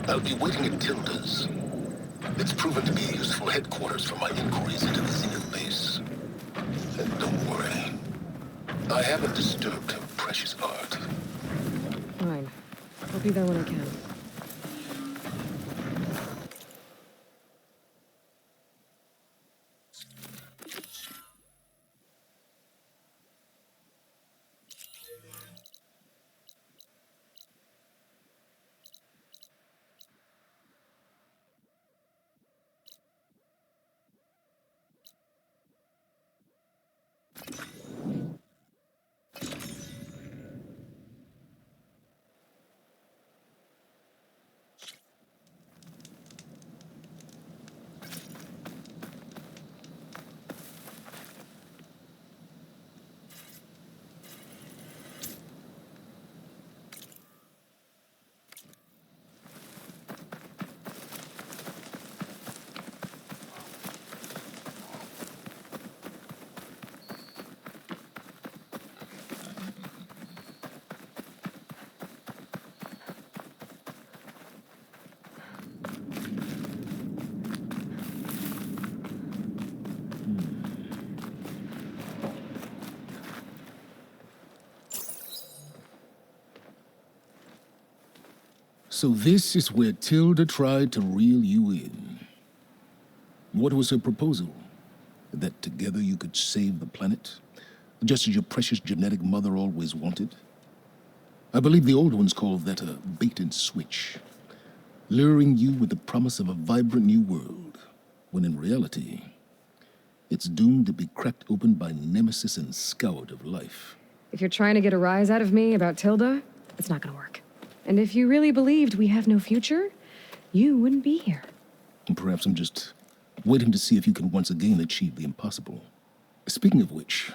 I'll be waiting at Tilda's. It's proven to be a useful headquarters for my inquiries into the Zenith base. And don't worry, I haven't disturbed her precious art. Fine. I'll be there when I can. So this is where Tilda tried to reel you in. What was her proposal? That together you could save the planet? Just as your precious genetic mother always wanted? I believe the old ones called that a bait and switch. Luring you with the promise of a vibrant new world, when in reality, it's doomed to be cracked open by nemesis and scoured of life. If you're trying to get a rise out of me about Tilda, it's not gonna work. And if you really believed we have no future, you wouldn't be here. And perhaps I'm just waiting to see if you can once again achieve the impossible. Speaking of which,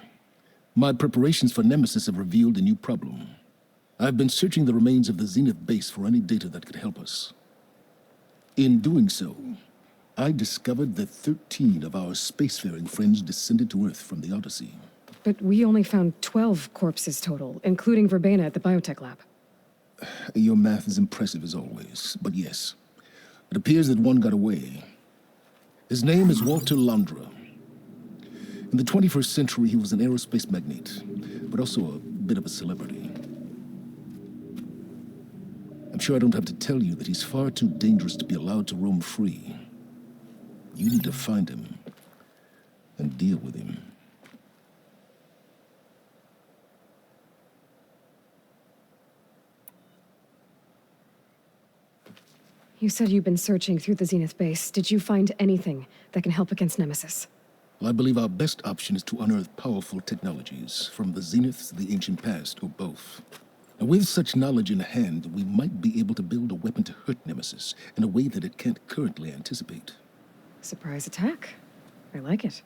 my preparations for Nemesis have revealed a new problem. I've been searching the remains of the Zenith base for any data that could help us. In doing so, I discovered that 13 of our spacefaring friends descended to Earth from the Odyssey. But we only found 12 corpses total, including Verbena at the biotech lab. Your math is impressive as always, but yes, it appears that one got away. His name is Walter Londra. In the 21st century, he was an aerospace magnate, but also a bit of a celebrity. I'm sure I don't have to tell you that he's far too dangerous to be allowed to roam free. You need to find him and deal with him. You said you've been searching through the Zenith base. Did you find anything that can help against Nemesis? Well, I believe our best option is to unearth powerful technologies, from the Zeniths to the ancient past, or both. And with such knowledge in hand, we might be able to build a weapon to hurt Nemesis in a way that it can't currently anticipate. Surprise attack. I like it.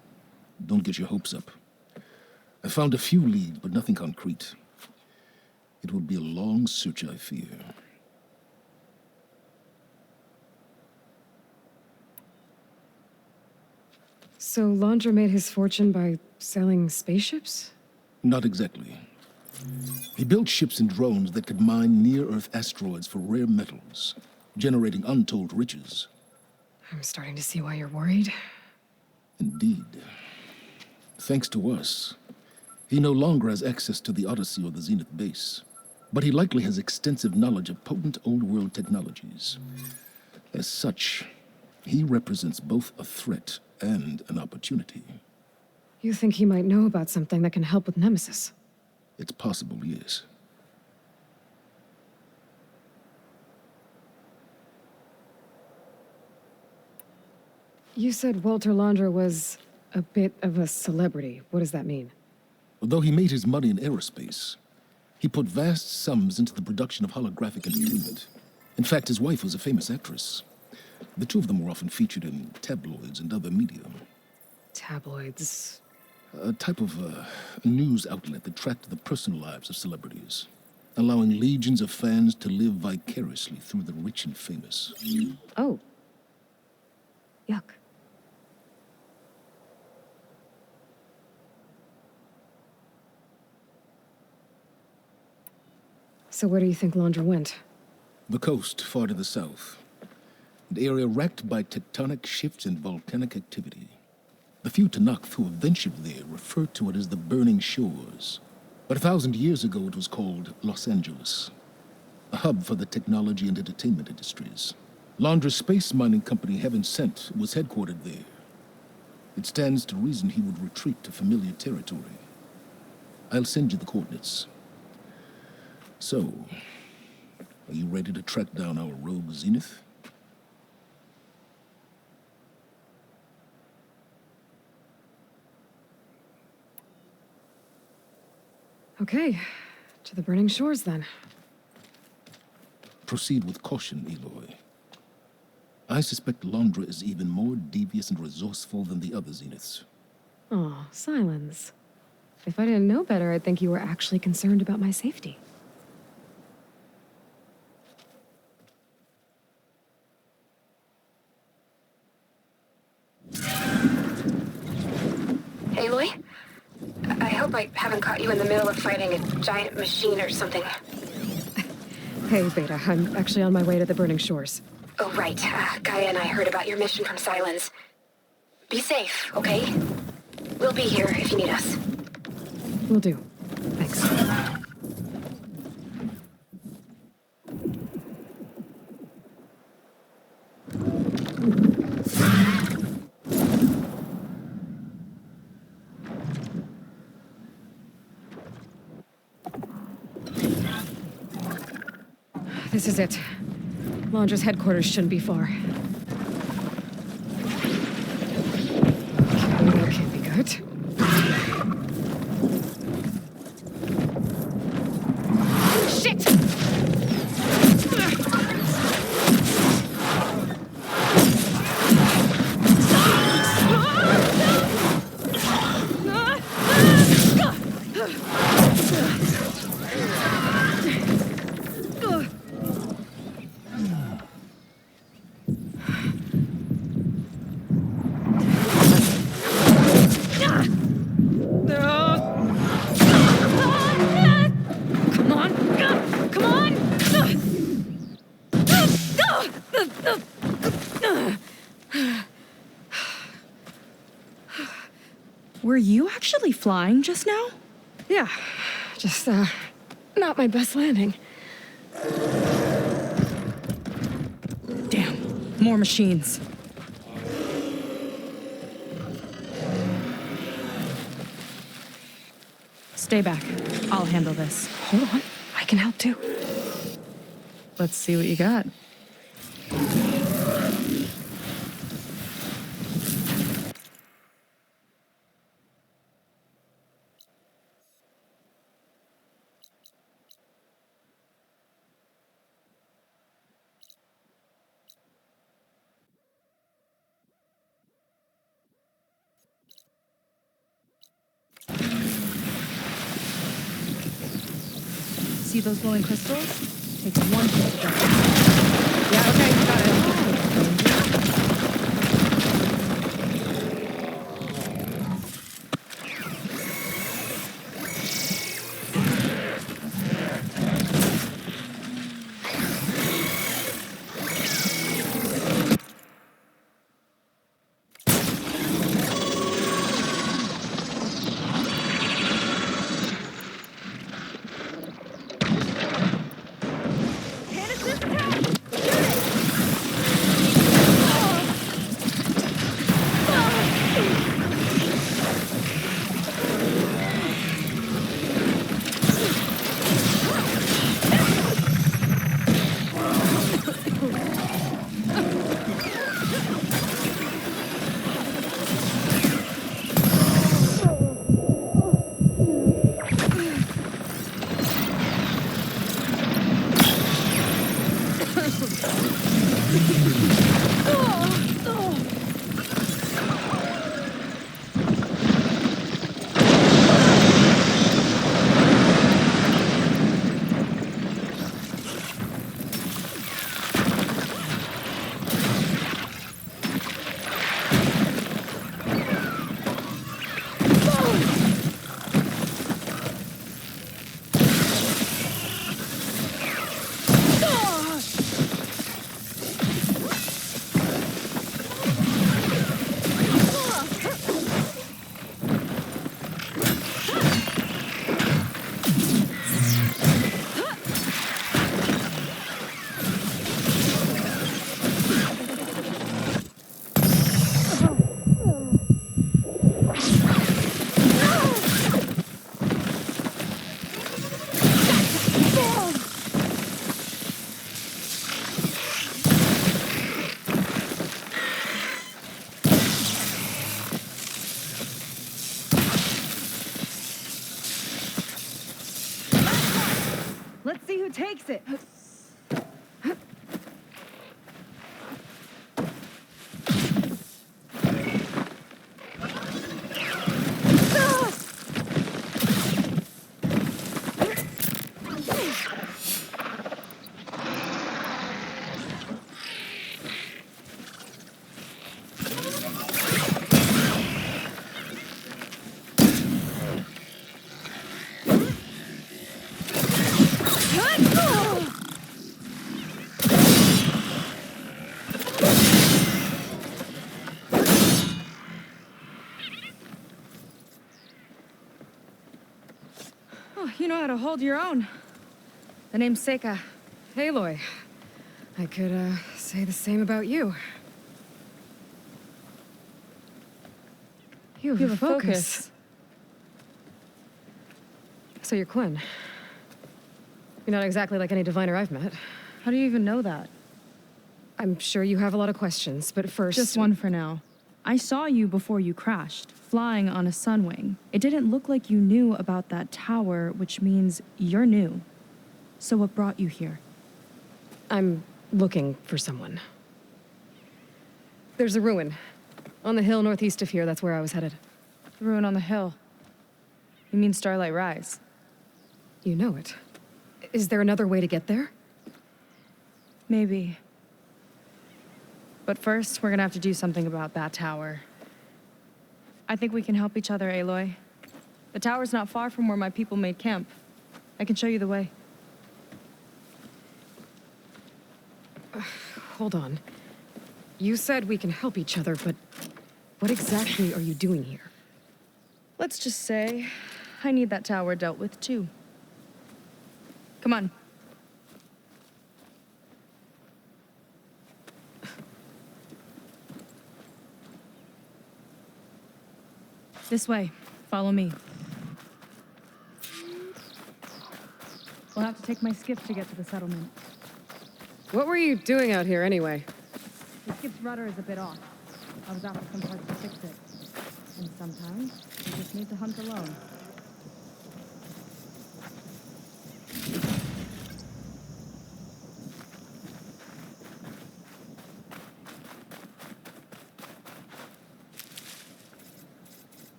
Don't get your hopes up. I found a few leads, but nothing concrete. It will be a long search, I fear. So Laundra made his fortune by selling spaceships? Not exactly. He built ships and drones that could mine near-Earth asteroids for rare metals, generating untold riches. I'm starting to see why you're worried. Indeed. Thanks to us, he no longer has access to the Odyssey or the Zenith base, but he likely has extensive knowledge of potent old-world technologies. As such, he represents both a threat and an opportunity. You think he might know about something that can help with Nemesis? It's possible, yes. You said Walter Laundra was a bit of a celebrity. What does that mean? Although he made his money in aerospace, he put vast sums into the production of holographic entertainment. In fact, his wife was a famous actress. The two of them were often featured in tabloids and other media. Tabloids? A type of news outlet that tracked the personal lives of celebrities, allowing legions of fans to live vicariously through the rich and famous. Oh. Yuck. So where do you think Laundra went? The coast, far to the south. an area racked by tectonic shifts and volcanic activity. The few Tanakh who have ventured there refer to it as the Burning Shores. But 1,000 years ago it was called Los Angeles, a hub for the technology and entertainment industries. Londra's space mining company Heaven Sent was headquartered there. It stands to reason he would retreat to familiar territory. I'll send you the coordinates. So, are you ready to track down our rogue Zenith? Okay, to the Burning Shores then. Proceed with caution, Eloy. I suspect Londra is even more devious and resourceful than the other Zeniths. Oh, Silence. If I didn't know better, I'd think you were actually concerned about my safety. Aloy? I hope I haven't caught you in the middle of fighting a giant machine or something. Hey, Beta, I'm actually on my way to the Burning Shores. Oh, right. Gaia and I heard about your mission from Silence. Be safe, okay? We'll be here if you need us. Will do. Thanks. This is it. Londra's headquarters shouldn't be far. Okay, that can't be good. Shit! Were you actually flying just now? Yeah, just, not my best landing. Damn, more machines. Stay back. I'll handle this. Hold on, I can help too. Let's see what you got. See those glowing crystals? Takes one hit to break them. Yeah, okay, got it. fix it. Oh, you know how to hold your own. The name's Seika. Aloy. I could, say the same about you. You have a focus. So you're Quinn. You're not exactly like any diviner I've met. How do you even know that? I'm sure you have a lot of questions, but first... Just one for now. I saw you before you crashed, flying on a sunwing. It didn't look like you knew about that tower, which means you're new. So what brought you here? I'm looking for someone. There's a ruin. On the hill northeast of here, that's where I was headed. The ruin on the hill. You mean Starlight Rise? You know it. Is there another way to get there? Maybe. But first, we're gonna have to do something about that tower. I think we can help each other, Aloy. The tower's not far from where my people made camp. I can show you the way. Hold on. You said we can help each other, but what exactly are you doing here? Let's just say, I need that tower dealt with too. Come on. This way. Follow me. We'll have to take my skiff to get to the settlement. What were you doing out here anyway? The skiff's rudder is a bit off. I was after some parts to fix it. And sometimes, you just need to hunt alone.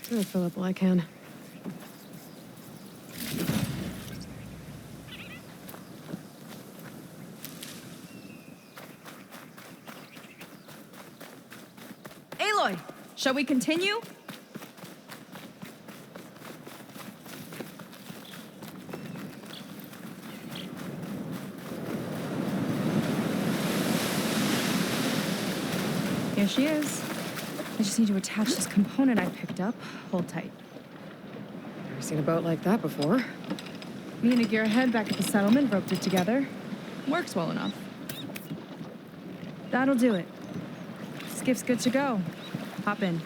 I'll fill up all I can. Aloy, shall we continue? Here she is. I just need to attach this component I picked up. Hold tight. Never seen a boat like that before. Me and a gearhead back at the settlement roped it together. Works well enough. That'll do it. Skiff's good to go. Hop in.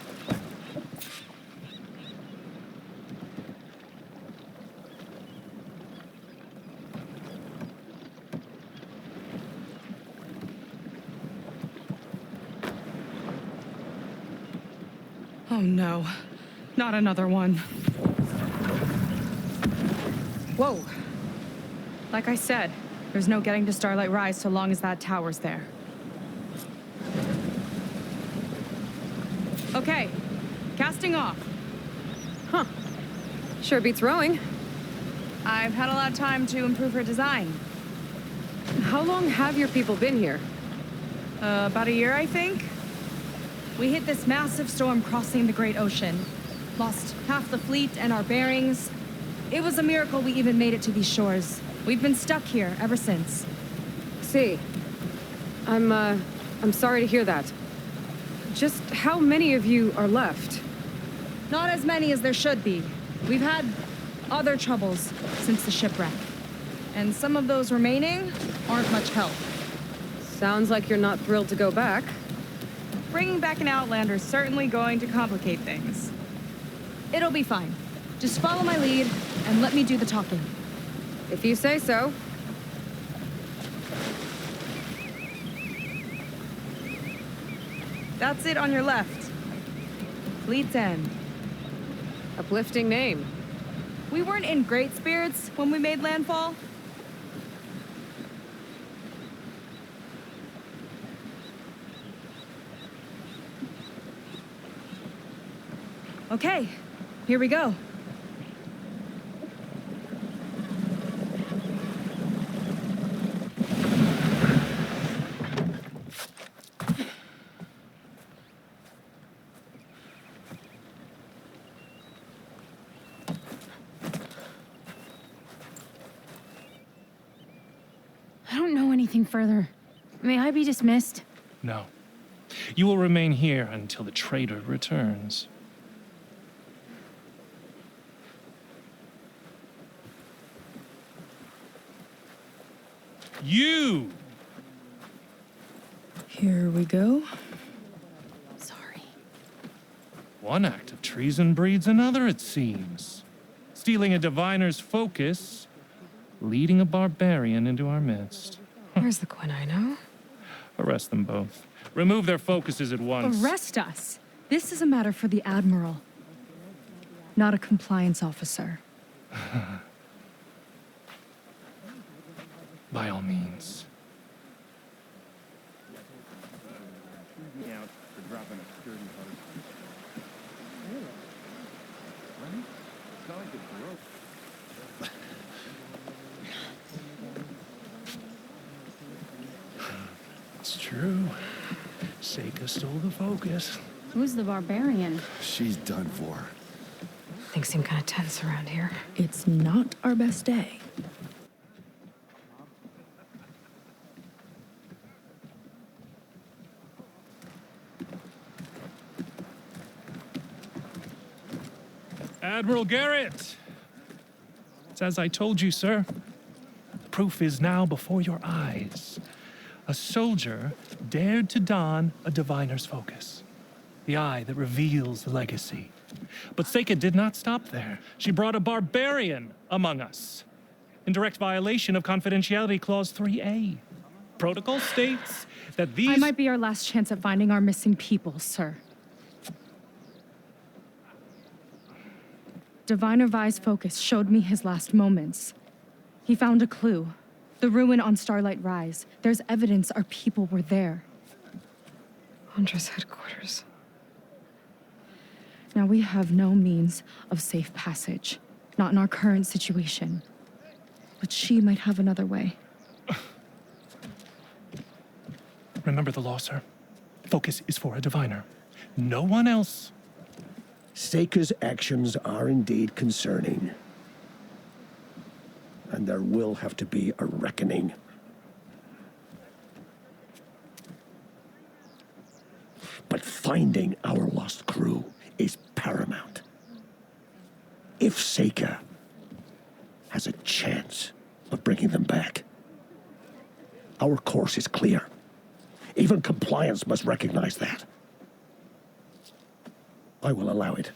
Oh no, not another one. Whoa. Like I said, there's no getting to Starlight Rise so long as that tower's there. Okay, casting off. Huh. Sure beats rowing. I've had a lot of time to improve her design. How long have your people been here? About a year, I think. We hit this massive storm crossing the Great Ocean. Lost half the fleet and our bearings. It was a miracle we even made it to these shores. We've been stuck here ever since. See. I'm sorry to hear that. Just how many of you are left? Not as many as there should be. We've had other troubles since the shipwreck. And some of those remaining aren't much help. Sounds like you're not thrilled to go back. Bringing back an Outlander is certainly going to complicate things. It'll be fine. Just follow my lead and let me do the talking. If you say so. That's it on your left. Fleet's End. Uplifting name. We weren't in great spirits when we made landfall. Okay, here we go. I don't know anything further. May I be dismissed? No. You will remain here until the trader returns. You! Here we go. Sorry. One act of treason breeds another, it seems. Stealing a diviner's focus, leading a barbarian into our midst. Where's the quinino? Arrest them both. Remove their focuses at once. Arrest us. This is a matter for the Admiral, not a compliance officer. By all means. It's true. Seika stole the focus. Who's the barbarian? She's done for. Things seem kind of tense around here. It's not our best day. Admiral Garrett! It's as I told you, sir. Proof is now before your eyes. A soldier dared to don a diviner's focus, the eye that reveals the legacy. But Seika did not stop there. She brought a barbarian among us, in direct violation of Confidentiality Clause 3A. Protocol states that these... I might be our last chance at finding our missing people, sir. Diviner Vi's focus showed me his last moments. He found a clue. The ruin on Starlight Rise. There's evidence our people were there. Hunter's headquarters. Now we have no means of safe passage. Not in our current situation. But she might have another way. Remember the law, sir. Focus is for a diviner. No one else. Seika's actions are indeed concerning. And there will have to be a reckoning. But finding our lost crew is paramount. If Seika has a chance of bringing them back, our course is clear. Even compliance must recognize that. I will allow it.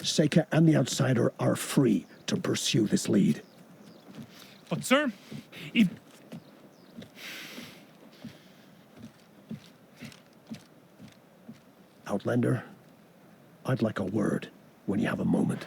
Seika and the Outsider are free to pursue this lead. But, sir, if... Outlander, I'd like a word when you have a moment.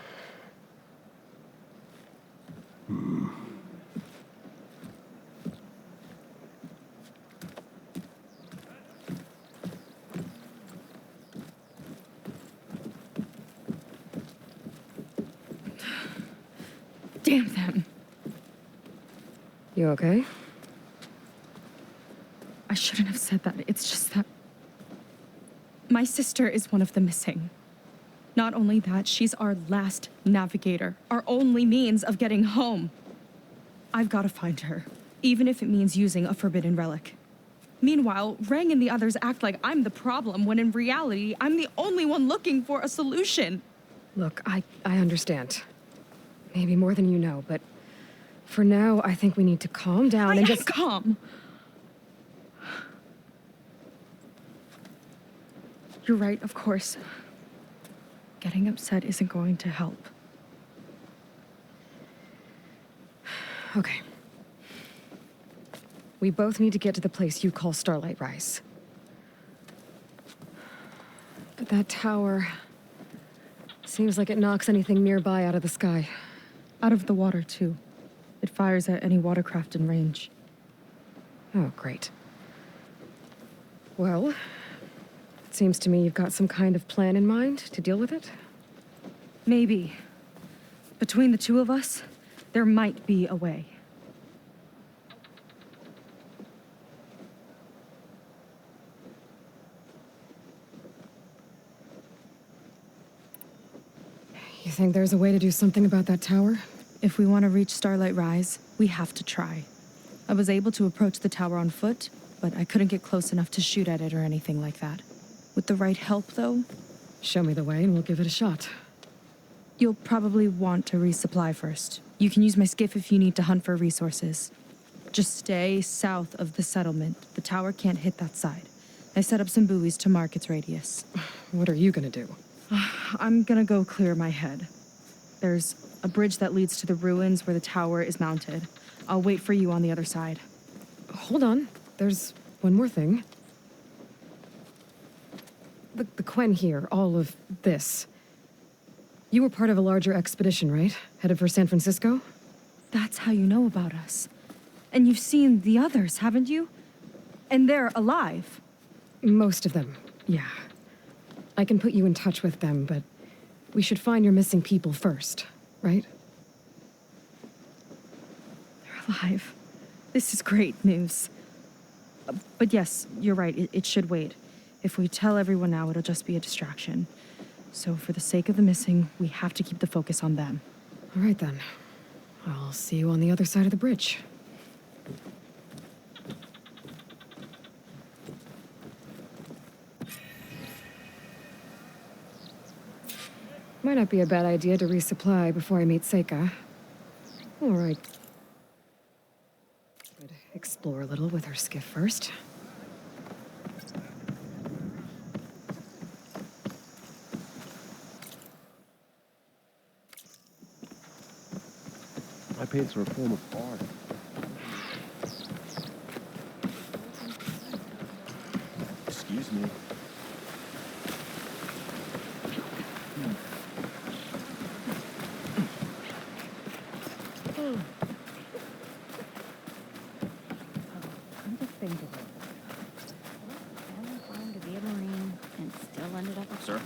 Damn them. You okay? I shouldn't have said that. It's just that my sister is one of the missing. Not only that, she's our last navigator, our only means of getting home. I've got to find her, even if it means using a forbidden relic. Meanwhile, Rang and the others act like I'm the problem, when in reality, I'm the only one looking for a solution. Look, I understand. Maybe more than you know, but for now, I think we need to calm down and just... calm. You're right, of course. Getting upset isn't going to help. Okay. We both need to get to the place you call Starlight Rise. But that tower... seems like it knocks anything nearby out of the sky. Out of the water, too. It fires at any watercraft in range. Oh, great. Well, it seems to me you've got some kind of plan in mind to deal with it. Maybe. Between the two of us, there might be a way. You think there's a way to do something about that tower? If we want to reach Starlight Rise, we have to try. I was able to approach the tower on foot, but I couldn't get close enough to shoot at it or anything like that. With the right help, though, Show me the way and we'll give it a shot. you'll probably want to resupply first. You can use my skiff if you need to hunt for resources. Just stay south of the settlement. The tower can't hit that side. I set up some buoys to mark its radius. What are you gonna do? I'm gonna go clear my head. There's a bridge that leads to the ruins where the tower is mounted. I'll wait for you on the other side. Hold on. There's one more thing. The Quen here, all of this. You were part of a larger expedition, right? Headed for San Francisco? That's how you know about us. And you've seen the others, haven't you? And they're alive. Most of them, yeah. I can put you in touch with them, but we should find your missing people first, right? They're alive. This is great news. But yes, you're right, it should wait. If we tell everyone now, it'll just be a distraction. So for the sake of the missing, we have to keep the focus on them. All right then. I'll see you on the other side of the bridge. Might not be a bad idea to resupply before I meet Seika. All right. Could explore a little with her skiff first. My paints are a form of art. Excuse me. Come to think of it. I wanted to be a Marine and still ended up a Sir?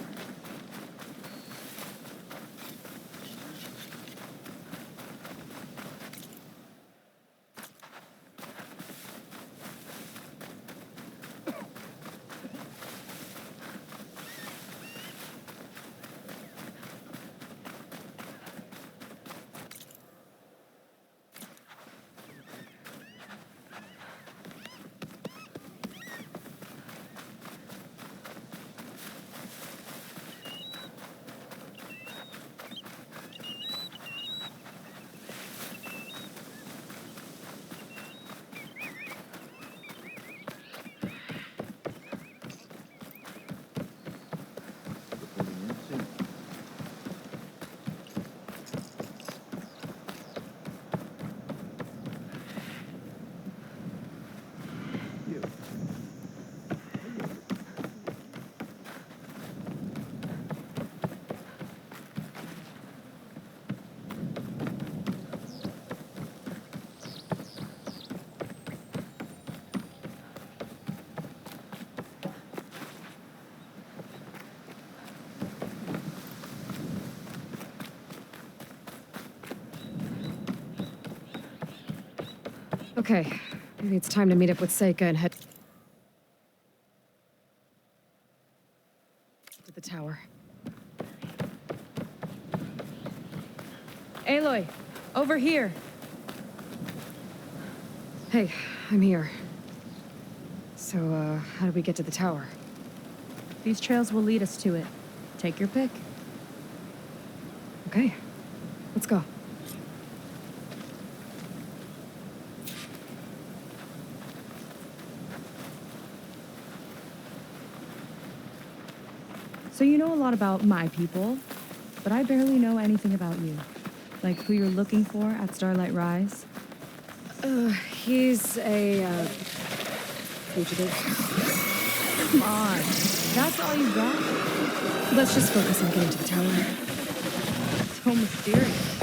Okay, maybe it's time to meet up with Seika and head to the tower. Aloy, over here. Hey, I'm here. So, how do we get to the tower? These trails will lead us to it. Take your pick. Okay, let's go. So you know a lot about my people, but I barely know anything about you. Like who you're looking for at Starlight Rise. He's a, fugitive. Come on, that's all you got? Let's just focus on getting to the tower. So mysterious.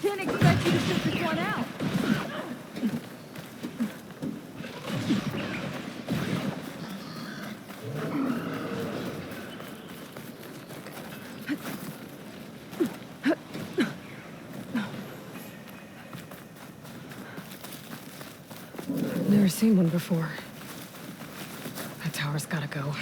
Didn't expect you to sit this one out. Never seen one before. That tower's gotta go.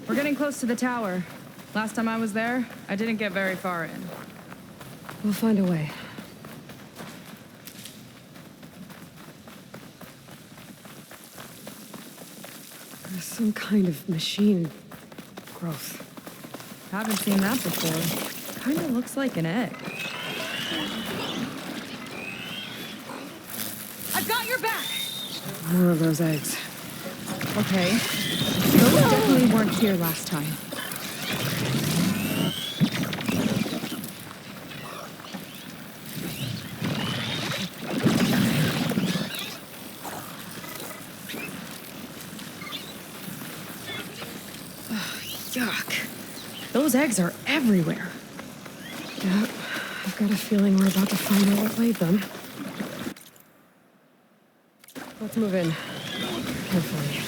We're getting close to the tower. Last time I was there, I didn't get very far in. We'll find a way. There's some kind of machine growth. Haven't seen that before. Kinda looks like an egg. I've got your back! More of those eggs. Okay. Those definitely weren't here last time. Yuck. Those eggs are everywhere. Yep, I've got a feeling we're about to find out what laid them. Let's move in. Carefully.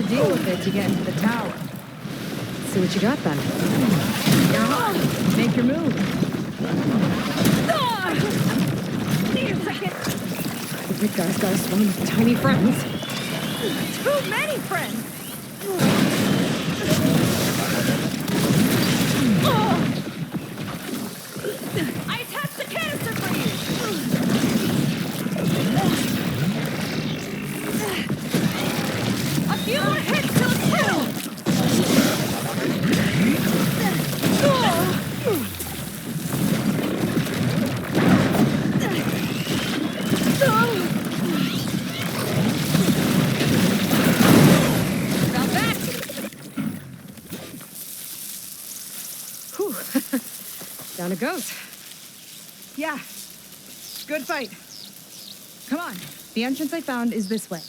Deal with it to get into the tower. See what you got then. You're on. Make your move. Need a second. The big guy's got a swarm of tiny friends. Too many friends. I attached the canister for you. A few more hits till it's killed. Got that? Whew. Down it goes. Yeah. Good fight. Come on. The entrance I found is this way.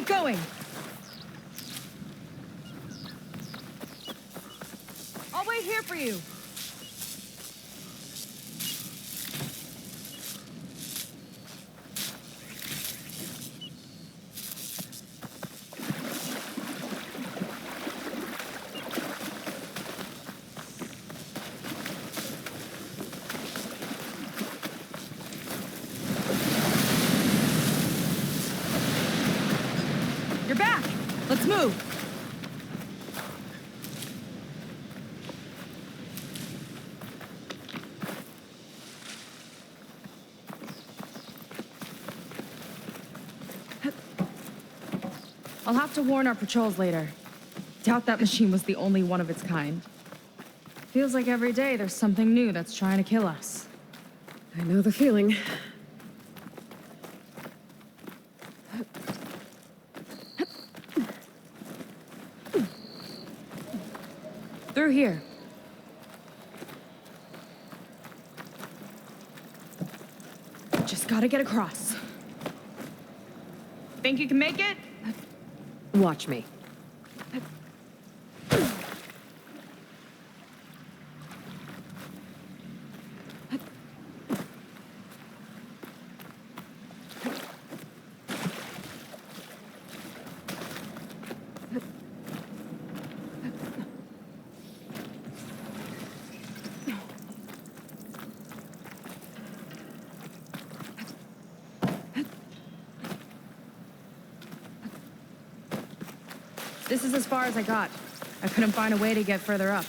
Get going! I'll wait here for you. You're back. Let's move. I'll have to warn our patrols later. Doubt that machine was the only one of its kind. Feels like every day there's something new that's trying to kill us. I know the feeling. Through here. Just gotta get across. Think you can make it? Watch me. This is as far as I got. I couldn't find a way to get further up.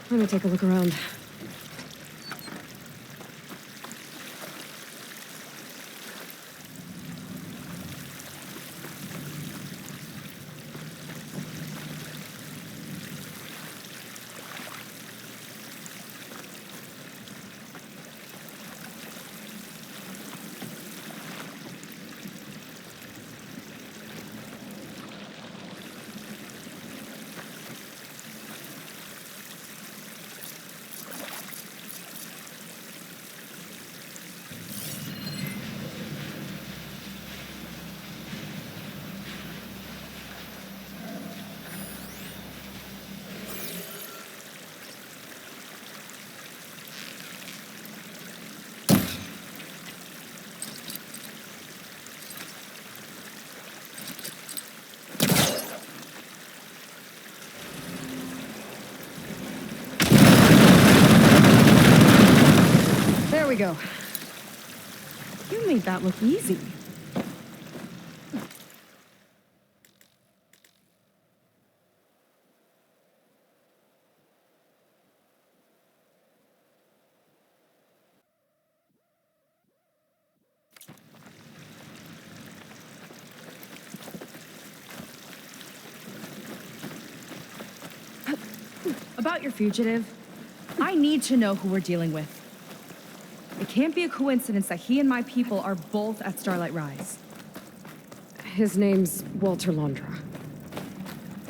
Let me take a look around. There we go. You made that look easy. About your fugitive, I need to know who we're dealing with. It can't be a coincidence that he and my people are both at Starlight Rise. His name's Walter Londra.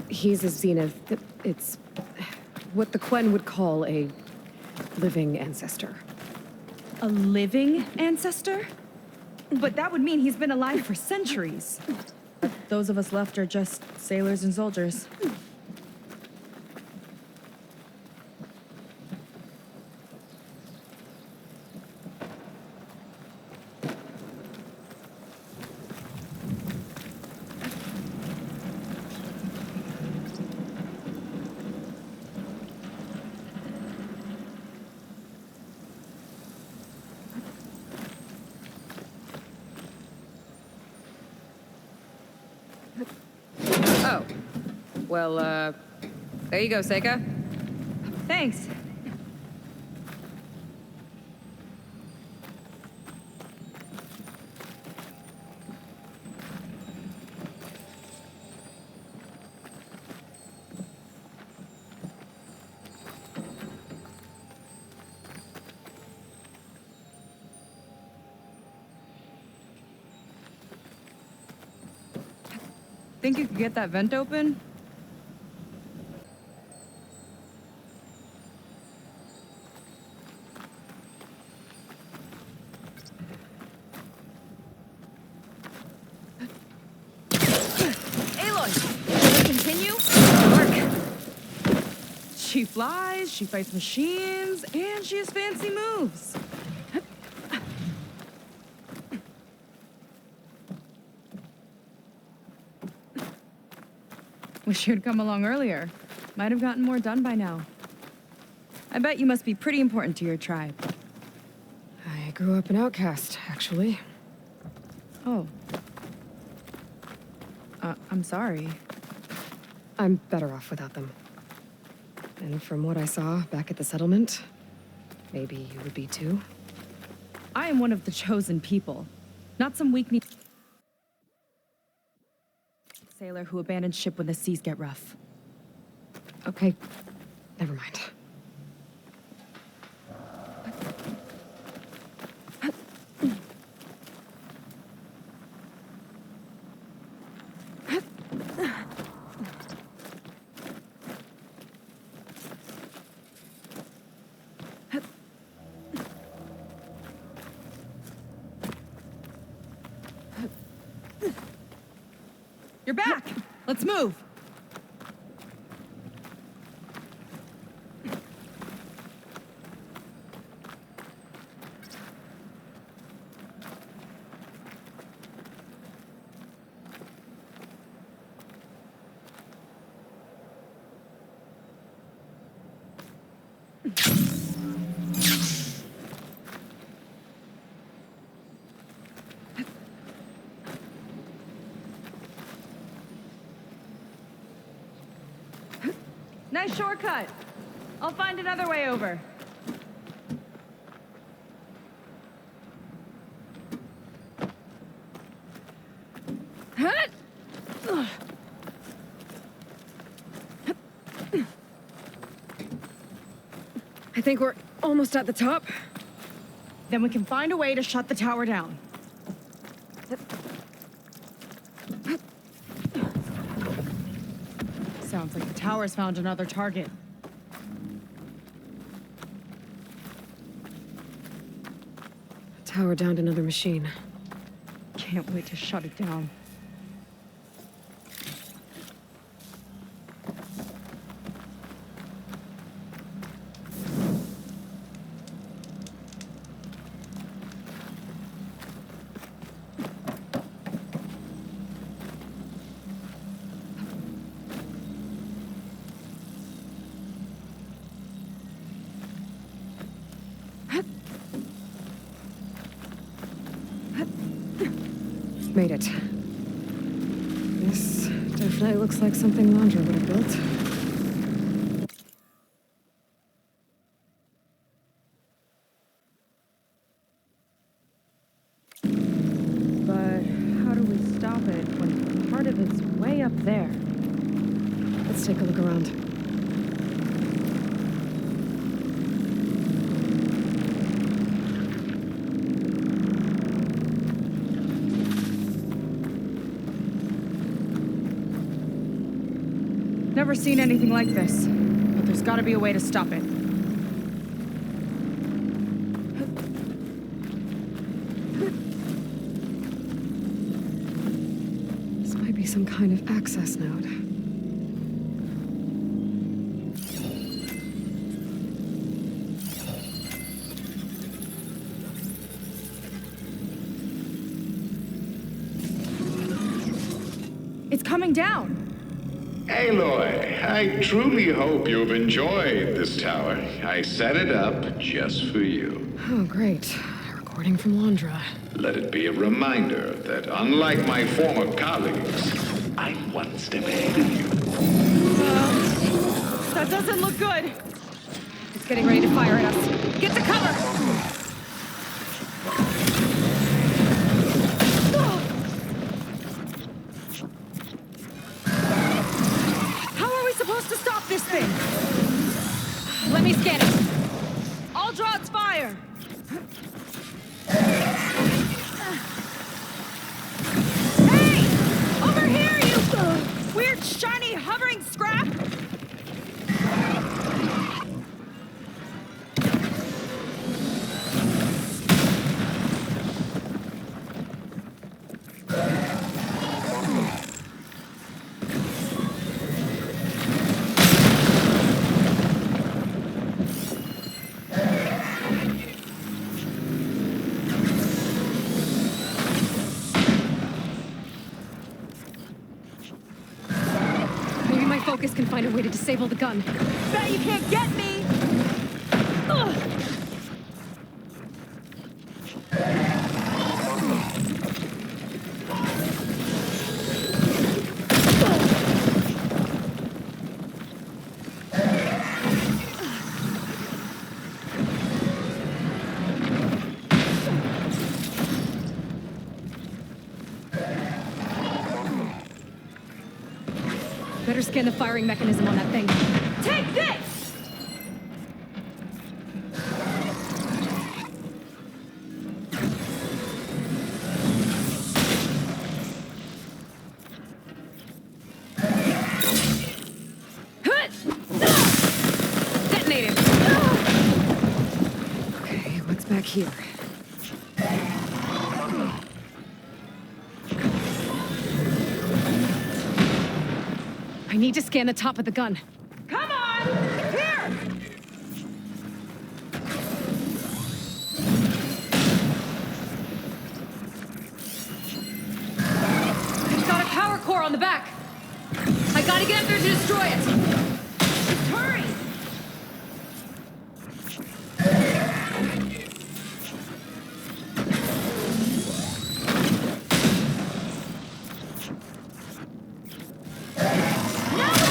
He's a Zenith. It's what the Quen would call a living ancestor. A living ancestor? But that would mean he's been alive for centuries. But those of us left are just sailors and soldiers. Oh. Well, there you go, Seika. Thanks. Think you could get that vent open? going? Shall we continue? Work. She flies, she fights machines, and she has fancy moves. Wish you'd come along earlier. Might have gotten more done by now. I bet you must be pretty important to your tribe. I grew up an outcast, actually. Oh. I'm sorry. I'm better off without them. And from what I saw back at the settlement, maybe you would be too. I am one of the chosen people, not some weak-kneed sailor who abandons ship when the seas get rough. Okay, never mind. You're back! Let's move! Nice shortcut. I'll find another way over. I think we're almost at the top. Then we can find a way to shut the tower down. Sounds like the tower's found another target. Tower downed another machine. Can't wait to shut it down. Made it. This definitely looks like something Landra would have built. But how do we stop it when part of it's way up there? Let's take a look around. Never seen anything like this, but there's gotta be a way to stop it. This might be some kind of access node. It's coming down! Aloy, I truly hope you've enjoyed this tower. I set it up just for you. Oh, great. A recording from Landra. Let it be a reminder that unlike my former colleagues, I'm one step ahead of you. That doesn't look good! It's getting ready to fire at us. Get to cover! To stop this thing! Let me scan it. I'll draw its fire. Hey! Over here, you weird, shiny, hovering scrap! focus can find a way to disable the gun. Bet you can't get me! Ugh. Better scan the firing mechanism on that thing. Take this! Detonated! Okay, what's back here? I need to scan the top of the gun. Come on! Here! It's got a power core on the back. I gotta get up there to destroy it. Just hurry!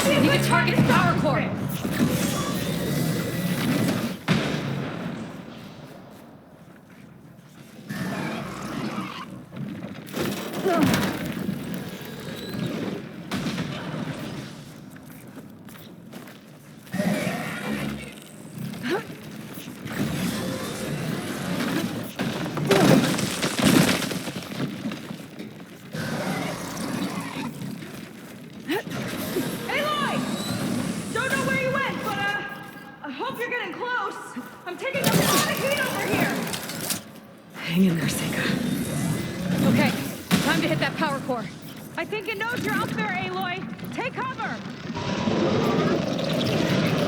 I need to target its power core. Aloy! Don't know where you went, but, I hope you're getting close. I'm taking a lot of heat over here. Hang in there, Seika. Okay, time to hit that power core. I think it knows you're up there, Aloy. Take cover.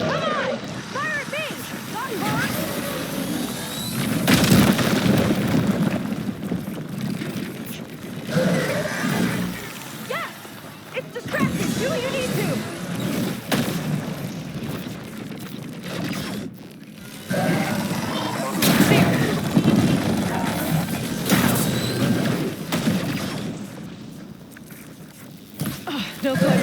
Come on! Fire at me! Not her! Yes! It's distracted. Do what you need to. No good.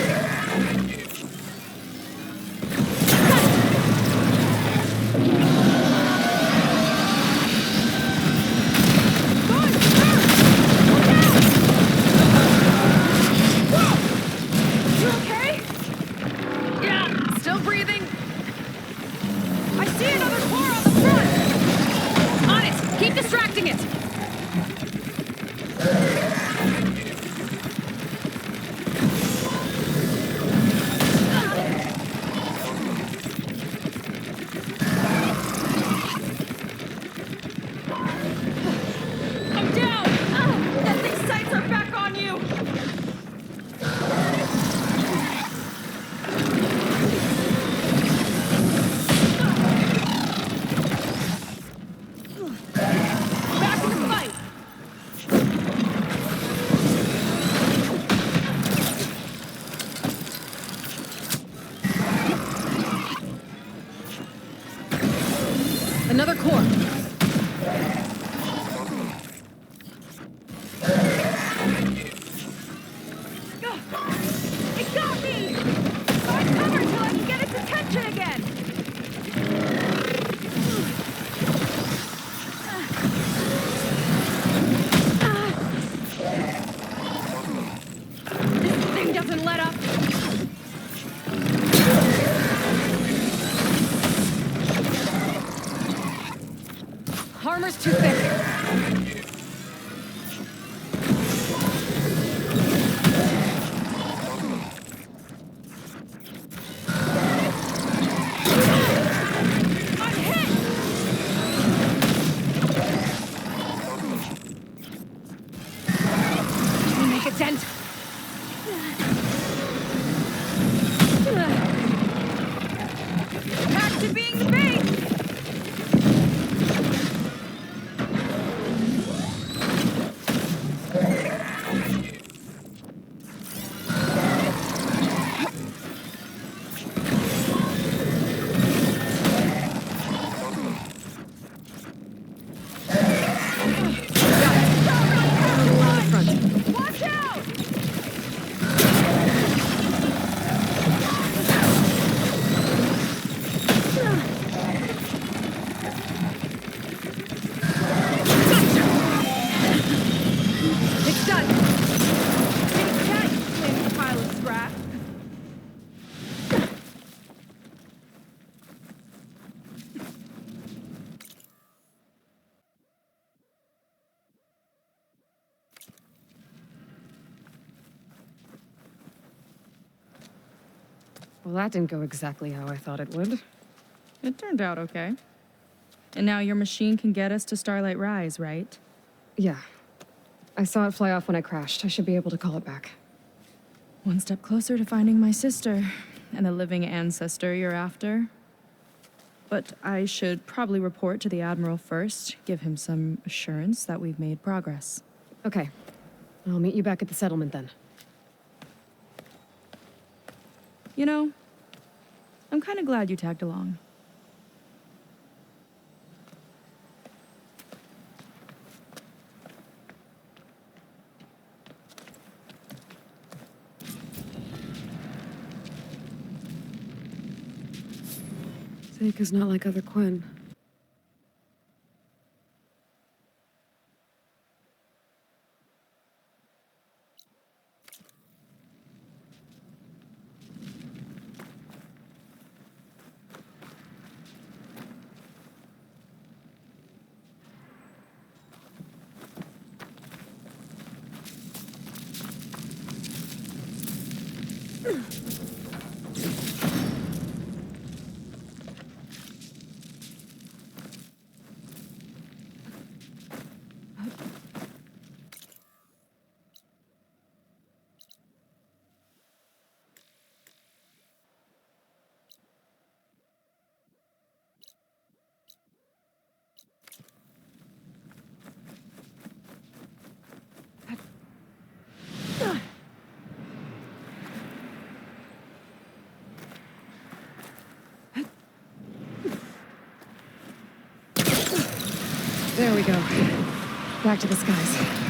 You okay? Yeah, still breathing. I see another core on the front. On it. Keep distracting it. I'm down. That thing's sights are back on you. Back in the fight. Another core. It got me! Find cover till I can get its attention again! This thing doesn't let up. Armor's too thick. I'm hit! Can we make a dent? Back to being the bait! rat. Well, that didn't go exactly how I thought it would. It turned out okay. And now your machine can get us to Starlight Rise, right? Yeah. I saw it fly off when I crashed. I should be able to call it back. One step closer to finding my sister and the living ancestor you're after. But I should probably report to the Admiral first, give him some assurance that we've made progress. Okay. I'll meet you back at the settlement then. You know, I'm kind of glad you tagged along. Seika's not like other Quinn. There we go. Back to the skies.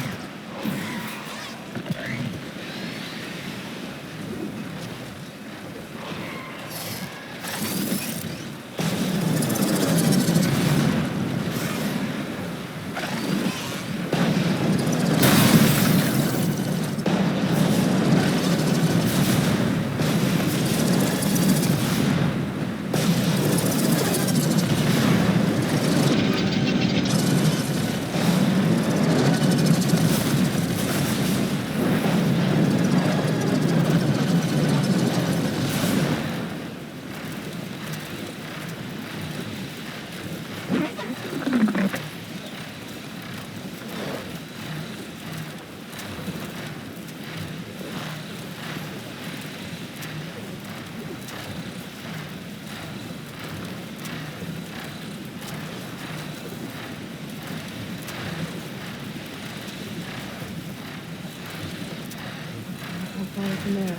Follow from there.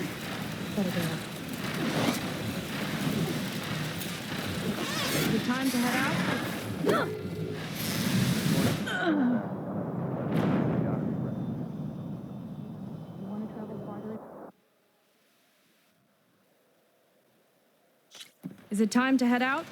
Better go. Is it time to head out? Is it time to head out?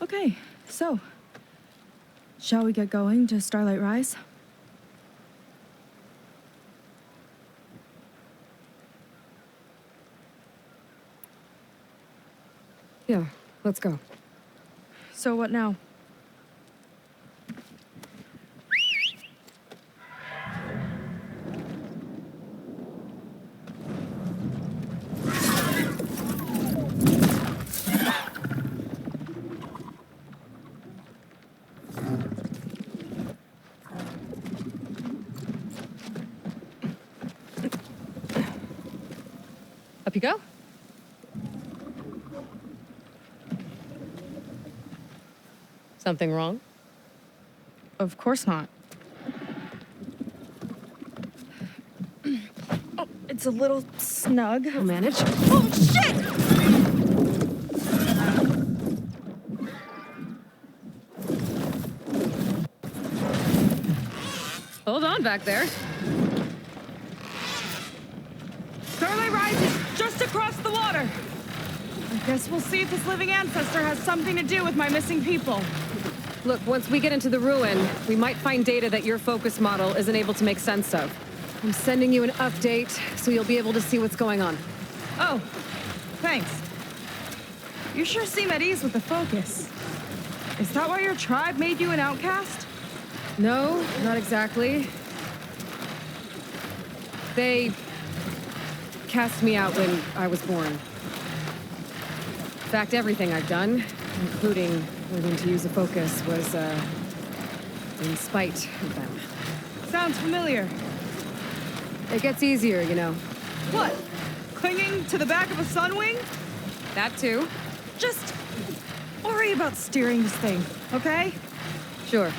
Okay, so, shall we get going to Starlight Rise? Yeah, let's go. So what now? Up you go. Something wrong? Of course not. Oh, it's a little snug. I'll manage. Oh, shit! Hold on back there. across the water. I guess we'll see if this living ancestor has something to do with my missing people. Look, once we get into the ruin, we might find data that your focus model isn't able to make sense of. I'm sending you an update, so you'll be able to see what's going on. Oh, thanks. You sure seem at ease with the focus. Is that why your tribe made you an outcast? No, not exactly. They cast me out when I was born. In fact, everything I've done, including learning to use a focus, was, in spite of them. Sounds familiar. It gets easier, you know. What? Clinging to the back of a sunwing? That too. Just worry about steering this thing, okay? Sure.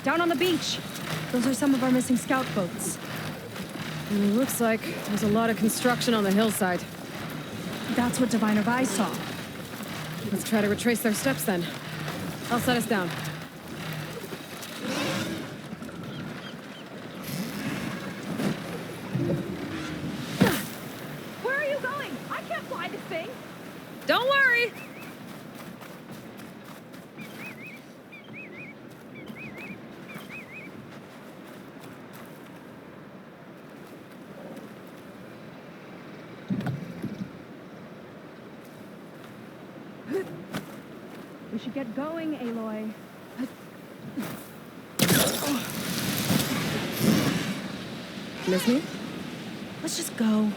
Down on the beach. Those are some of our missing scout boats. And it looks like there's a lot of construction on the hillside. That's what Diviner Vi saw. Let's try to retrace their steps then. I'll set us down. Where are you going? I can't fly this thing. Don't worry! We should get going, Aloy. Miss me? Let's just go.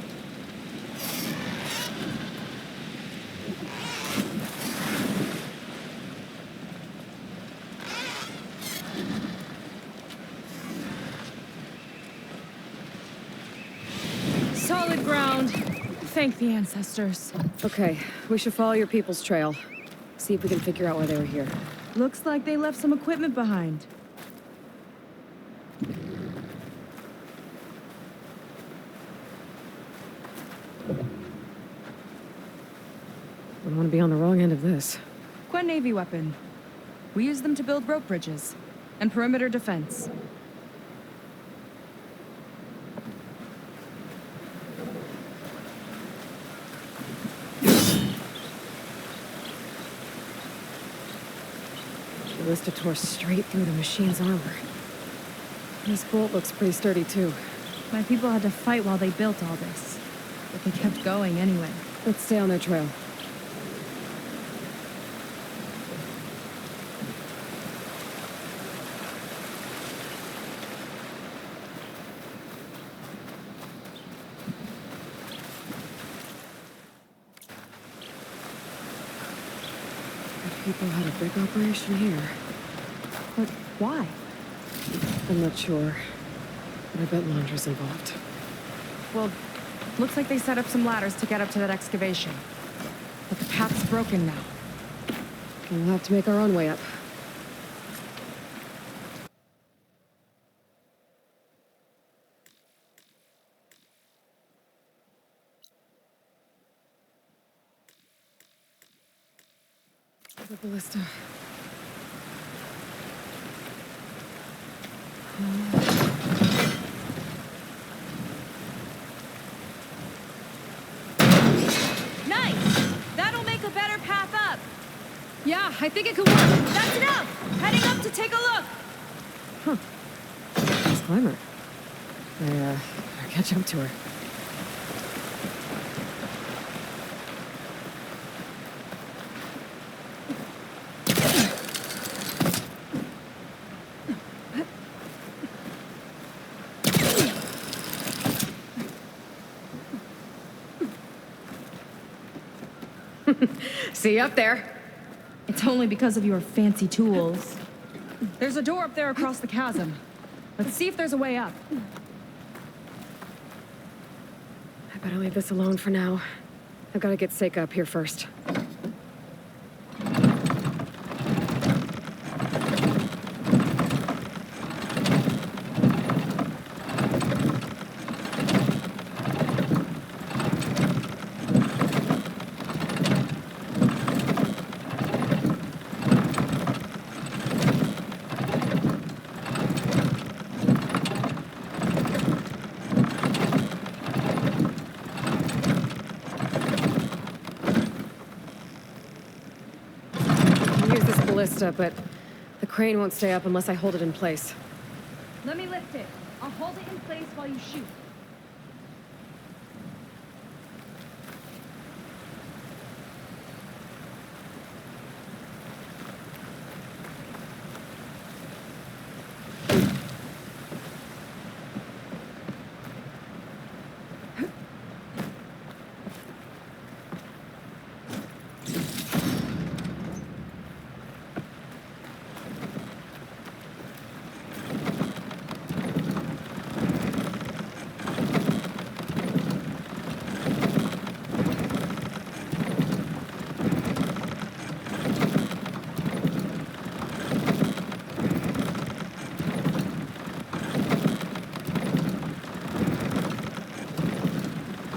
Solid ground. Thank the ancestors. Okay, we should follow your people's trail. See if we can figure out why they were here. Looks like they left some equipment behind. I don't want to be on the wrong end of this. Quen Navy weapon. We use them to build rope bridges and perimeter defense. The ballista tore straight through the machine's armor. This bolt looks pretty sturdy too. My people had to fight while they built all this, but they kept going anyway. Let's stay on their trail. People had a big operation here. But why? I'm not sure, but I bet Londra's involved. Well, looks like they set up some ladders to get up to that excavation. But the path's broken now. We'll have to make our own way up. The ballista. Nice! That'll make a better path up. Yeah, I think it could work. That's enough! Heading up to take a look. Nice climber. I better catch up to her. See you up there. It's only because of your fancy tools. There's a door up there across the chasm. Let's see if there's a way up. I better leave this alone for now. I've got to get Seika up here first. Vista, but the crane won't stay up unless I hold it in place. Let me lift it. I'll hold it in place while you shoot.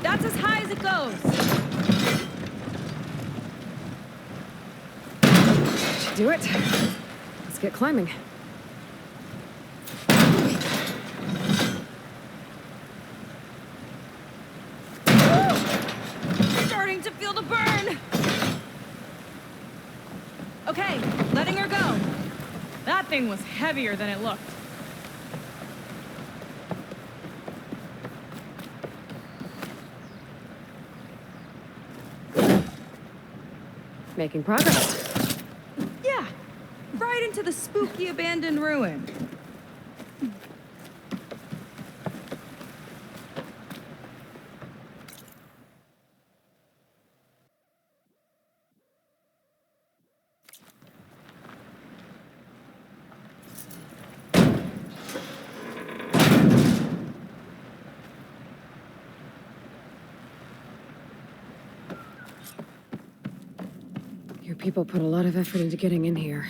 That's as high as it goes. Should do it. Let's get climbing. Starting to feel the burn. Okay, letting her go. That thing was heavier than it looked. Making progress. Yeah, right into the spooky abandoned ruin. Your people put a lot of effort into getting in here.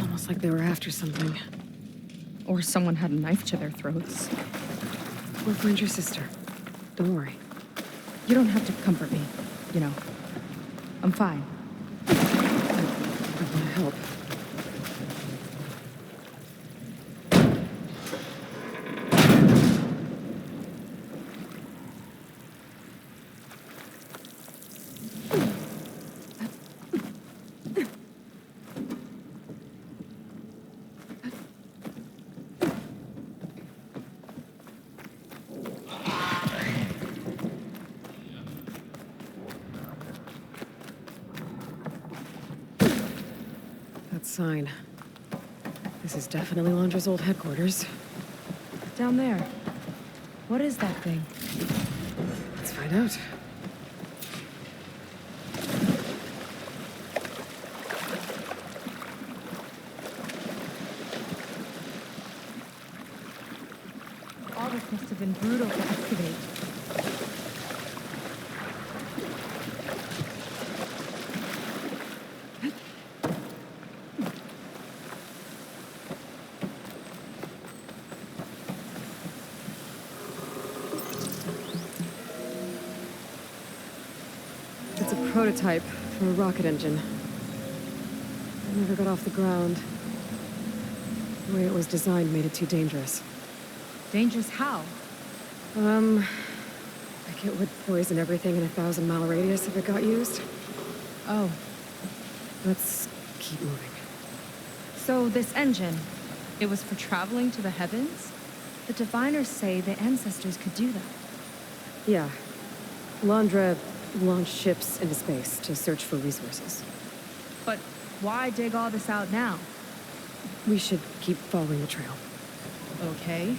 Almost like they were after something. Or someone had a knife to their throats. We'll find your sister. Don't worry. You don't have to comfort me, you know. I'm fine. I want to help. Sign. This is definitely Londra's old headquarters. Down there. What is that thing? Let's find out. All this must have been brutal to excavate. It's a prototype for a rocket engine. It never got off the ground. The way it was designed made it too dangerous. Dangerous how? Like it would poison everything in a 1,000-mile radius if it got used. Oh, Let's keep moving. so this engine, it was for traveling to the heavens? The diviners say the ancestors could do that. Yeah. Londra launched ships into space to search for resources. But why dig all this out now? We should keep following the trail. Okay.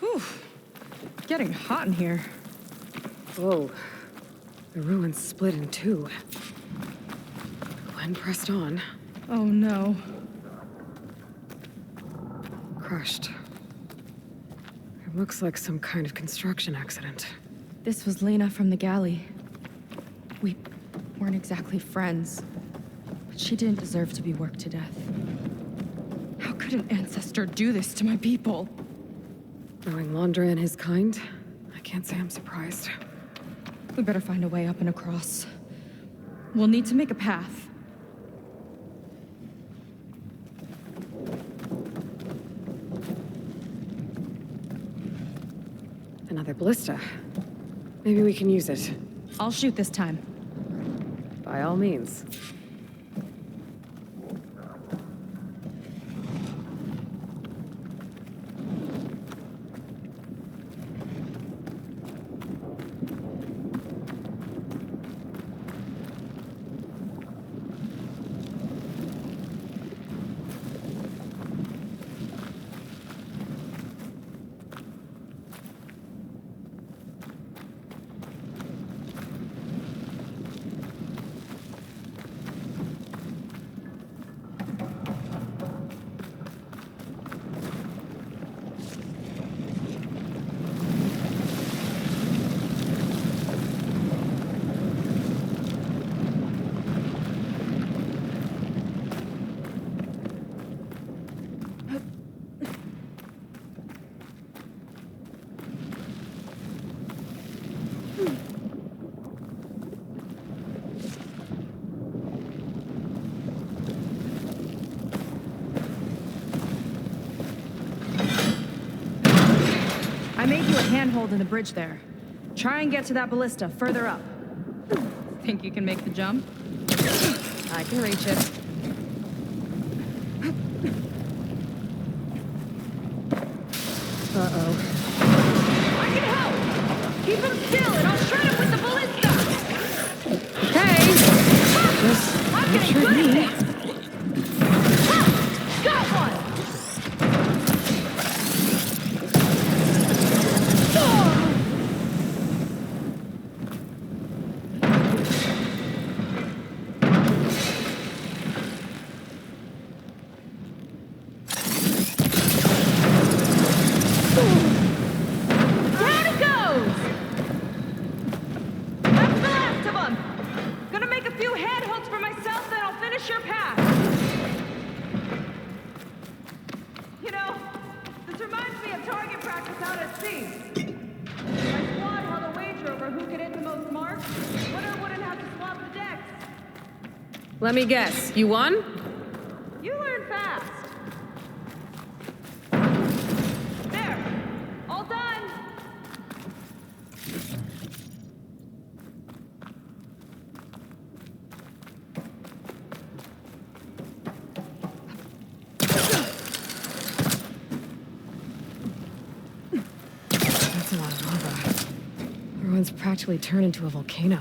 Whew. Getting hot in here. Whoa. The ruins split in two. Gwen pressed on. Oh no. Crushed. It looks like some kind of construction accident. This was Lena from the galley. We weren't exactly friends, but she didn't deserve to be worked to death. How could an ancestor do this to my people? Knowing Londra and his kind, I can't say I'm surprised. We better find a way up and across. We'll need to make a path. Another ballista. Maybe we can use it. I'll shoot this time. By all means. I made you a handhold in the bridge there. Try and get to that ballista further up. Think you can make the jump? I can reach it. Uh-oh. I can help! Keep him still and I'll shred him with the ballista! Okay. Just I'm make getting sure good me. at this! Ha! Got one! Down it goes! That's the last of them! Gonna make a few head hooks for myself, then I'll finish your path. You know, this reminds me of target practice out at sea. My squad held a wager over who could hit the most marks. Winner wouldn't have to swap the decks. Let me guess. You won? You learn fast. There. All done. That's a lot of lava. Everyone's practically turned into a volcano.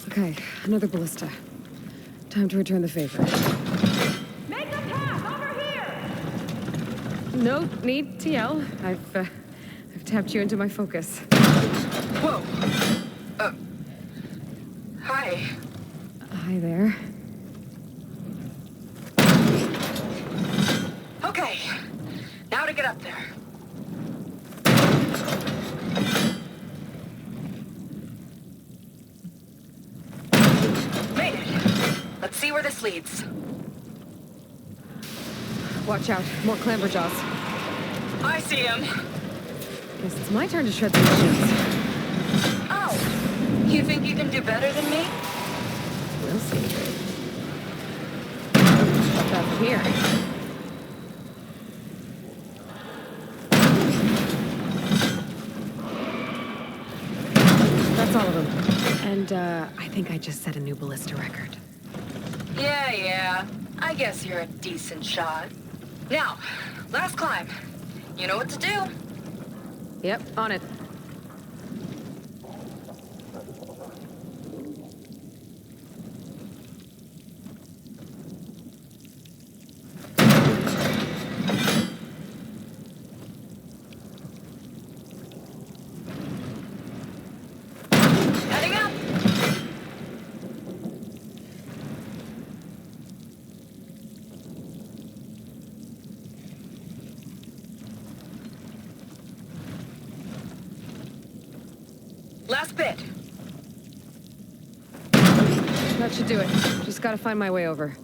Okay, another ballista. Time to return the favor. Make a path over here. No need to yell. I've tapped you into my focus. Whoa. Hi. Hi there. Okay. Now to get up there. Made it. Let's see where this leads. Watch out, more clamberjaws. I see him. Guess it's my turn to shred some machines. Oh. You think you can do better than me? We'll see. How about from here? That's all of them. And, I think I just set a new ballista record. Yeah. I guess you're a decent shot. Now, last climb. You know what to do. Yep, on it. Heading up. Last bit. That should do it. Just gotta find my way over.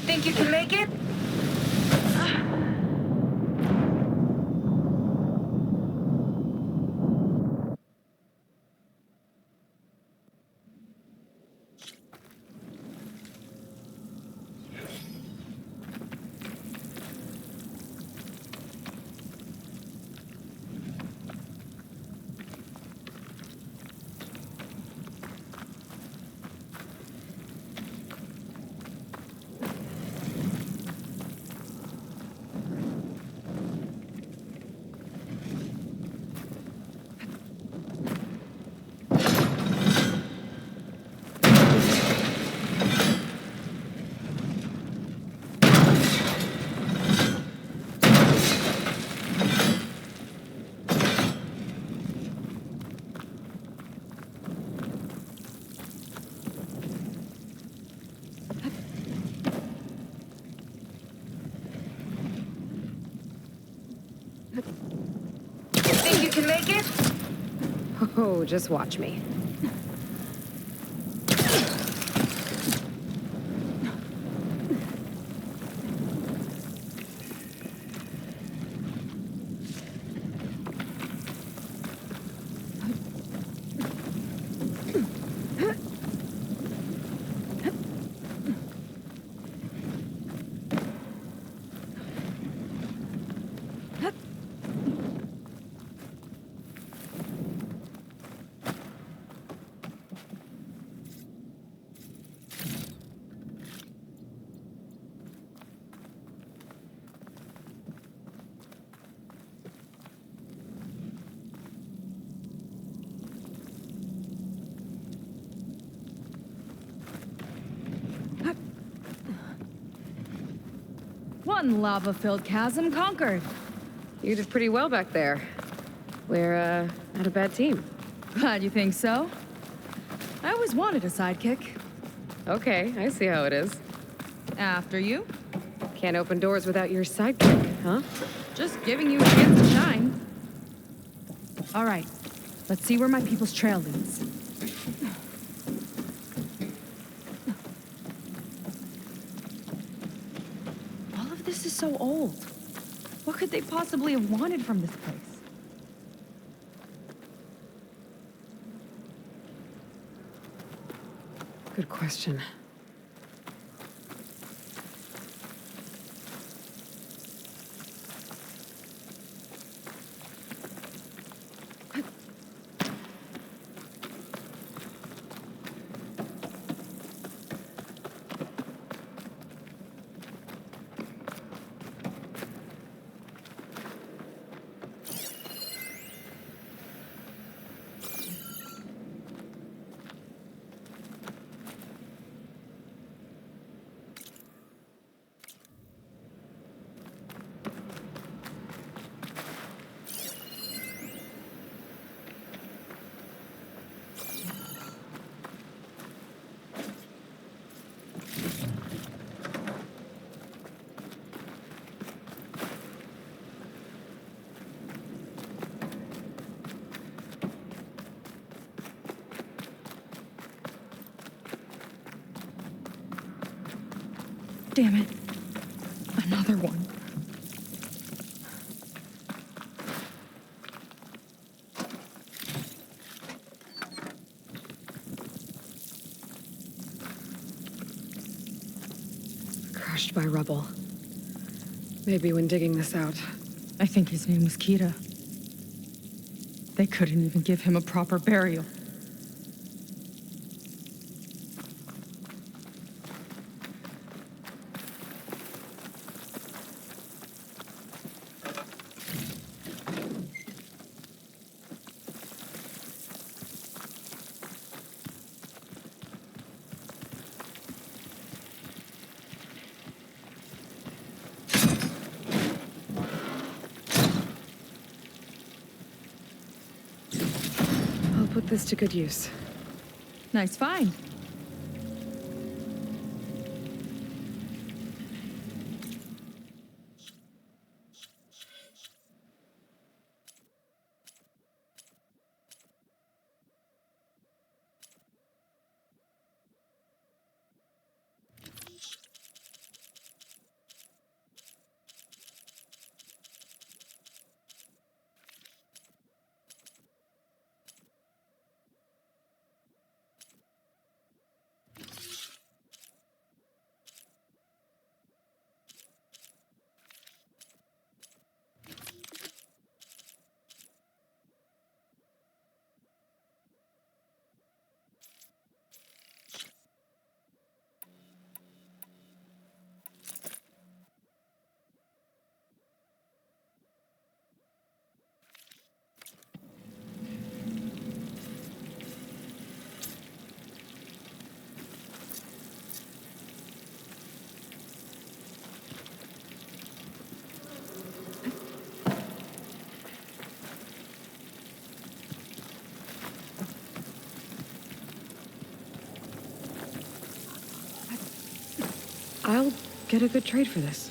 Think you can make it? Think you can make it? Oh, just watch me. One lava-filled chasm conquered. You did pretty well back there. We're, not a bad team. Glad you think so. I always wanted a sidekick. Okay, I see how it is. After you. Can't open doors without your sidekick, huh? Just giving you a chance to shine. All right, let's see where my people's trail leads. All of this is so old. What could they possibly have wanted from this place? Good question. Damn it. Another one. Crushed by rubble. Maybe when digging this out. I think his name was Kira. They couldn't even give him a proper burial. I'll put this to good use. Nice find. I'll get a good trade for this.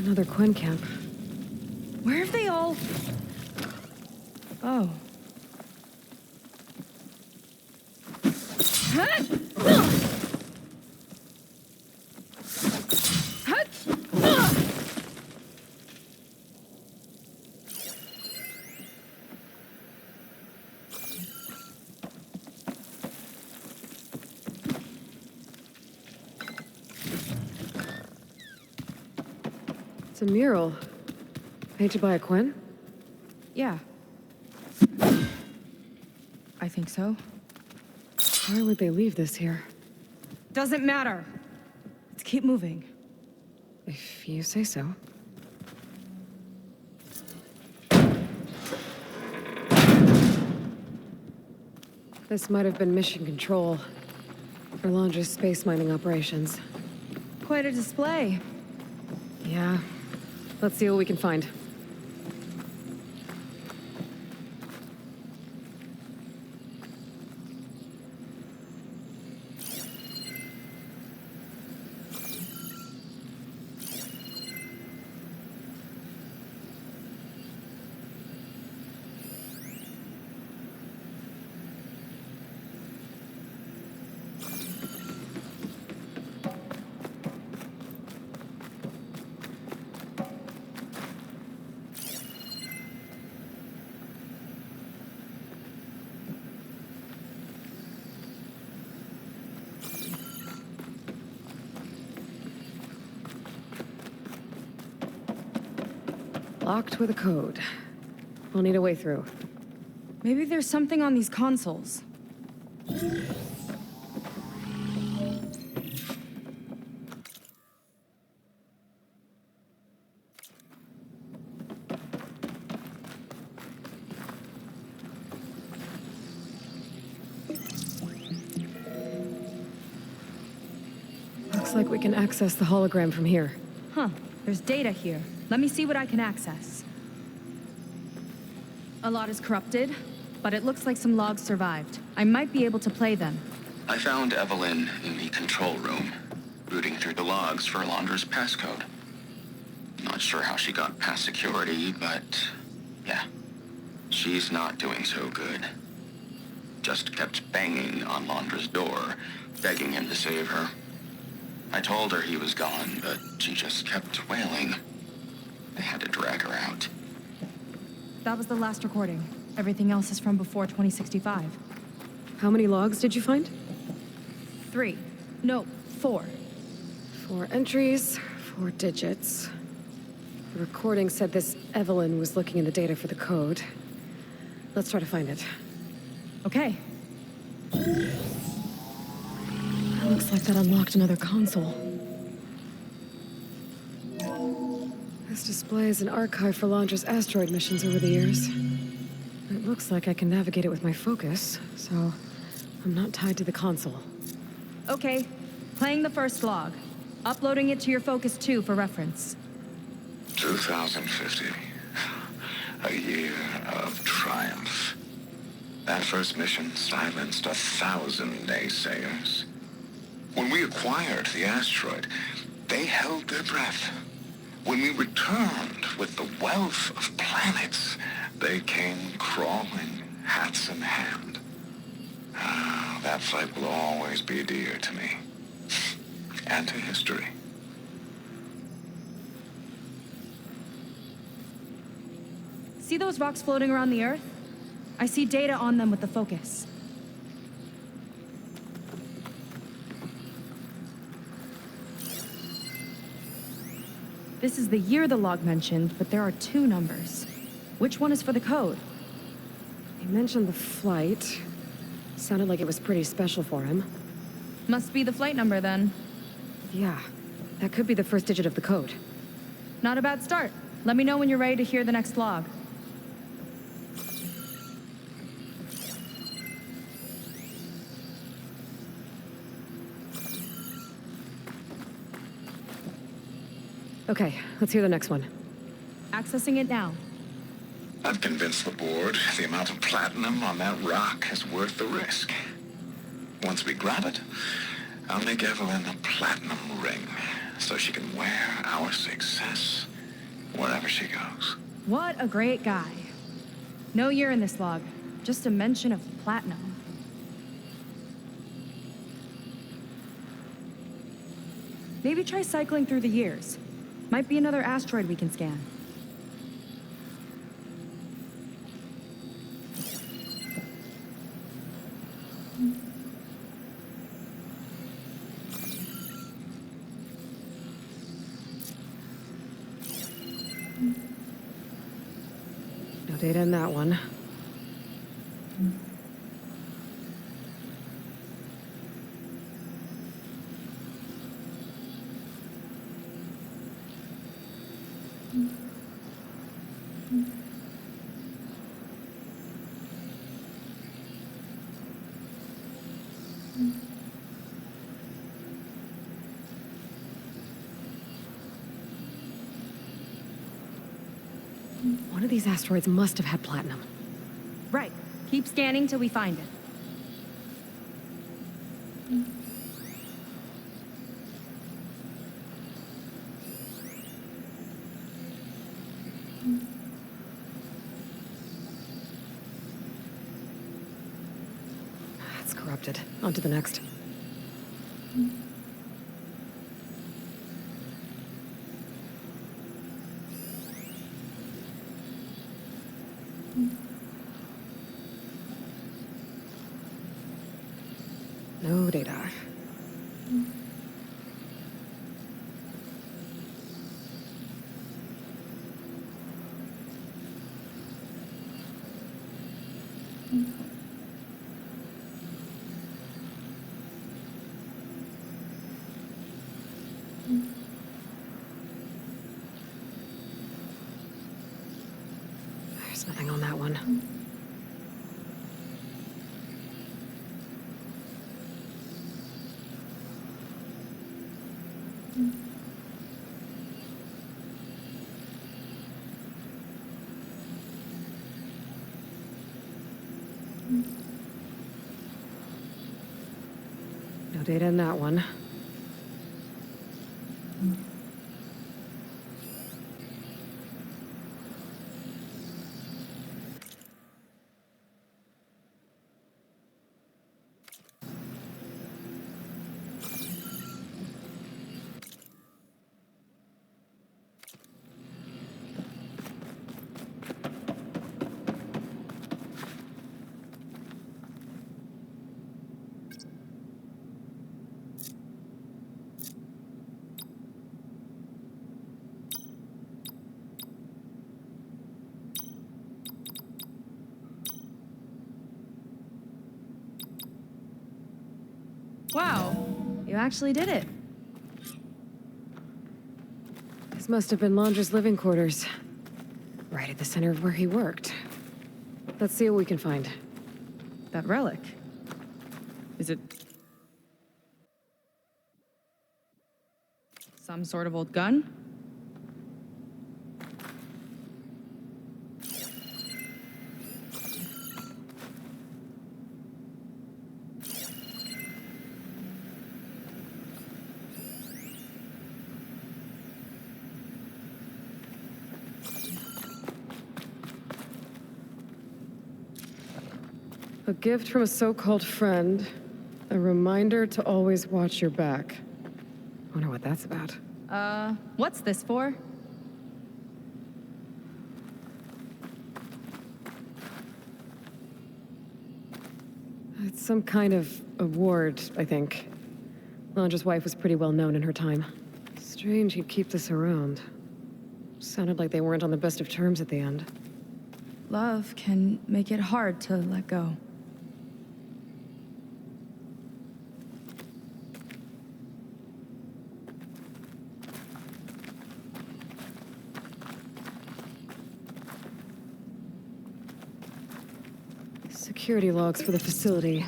Another Quinn camp. Where have they all... Oh. It's a mural. Painted by a Quinn? Yeah. I think so. Why would they leave this here? Doesn't matter. Let's keep moving. If you say so. This might have been mission control for Landra's space mining operations. Quite a display. Yeah. Let's see what we can find. Locked with a code. We'll need a way through. Maybe there's something on these consoles. Looks like we can access the hologram from here. Huh. There's data here. Let me see what I can access. A lot is corrupted, but it looks like some logs survived. I might be able to play them. I found Evelyn in the control room, rooting through the logs for Alondra's passcode. Not sure how she got past security, but yeah, she's not doing so good. Just kept banging on Alondra's door, begging him to save her. I told her he was gone, but she just kept wailing. They had to drag her out. That was the last recording. Everything else is from before 2065. How many logs did you find? 3. No, 4. 4 entries, 4 digits. The recording said this Evelyn was looking in the data for the code. Let's try to find it. Okay. Looks like that unlocked another console. This displays an archive for Londra's asteroid missions over the years. It looks like I can navigate it with my focus, so I'm not tied to the console. Okay. Playing the first log. Uploading it to your Focus 2 for reference. 2050. A year of triumph. That first mission silenced 1,000 naysayers. When we acquired the asteroid, they held their breath. When we returned with the wealth of planets, they came crawling, hats in hand. That fight will always be dear to me. And to history. See those rocks floating around the Earth? I see data on them with the Focus. This is the year the log mentioned, but there are 2 numbers. Which one is for the code? He mentioned the flight. Sounded like it was pretty special for him. Must be the flight number then. Yeah, that could be the first digit of the code. Not a bad start. Let me know when you're ready to hear the next log. Okay, let's hear the next one. Accessing it now. I've convinced the board the amount of platinum on that rock is worth the risk. Once we grab it, I'll make Evelyn a platinum ring so she can wear our success wherever she goes. What a great guy. No year in this log, just a mention of platinum. Maybe try cycling through the years. Might be another asteroid we can scan. No data in that one. One of these asteroids must have had platinum. Right. Keep scanning till we find it. It's corrupted. On to the next. No data. There's nothing on that one. No data in that one. Wow, you actually did it. This must have been Londra's living quarters. Right at the center of where he worked. Let's see what we can find. That relic. Is it some sort of old gun? A gift from a so-called friend. A reminder to always watch your back. Wonder what that's about. What's this for? It's some kind of award, I think. Londra's wife was pretty well known in her time. Strange he'd keep this around. Sounded like they weren't on the best of terms at the end. Love can make it hard to let go. Security logs for the facility.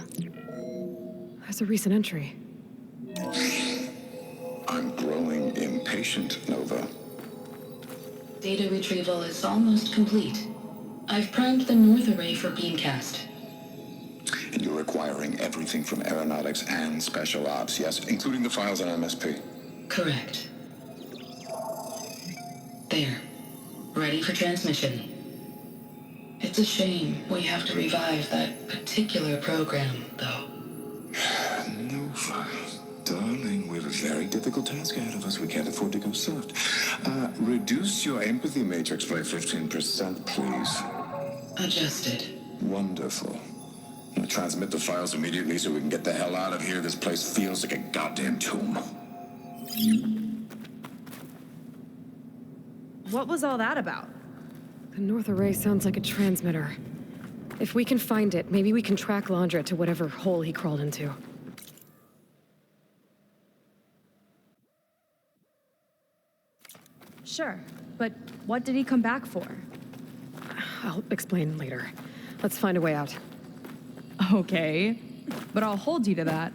There's a recent entry. I'm growing impatient, Nova. Data retrieval is almost complete. I've primed the north array for beamcast. And you're acquiring everything from aeronautics and special ops, yes? Including the files on MSP. Correct. There. Ready for transmission. It's a shame we have to revive that particular program, though. Nova, darling, we have a very difficult task ahead of us. We can't afford to go soft. Reduce your empathy matrix by 15%, please. Adjusted. Wonderful. Now transmit the files immediately so we can get the hell out of here. This place feels like a goddamn tomb. What was all that about? The north array sounds like a transmitter. If we can find it, maybe we can track Londra to whatever hole he crawled into. Sure, but what did he come back for? I'll explain later. Let's find a way out. Okay, but I'll hold you to that.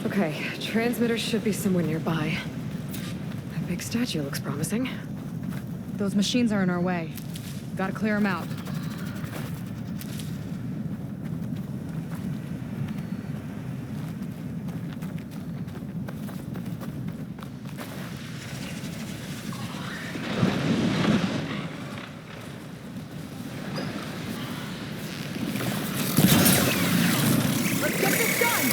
Okay, transmitter should be somewhere nearby. That big statue looks promising. Those machines are in our way. Gotta clear them out. Let's get this done!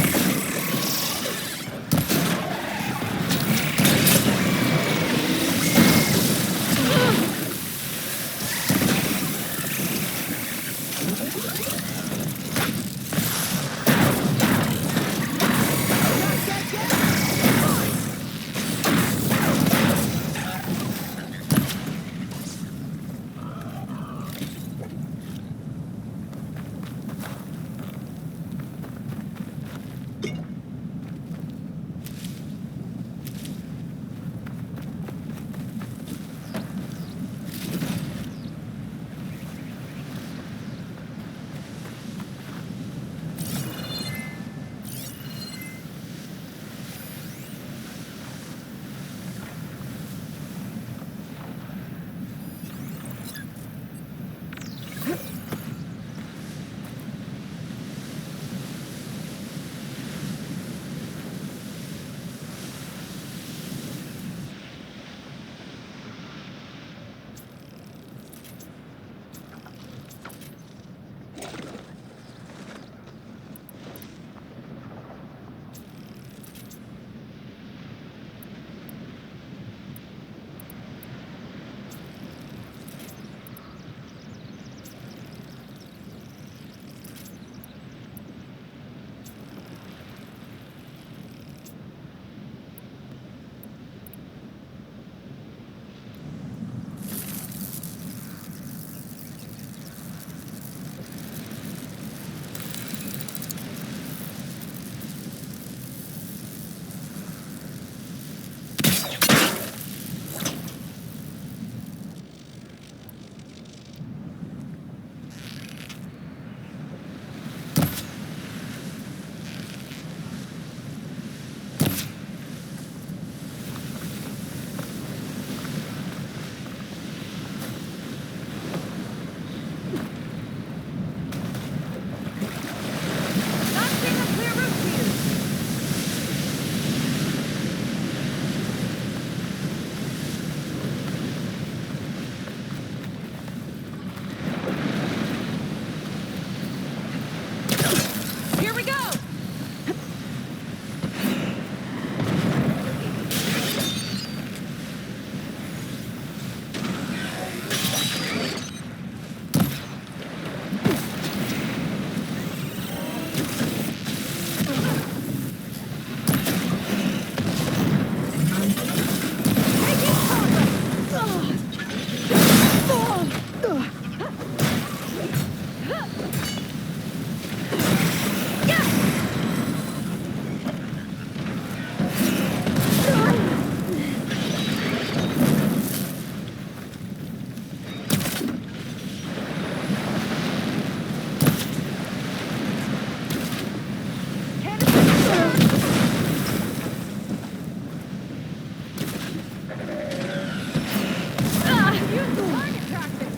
Use the target practice!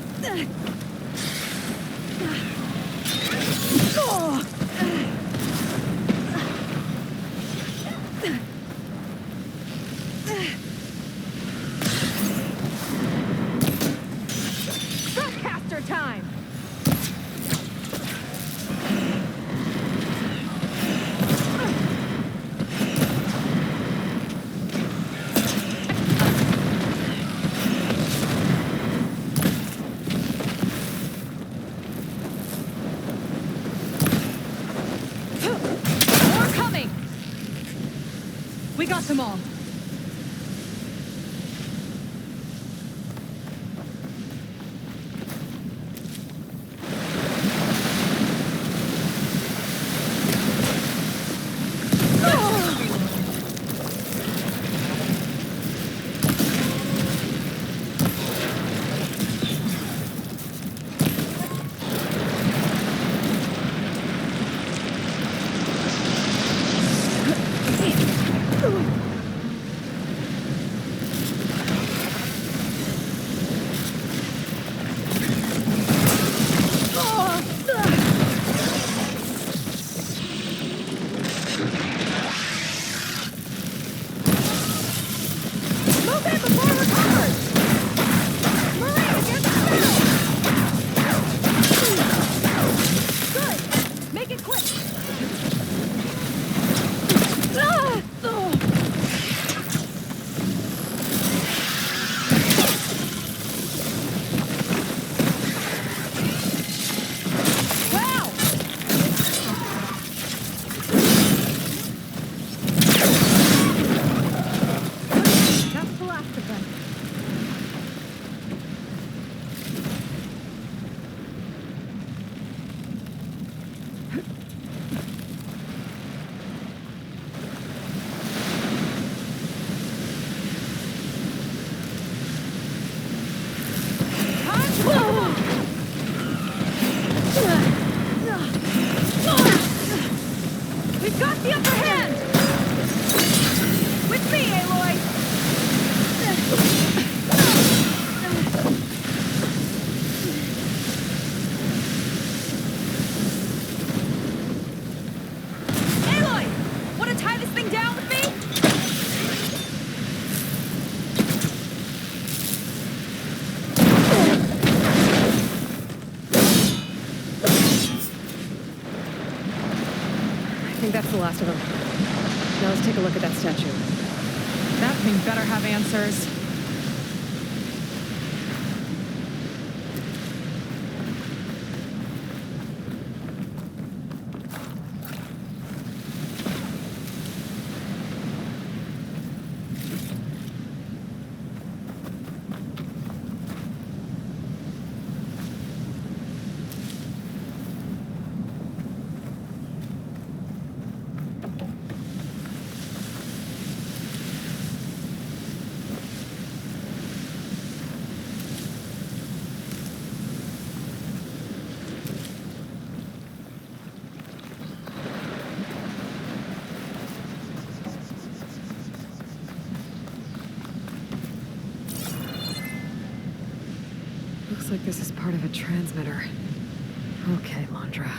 Broadcaster time! More coming! We got them all. Move in before we're covered! Maria, get the Good! Make it quick! Wow! That's the last of them. We've got the upper hand! With me, Aloy! Aloy! Wanna tie this thing down with me? I think that's the last of them. Now let's take a look at that statue. That thing better have answers. Looks like this is part of a transmitter. Okay, Landra.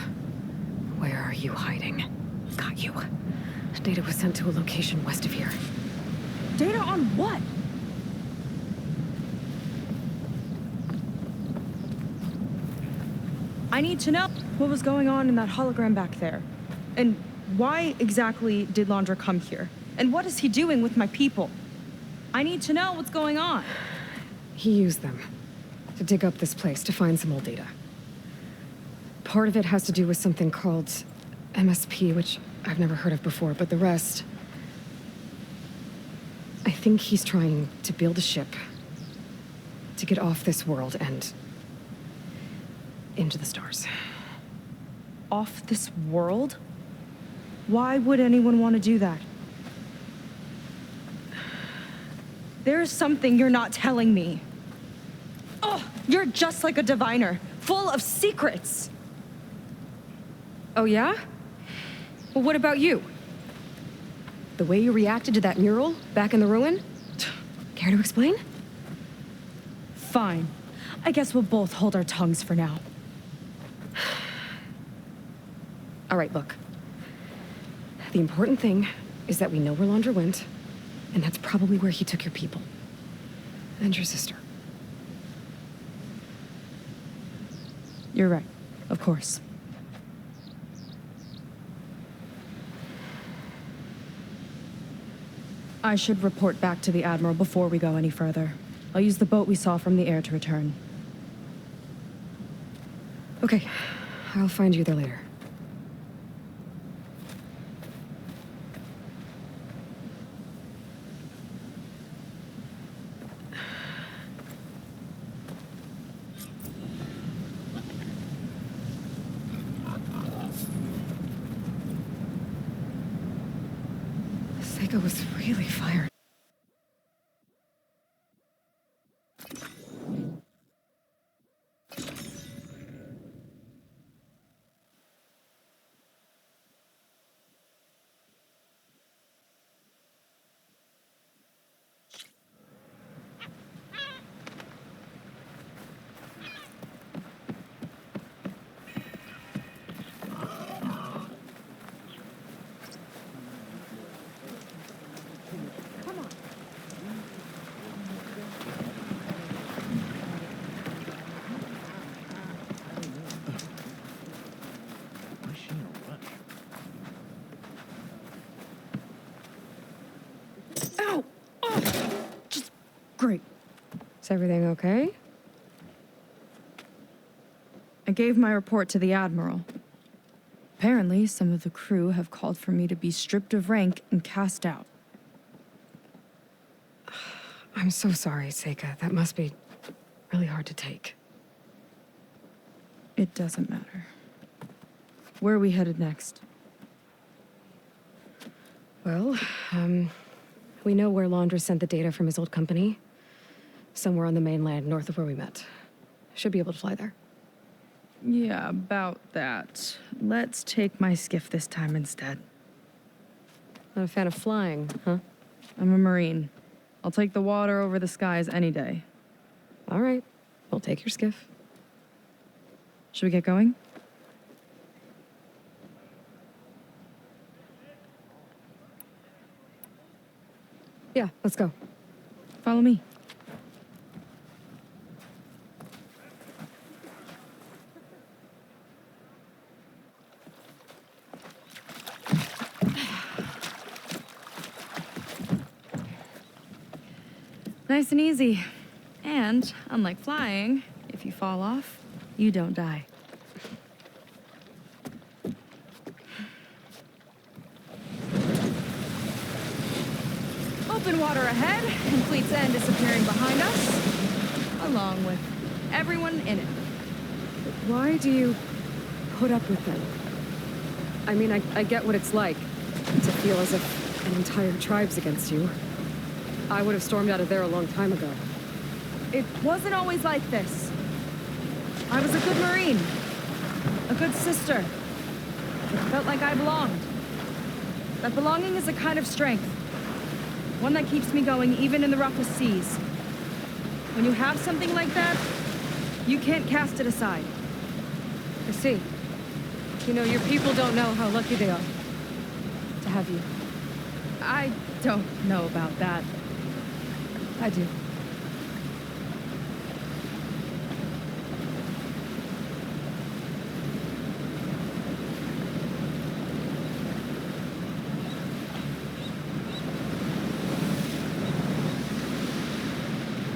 Where are you hiding? Got you. Data was sent to a location west of here. Data on what? I need to know what was going on in that hologram back there. And why exactly did Landra come here? And what is he doing with my people? I need to know what's going on. He used them to dig up this place to find some old data. Part of it has to do with something called MSP, which I've never heard of before, but the rest... I think he's trying to build a ship to get off this world and into the stars. Off this world? Why would anyone want to do that? There's something you're not telling me. Oh, you're just like a diviner, full of secrets. Oh, yeah? Well, what about you? The way you reacted to that mural back in the ruin? Care to explain? Fine. I guess we'll both hold our tongues for now. All right, look. The important thing is that we know where Laundra went, and that's probably where he took your people. And your sister. You're right. Of course. I should report back to the Admiral before we go any further. I'll use the boat we saw from the air to return. Okay. I'll find you there later. Seika was really fired. Ow! Oh! Just great. Is everything okay? I gave my report to the Admiral. Apparently, some of the crew have called for me to be stripped of rank and cast out. I'm so sorry, Seika. That must be really hard to take. It doesn't matter. Where are we headed next? Well, we know where Laundra sent the data from his old company. Somewhere on the mainland, north of where we met. Should be able to fly there. Yeah, about that. Let's take my skiff this time instead. Not a fan of flying, huh? I'm a Marine. I'll take the water over the skies any day. All right. We'll take your skiff. Should we get going? Yeah, let's go. Follow me. Nice and easy. And, unlike flying, if you fall off, you don't die. Open water ahead, and Fleet's End disappearing behind us, along with everyone in it. Why do you put up with them? I mean, I get what it's like to feel as if an entire tribe's against you. I would have stormed out of there a long time ago. It wasn't always like this. I was a good Marine, a good sister. It felt like I belonged. That belonging is a kind of strength. One that keeps me going even in the roughest seas. When you have something like that, you can't cast it aside. I see. You know, your people don't know how lucky they are to have you. I don't know about that. I do.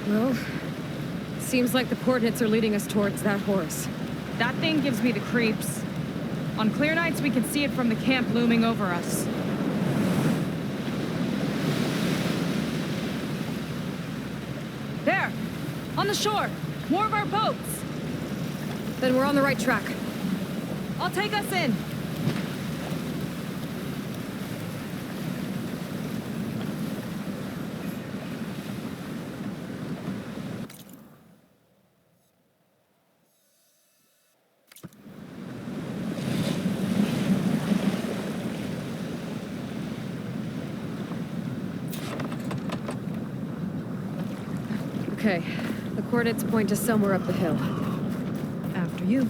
Well, seems like the coordinates are leading us towards that horse. That thing gives me the creeps. On clear nights, we can see it from the camp looming over us. There! On the shore! More of our boats! Then we're on the right track. I'll take us in. Okay, The coordinates point to somewhere up the hill. After you.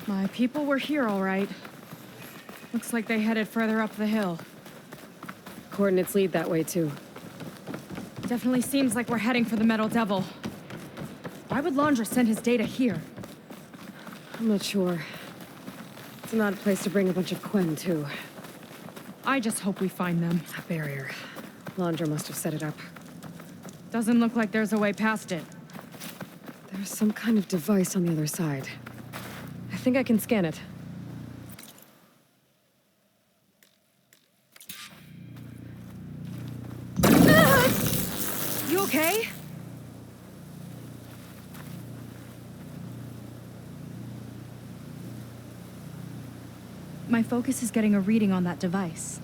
My people were here, all right. Looks like they headed further up the hill. Coordinates lead that way, too. Definitely seems like we're heading for the Metal Devil. Why would Laundra send his data here? I'm not sure. It's an odd place to bring a bunch of Quen, too. I just hope we find them. A barrier. Laundra must have set it up. Doesn't look like there's a way past it. There's some kind of device on the other side. I think I can scan it. You okay? My focus is getting a reading on that device.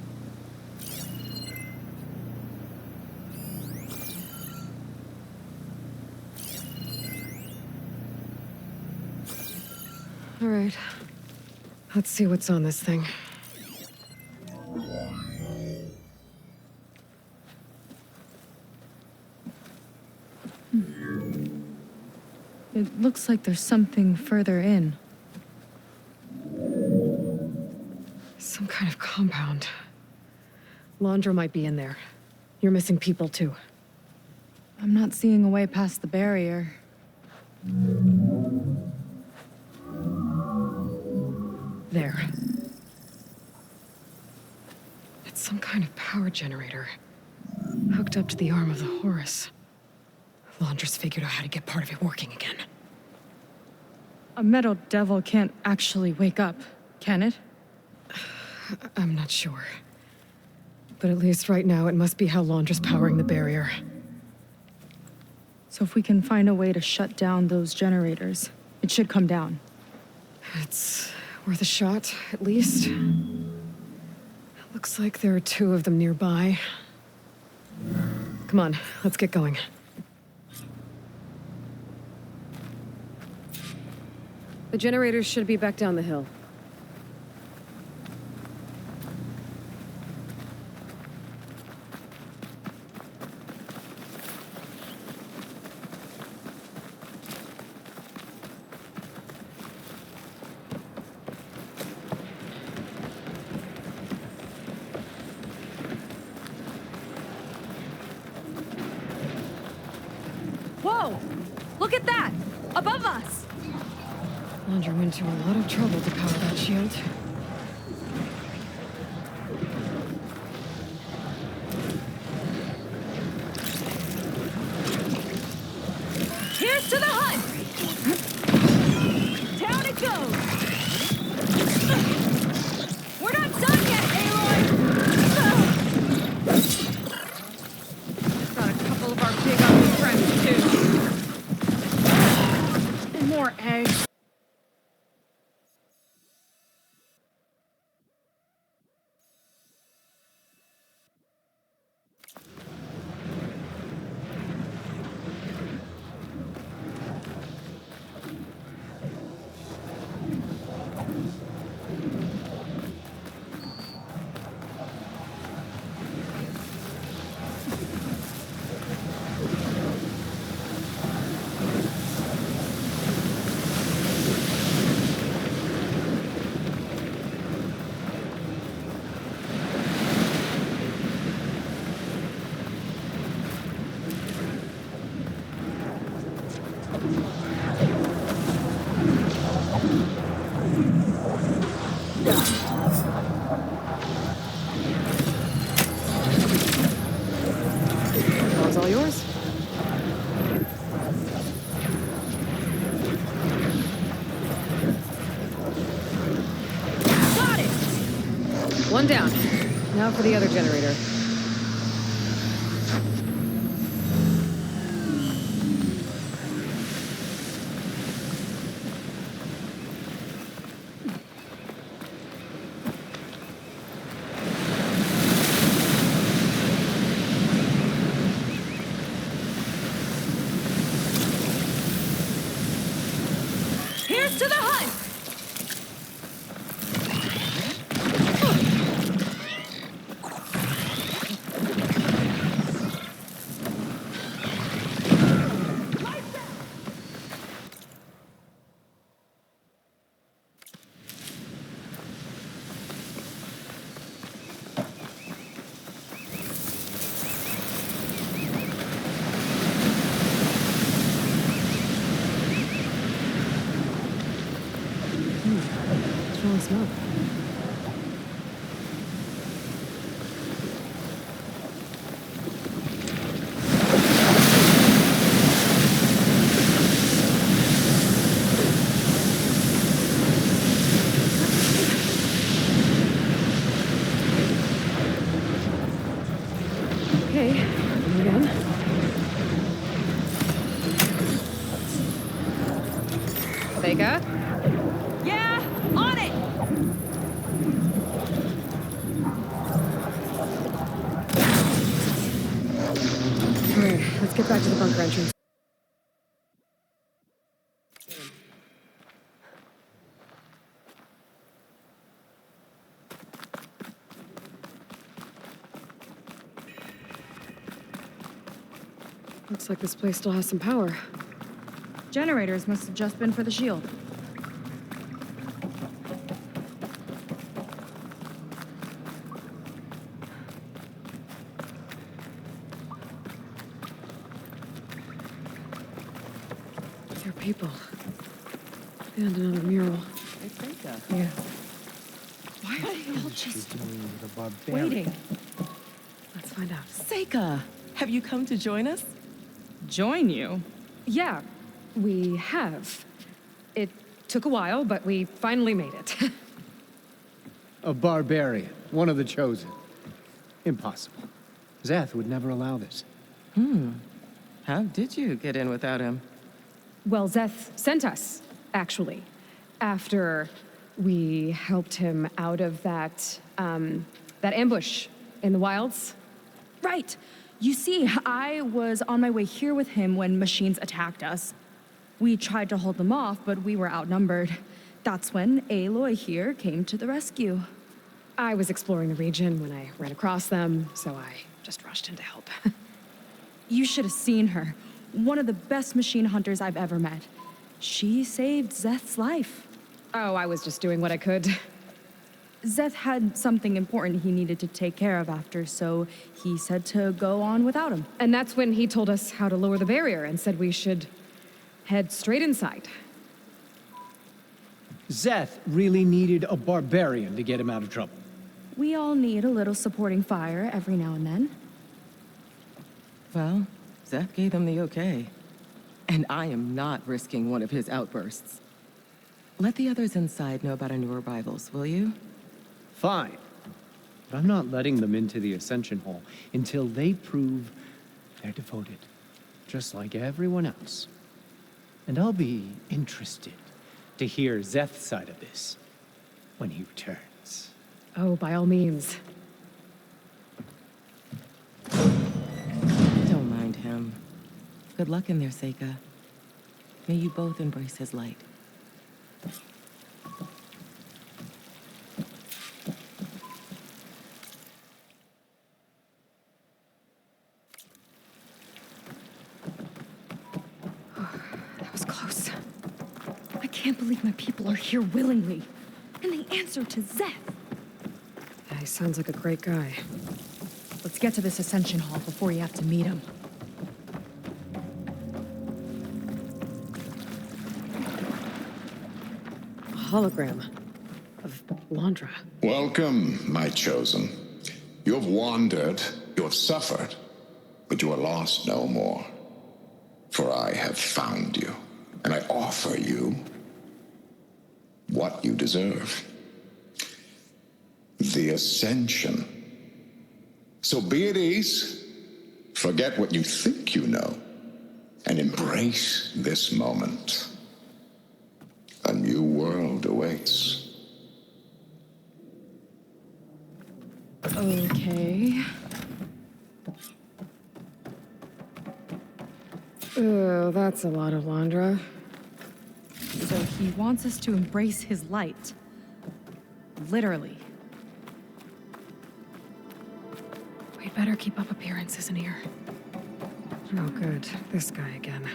All right. Let's see what's on this thing. It looks like there's something further in. Some kind of compound. Laundra might be in there. You're missing people, too. I'm not seeing a way past the barrier. There. It's some kind of power generator. Hooked up to the arm of the Horus. Laundra's figured out how to get part of it working again. A metal devil can't actually wake up, can it? I'm not sure. But at least right now, it must be how Laundra's powering the barrier. So if we can find a way to shut down those generators, it should come down. It's worth a shot, at least. It looks like there are 2 of them nearby. Come on, let's get going. The generators should be back down the hill. Whoa! Look at that! Above us! Laundra went to a lot of trouble to power that shield. Here's to the hunt! Down it goes! We're not done yet, Aloy! Got a couple of our big ugly friends, too. And more eggs. One down. Now for the other generator. Here's to the hunt! Strong smoke. Okay, again. Vega? Yeah, on it! Alright, let's get back to the bunker entrance. Looks like this place still has some power. Generators must have just been for the shield. There are people. And another mural. Yeah. Why are they all just waiting? Let's find out. Seika, have you come to join us? Join you? Yeah, we have. It took a while, but we finally made it. A barbarian, one of the chosen. Impossible. Zeth would never allow this. How did you get in without him? Well, Zeth sent us, actually, after we helped him out of that ambush in the wilds. Right. You see, I was on my way here with him when machines attacked us. We tried to hold them off, but we were outnumbered. That's when Aloy here came to the rescue. I was exploring the region when I ran across them, so I just rushed in to help. You should have seen her. One of the best machine hunters I've ever met. She saved Zeth's life. Oh, I was just doing what I could. Zeth had something important he needed to take care of after, so he said to go on without him. And that's when he told us how to lower the barrier and said we should head straight inside. Zeth really needed a barbarian to get him out of trouble. We all need a little supporting fire every now and then. Well, Zeth gave them the okay. And I am not risking one of his outbursts. Let the others inside know about our new arrivals, will you? Fine. But I'm not letting them into the Ascension Hall until they prove they're devoted, just like everyone else. And I'll be interested to hear Zeth's side of this when he returns. Oh, by all means. Don't mind him. Good luck in there, Seika. May you both embrace his light. That was close. I can't believe my people are here willingly. And they answer to Zeth. Yeah, he sounds like a great guy. Let's get to this Ascension Hall before you have to meet him. A hologram of Landra. Welcome, my chosen. You have wandered, you have suffered, but you are lost no more. For I have found you, and I offer you what you deserve. The Ascension. So be at ease, forget what you think you know, and embrace this moment. A new world awaits. Okay. Oh, that's a lot of Londra. So he wants us to embrace his light. Literally. We'd better keep up appearances in here. Oh, good. This guy again.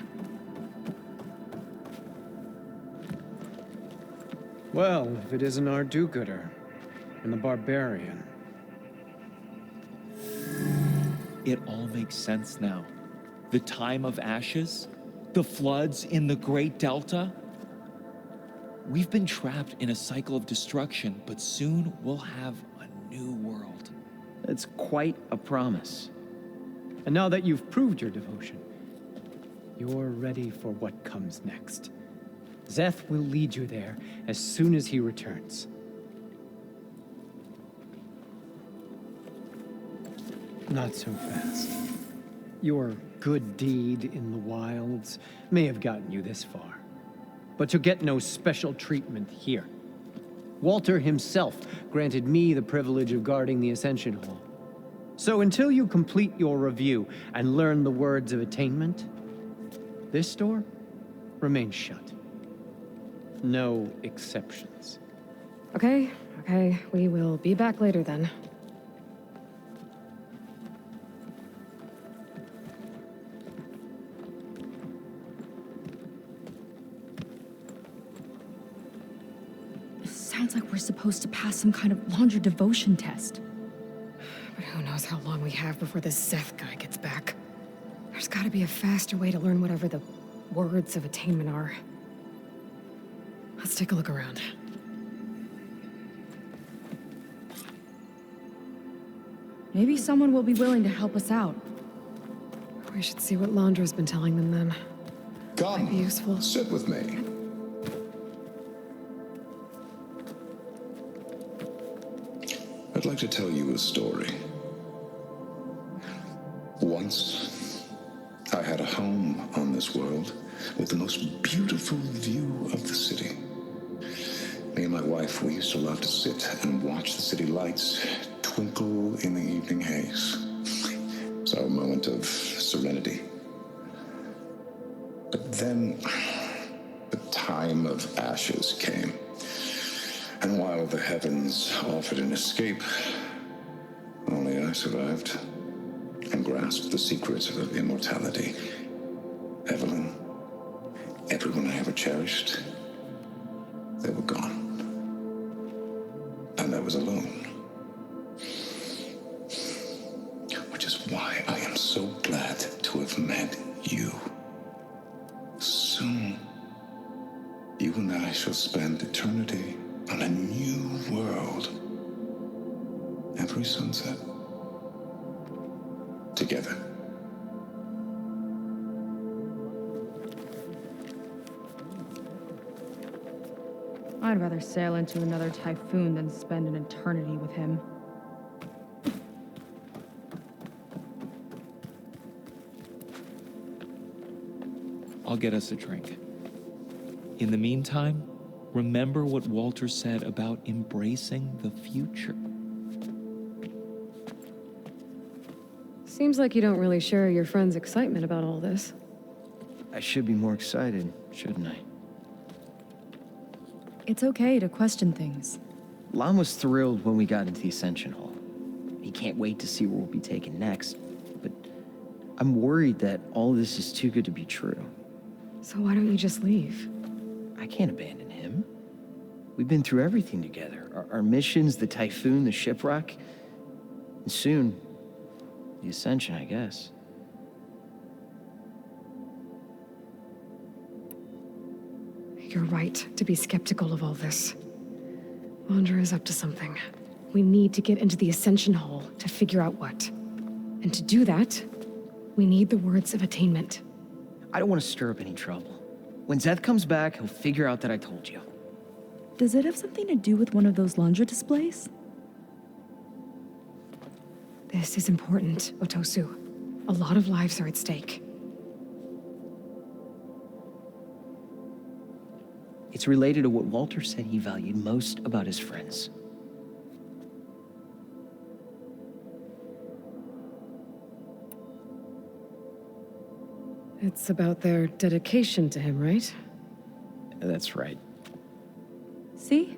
Well, if it isn't our do-gooder and the barbarian. It all makes sense now. The time of ashes, the floods in the Great Delta. We've been trapped in a cycle of destruction, but soon we'll have a new world. It's quite a promise. And now that you've proved your devotion, you're ready for what comes next. Zeth will lead you there as soon as he returns. Not so fast. Your good deed in the wilds may have gotten you this far, but you'll get no special treatment here. Walter himself granted me the privilege of guarding the Ascension Hall. So until you complete your review and learn the words of attainment, this door remains shut. No exceptions. Okay, we will be back later then. Sounds like we're supposed to pass some kind of Londra devotion test. But who knows how long we have before this Zeth guy gets back. There's gotta be a faster way to learn whatever the words of attainment are. Let's take a look around. Maybe someone will be willing to help us out. We should see what Londra's been telling them then. Come, Might be useful. sit with me. I'd like to tell you a story. Once, I had a home on this world with the most beautiful view of the city. Me and my wife, we used to love to sit and watch the city lights twinkle in the evening haze. It's our moment of serenity. But then, the time of ashes came. And while the heavens offered an escape, only I survived and grasped the secrets of immortality. Evelyn, everyone I ever cherished, they were gone. And I was alone. Which is why I am so glad to have met you. Soon, you and I shall spend eternity on a new world. Every sunset. Together. I'd rather sail into another typhoon than spend an eternity with him. I'll get us a drink. In the meantime, remember what Walter said about embracing the future. Seems like you don't really share your friend's excitement about all this. I should be more excited, shouldn't I? It's okay to question things. Lon was thrilled when we got into the Ascension Hall. He can't wait to see where we'll be taken next, but I'm worried that all this is too good to be true. So why don't you just leave? I can't abandon him. We've been through everything together. Our missions, the typhoon, the shipwreck, and soon, the Ascension, I guess. You're right to be skeptical of all this. Londra is up to something. We need to get into the Ascension Hall to figure out what. And to do that, we need the words of attainment. I don't want to stir up any trouble. When Zeth comes back, he'll figure out that I told you. Does it have something to do with one of those Londra displays? This is important, Otosu. A lot of lives are at stake. It's related to what Walter said he valued most about his friends. It's about their dedication to him, right? That's right. See?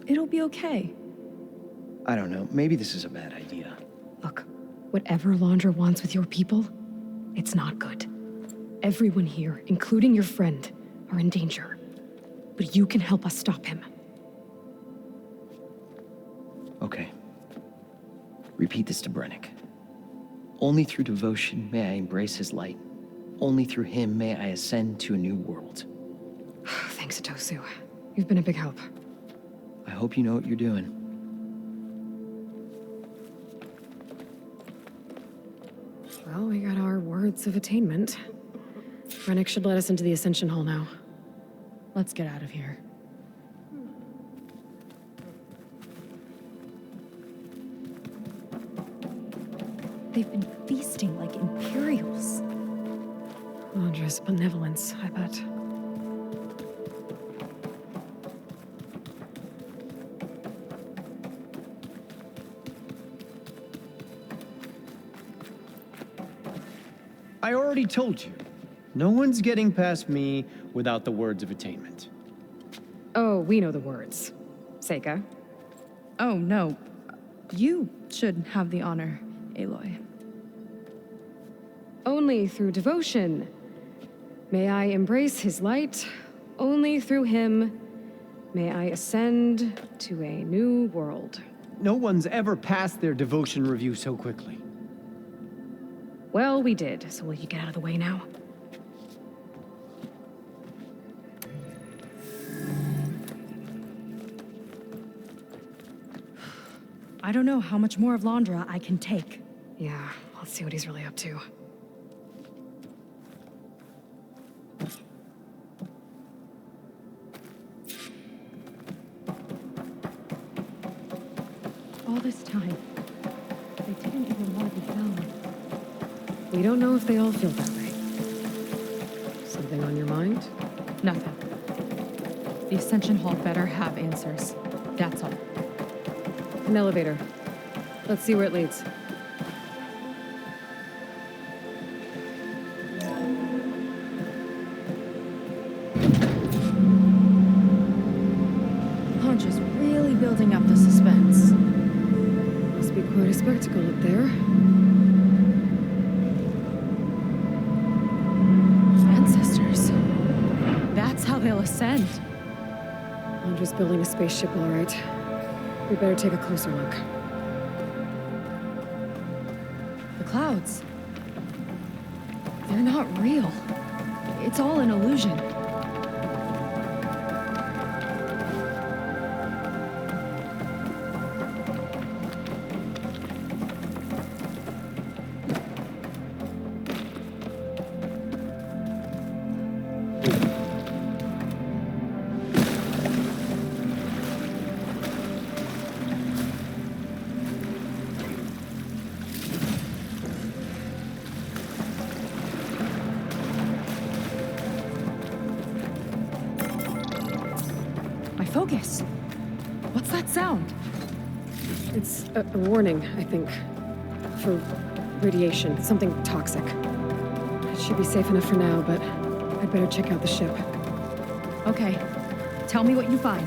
It'll be okay. I don't know. Maybe this is a bad idea. Look, whatever Londra wants with your people, it's not good. Everyone here, including your friend, are in danger. But you can help us stop him. Okay. Repeat this to Brennick. Only through devotion may I embrace his light. Only through him may I ascend to a new world. Thanks, Otosu. You've been a big help. I hope you know what you're doing. Well, we got our words of attainment. Brennick should let us into the Ascension Hall now. Let's get out of here. They've been feasting like Imperials. Londra's benevolence, I bet. I already told you. No one's getting past me without the words of attainment. Oh, we know the words. Seika. Oh, no. You should have the honor, Aloy. Only through devotion may I embrace his light. Only through him may I ascend to a new world. No one's ever passed their devotion review so quickly. Well, we did, so will you get out of the way now? I don't know how much more of Londra I can take. Yeah, let's see what he's really up to. All this time, they didn't even want to be found. We don't know if they all feel that way. Something on your mind? Nothing. The Ascension Hall better have answers. That's all. An elevator. Let's see where it leads. Londra's really building up the suspense. Must be quite a spectacle up there. Ancestors. That's how they'll ascend. Londra's building a spaceship, all right. We better take a closer look. The clouds. They're not real. It's all an illusion. Focus. What's that sound? It's a warning, I think. For radiation, something toxic. It should be safe enough for now, but I'd better check out the ship. Okay. Tell me what you find.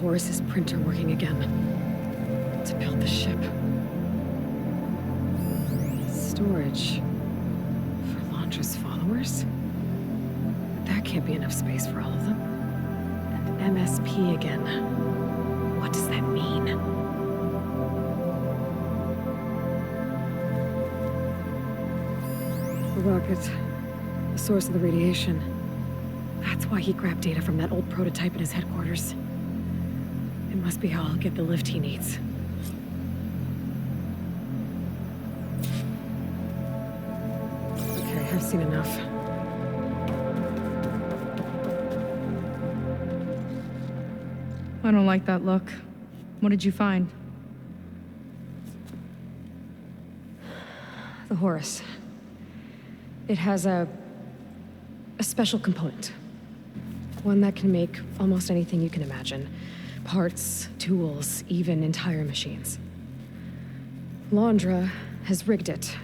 Horace's printer working again. To build the ship. Storage. For Londra's followers? That can't be enough space for all of them. And MSP again. What does that mean? The rocket. The source of the radiation. That's why he grabbed data from that old prototype in his headquarters. It must be how I'll get the lift he needs. Okay, I've seen enough. I don't like that look. What did you find? The Horus. It has a special component. One that can make almost anything you can imagine. Parts, tools, even entire machines. Londra has rigged it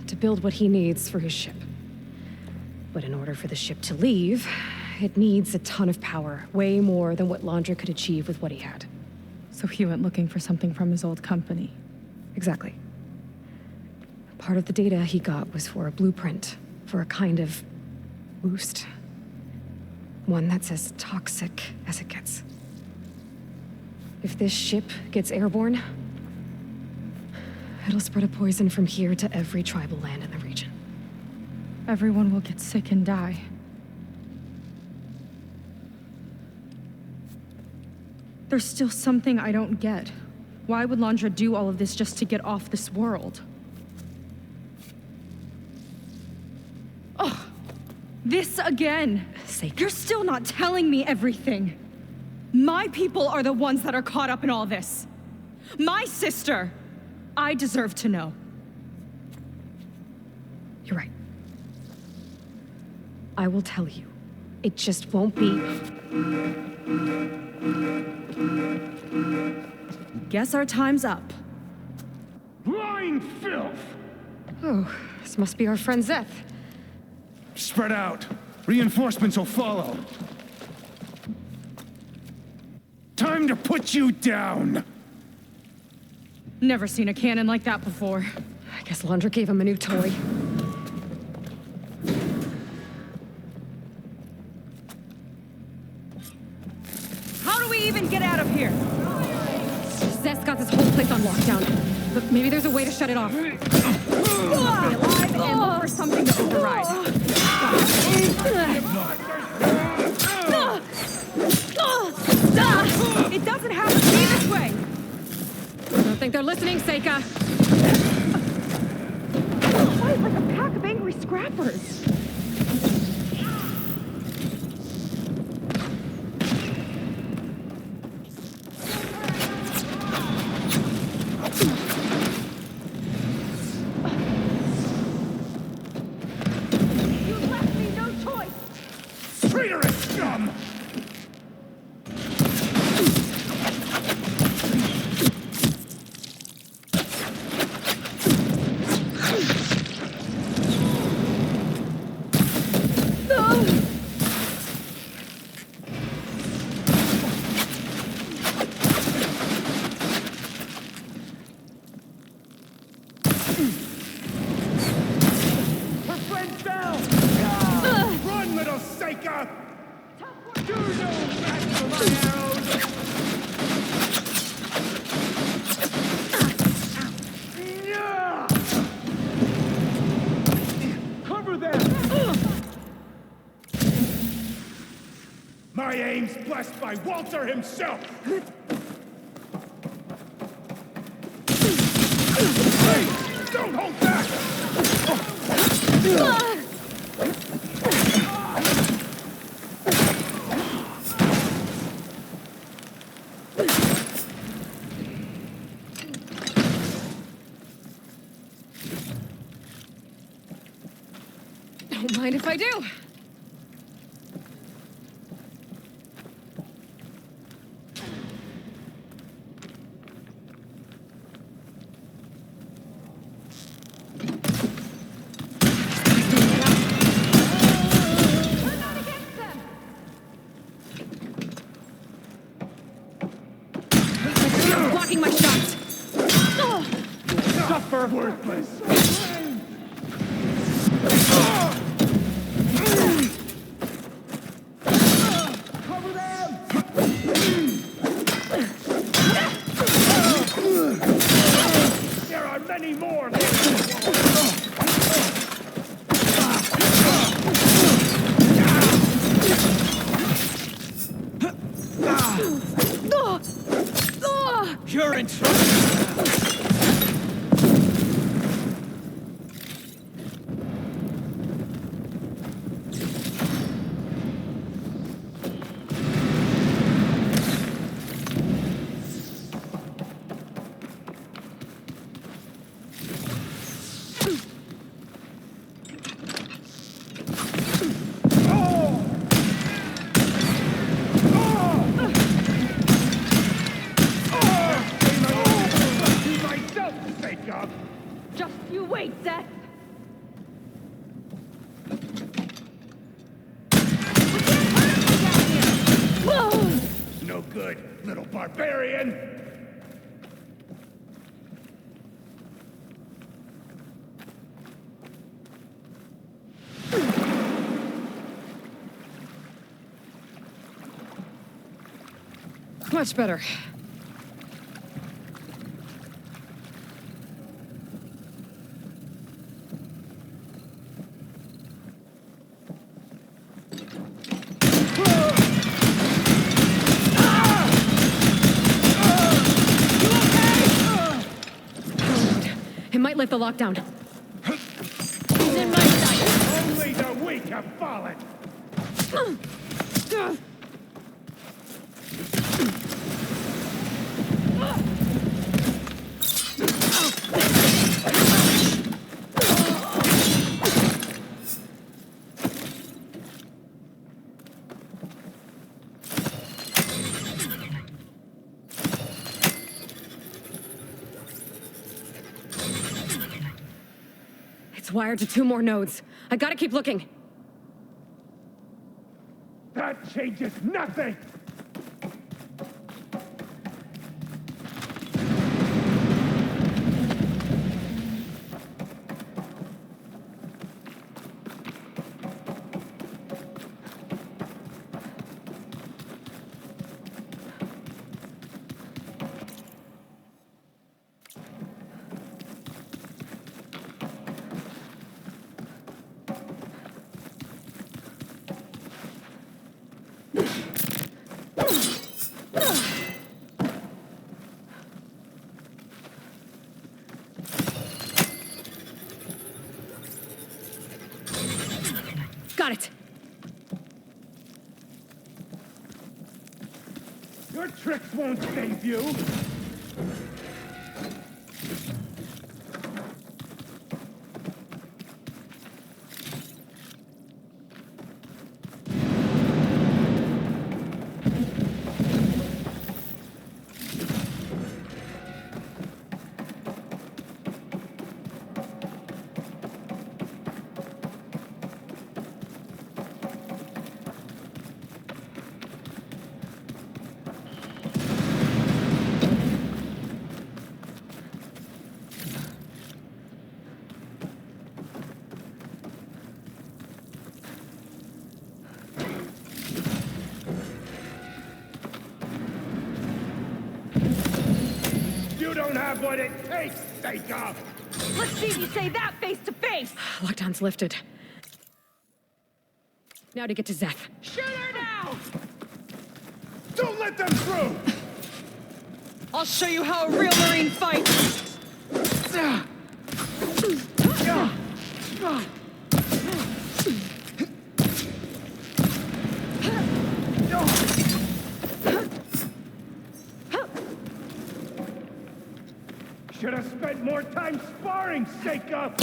to build what he needs for his ship. But in order for the ship to leave, it needs a ton of power, way more than what Londra could achieve with what he had. So he went looking for something from his old company. Exactly. Part of the data he got was for a blueprint, for a kind of boost. One that's as toxic as it gets. If this ship gets airborne, it'll spread a poison from here to every tribal land in the region. Everyone will get sick and die. There's still something I don't get. Why would Londra do all of this just to get off this world? Oh, this again. You're still not telling me everything. My people are the ones that are caught up in all this. My sister. I deserve to know. You're right. I will tell you. It just won't be... Guess our time's up. Lying filth! Oh, this must be our friend Zeth. Spread out. Reinforcements will follow. Time to put you down! Never seen a cannon like that before. I guess Londra gave him a new toy. How do we even get out of here? Zeth's got this whole place on lockdown. But maybe there's a way to shut it off. Stay alive and look for something to override. It doesn't have to be this way! I don't think they're listening, Seika. Fight like a pack of angry scrappers. You left me no choice! Traitorous scum! My aim's blessed by Walter himself! Hey! Don't hold back! Don't mind if I do. suffer! Worthless! Cover them! There are many more! You're in trouble! Just you wait, Seth! No good, little barbarian! Much better. It might lift the lockdown. He's in my sight. Only the weak have fallen! It's wired to 2 more nodes. I gotta keep looking. That changes nothing! Got it. Your tricks won't save you! You don't have what it takes, Seika! Let's see if you say that face to face! Lockdown's lifted. Now to get to Zeph. Shoot her now! Don't let them through! I'll show you how a real Marine fights! Should have spent more time sparring, Seika!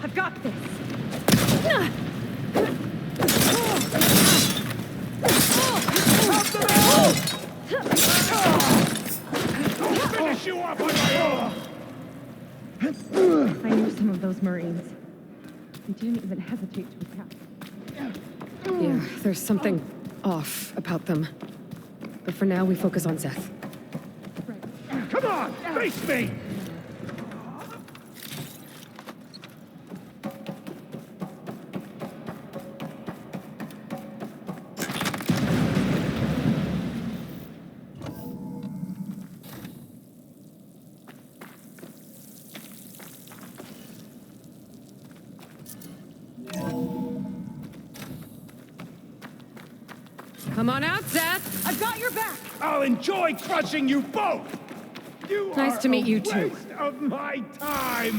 I've got this! I'll finish you off on my own! I knew some of those Marines. They didn't even hesitate to attack. Yeah, there's something off about them. But for now, we focus on Zeth. Come on, face me! Come on out, Zeth! I've got your back! I'll enjoy crushing you both! You Nice are to meet you, a too. waste of my time!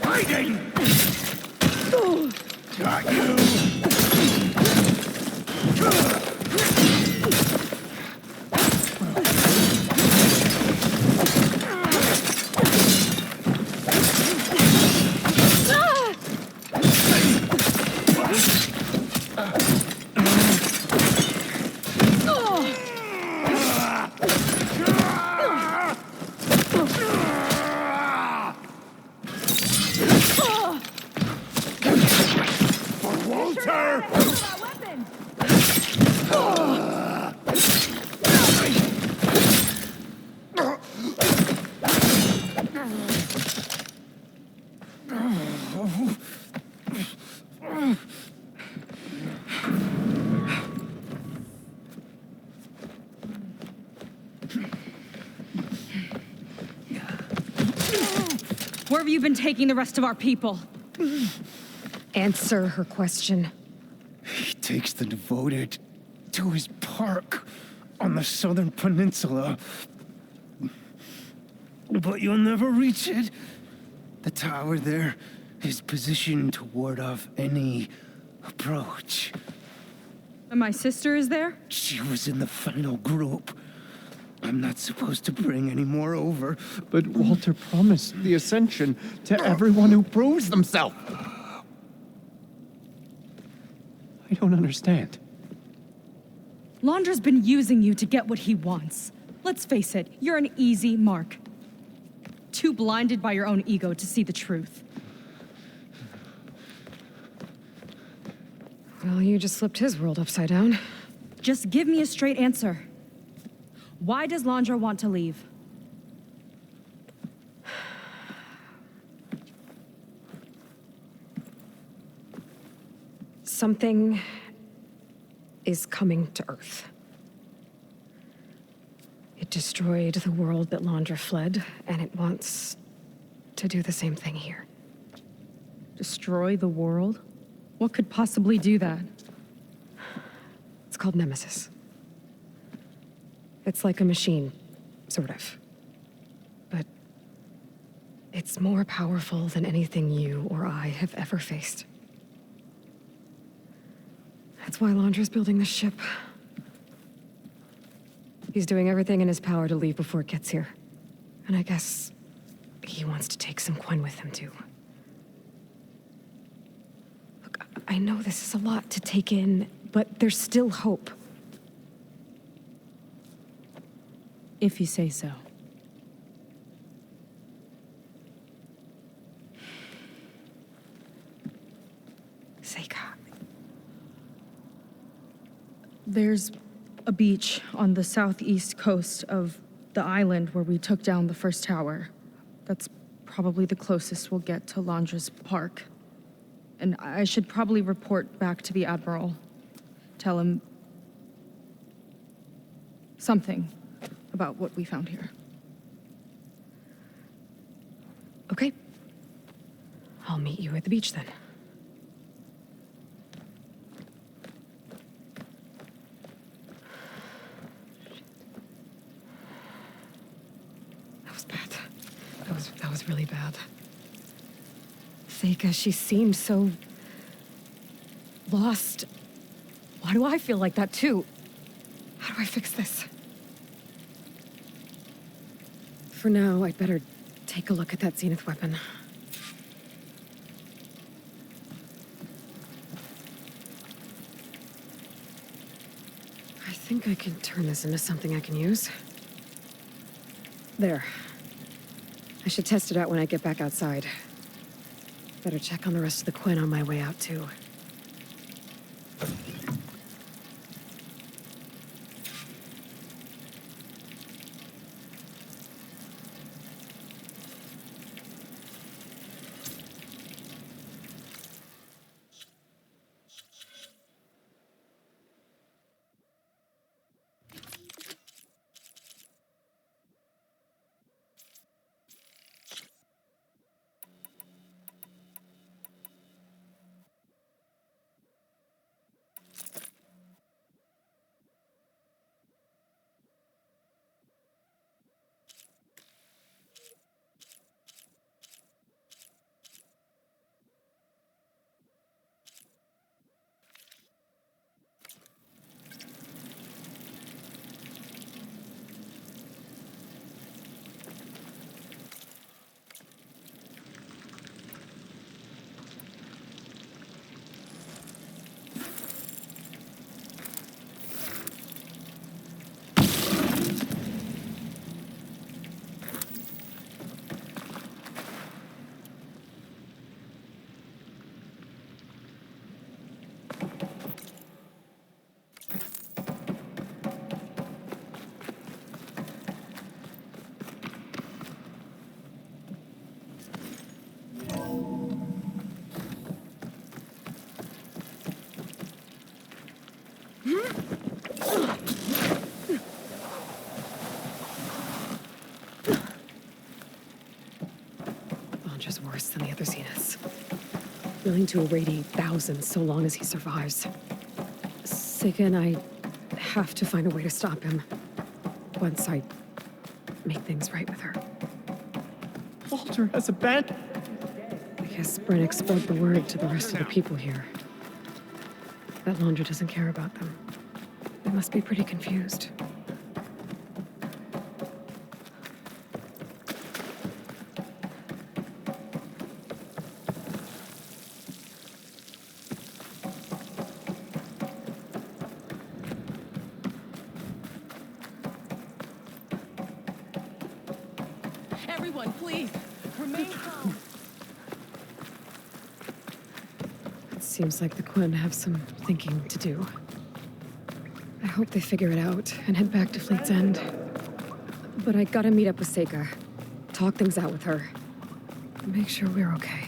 Fighting! Got you! Where have you been taking the rest of our people? Answer her question. He takes the devoted to his park on the southern peninsula. But you'll never reach it. The tower there is positioned to ward off any approach. And my sister is there? She was in the final group. I'm not supposed to bring any more over. But Walter promised the Ascension to everyone who proves themselves. I don't understand. Londra's been using you to get what he wants. Let's face it, you're an easy mark. Too blinded by your own ego to see the truth. Well, you just flipped his world upside down. Just give me a straight answer. Why does Londra want to leave? Something is coming to Earth. It destroyed the world that Londra fled, and it wants to do the same thing here. Destroy the world? What could possibly do that? It's called Nemesis. It's like a machine, sort of. But it's more powerful than anything you or I have ever faced. That's why Londra's building this ship. He's doing everything in his power to leave before it gets here. And I guess he wants to take some Quen with him, too. Look, I know this is a lot to take in, but there's still hope. If you say so. Seika. There's a beach on the southeast coast of the island where we took down the first tower. That's probably the closest we'll get to Londra's park. And I should probably report back to the Admiral. Tell him something about what we found here. Okay. I'll meet you at the beach then. That was bad. That was really bad. Seika, she seemed so lost. Why do I feel like that too? How do I fix this? For now, I'd better take a look at that Zenith weapon. think I can turn this into something I can use. There. I should test it out when I get back outside. Better check on the rest of the Quinn on my way out, too. Launcher's worse than the other Zeniths. Willing to irradiate thousands so long as he survives. Sega and I have to find a way to stop him. Once I make things right with her. Walter has abandoned. I guess Brennick spread the word to the rest of the people here. That Laundra doesn't care about them. They must be pretty confused. Everyone, please, remain calm. It seems like the Quinn have some thinking to do. I hope they figure it out and head back to Fleet's End. But I gotta meet up with Seika. Talk things out with her. Make sure we're okay.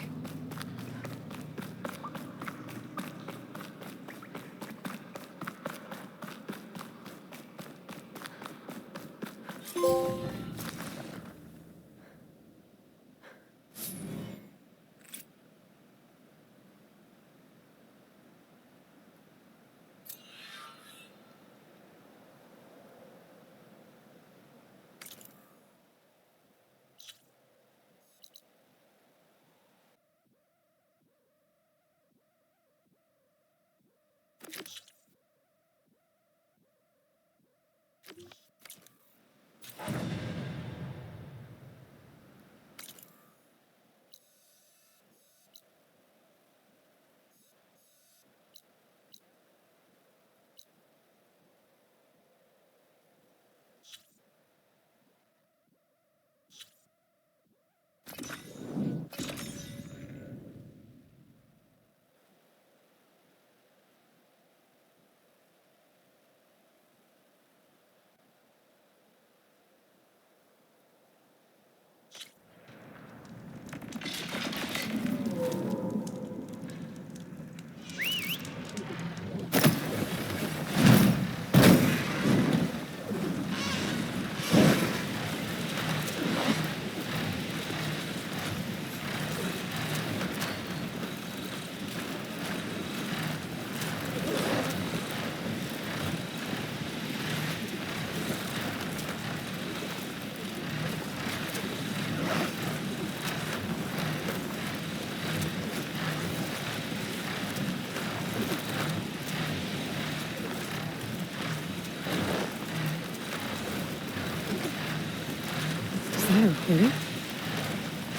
Is that okay? I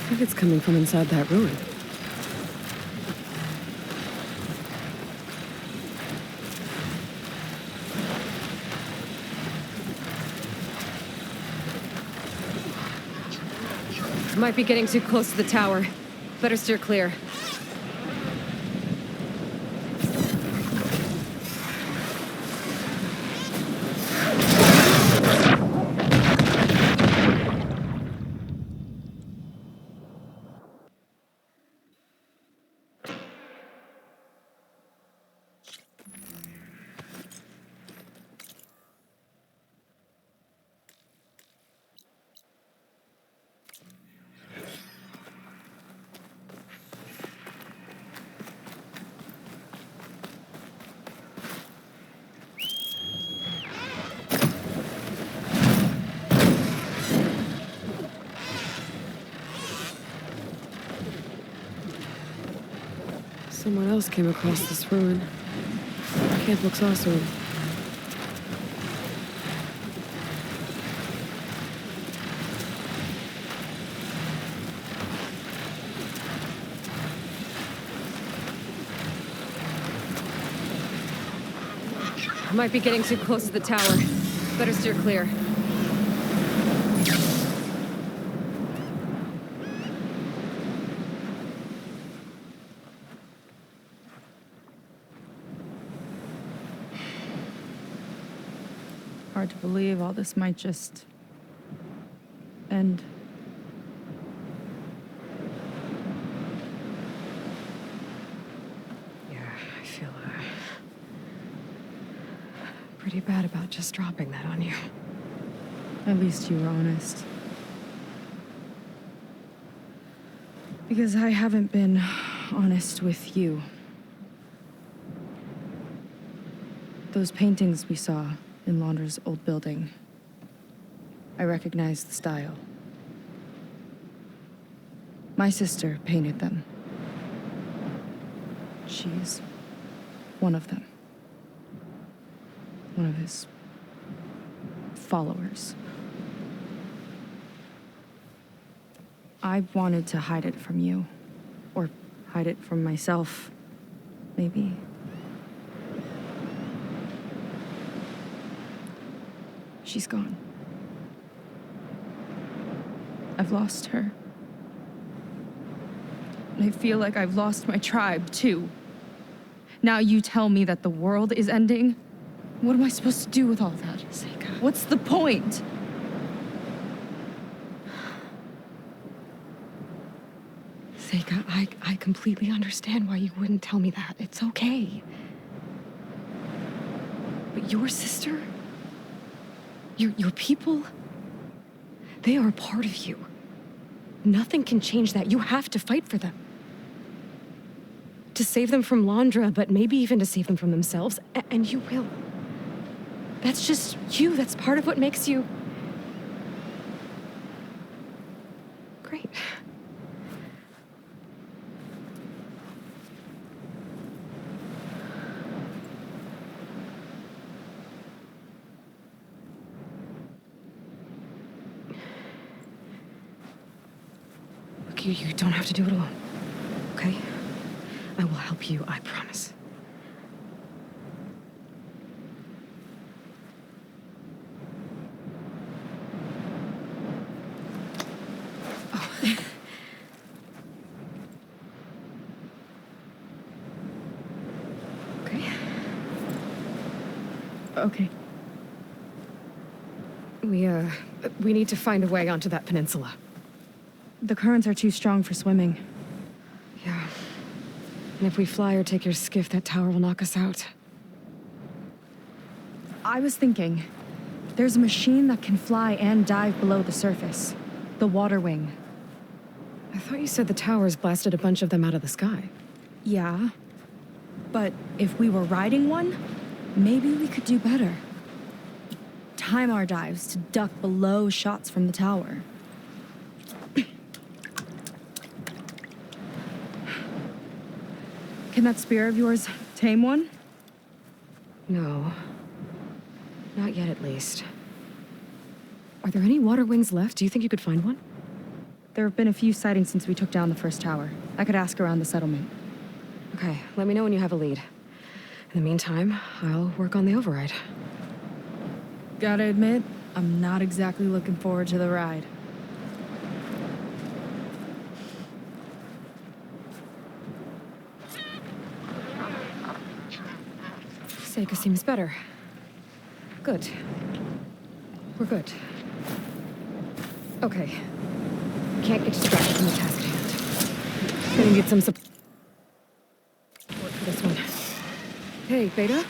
think it's coming from inside that ruin. Might be getting too close to the tower. Better steer clear. Someone else came across this ruin. Camp looks awesome. I might be getting too close to the tower. Better steer clear. Hard to believe all this might just end. Yeah, I feel pretty bad about just dropping that on you. At least you were honest. Because I haven't been honest with you. Those paintings we saw in Laundra's old building, I recognize the style. My sister painted them. She's one of them. One of his followers. I wanted to hide it from you. Or hide it from myself, maybe. She's gone. I've lost her. And I feel like I've lost my tribe, too. Now you tell me that the world is ending? What am I supposed to do with all that? Seika. What's the point? Seika, I completely understand why you wouldn't tell me that. It's okay. But your sister? Your people? They are a part of you. Nothing can change that. You have to fight for them. To save them from Laundra, but maybe even to save them from themselves. And you will. That's just you. That's part of what makes you... great. Look, you don't have to do it alone, okay? I will help you, I promise. Okay. We need to find a way onto that peninsula. The currents are too strong for swimming. Yeah. And if we fly or take your skiff, that tower will knock us out. I was thinking, there's a machine that can fly and dive below the surface. The water wing. I thought you said the towers blasted a bunch of them out of the sky. Yeah. But if we were riding one, maybe we could do better. Time our dives to duck below shots from the tower. Can that spear of yours tame one? No. Not yet, at least. Are there any water wings left? Do you think you could find one? There have been a few sightings since we took down the first tower. I could ask around the settlement. Okay, let me know when you have a lead. In the meantime, I'll work on the override. Gotta admit, I'm not exactly looking forward to the ride. Seika seems better. Good. We're good. Okay. Can't get distracted from the task at hand. Gonna need some support for this one. Hey, Beta?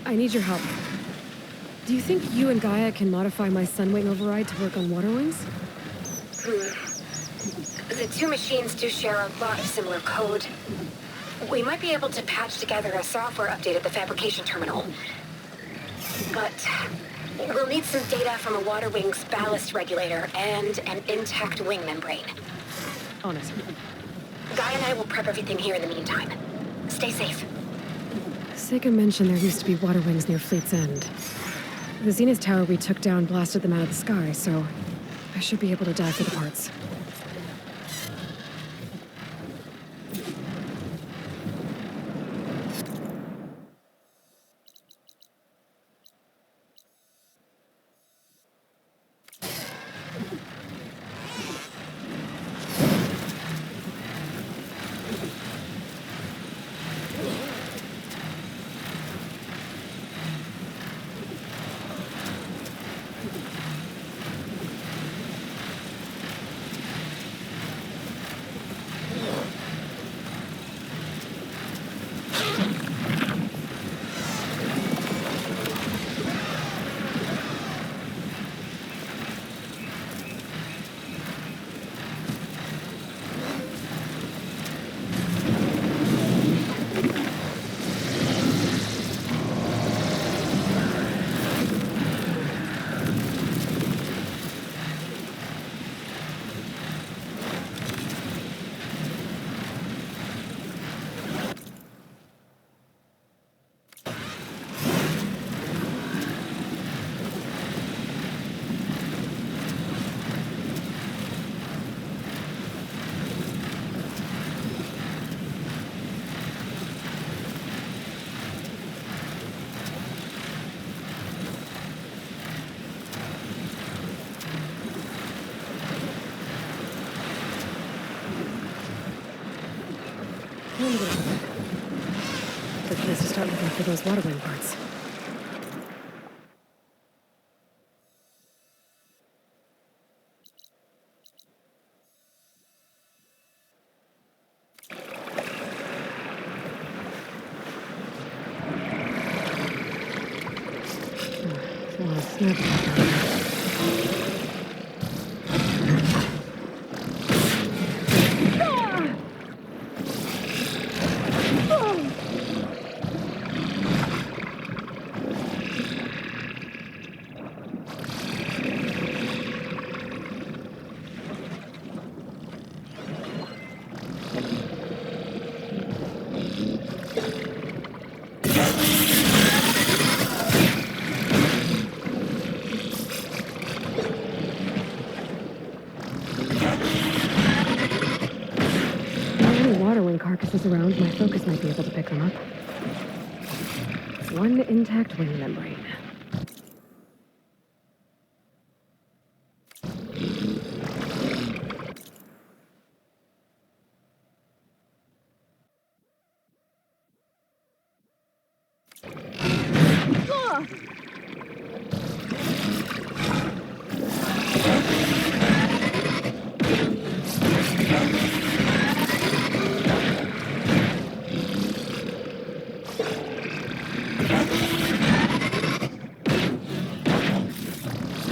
I need your help. Do you think you and Gaia can modify my Sunwing override to work on Water Wings? The two machines do share a lot of similar code. We might be able to patch together a software update at the fabrication terminal. But we'll need some data from a Water Wing's ballast regulator and an intact wing membrane. Honest. Guy and I will prep everything here in the meantime. Stay safe. Seika mentioned there used to be Water Wings near Fleet's End. The Zenith Tower we took down blasted them out of the sky, so I should be able to dive for the parts. Good place to start looking for those Water Wing parts. Carcasses around, my focus might be able to pick them up. One intact wing membrane.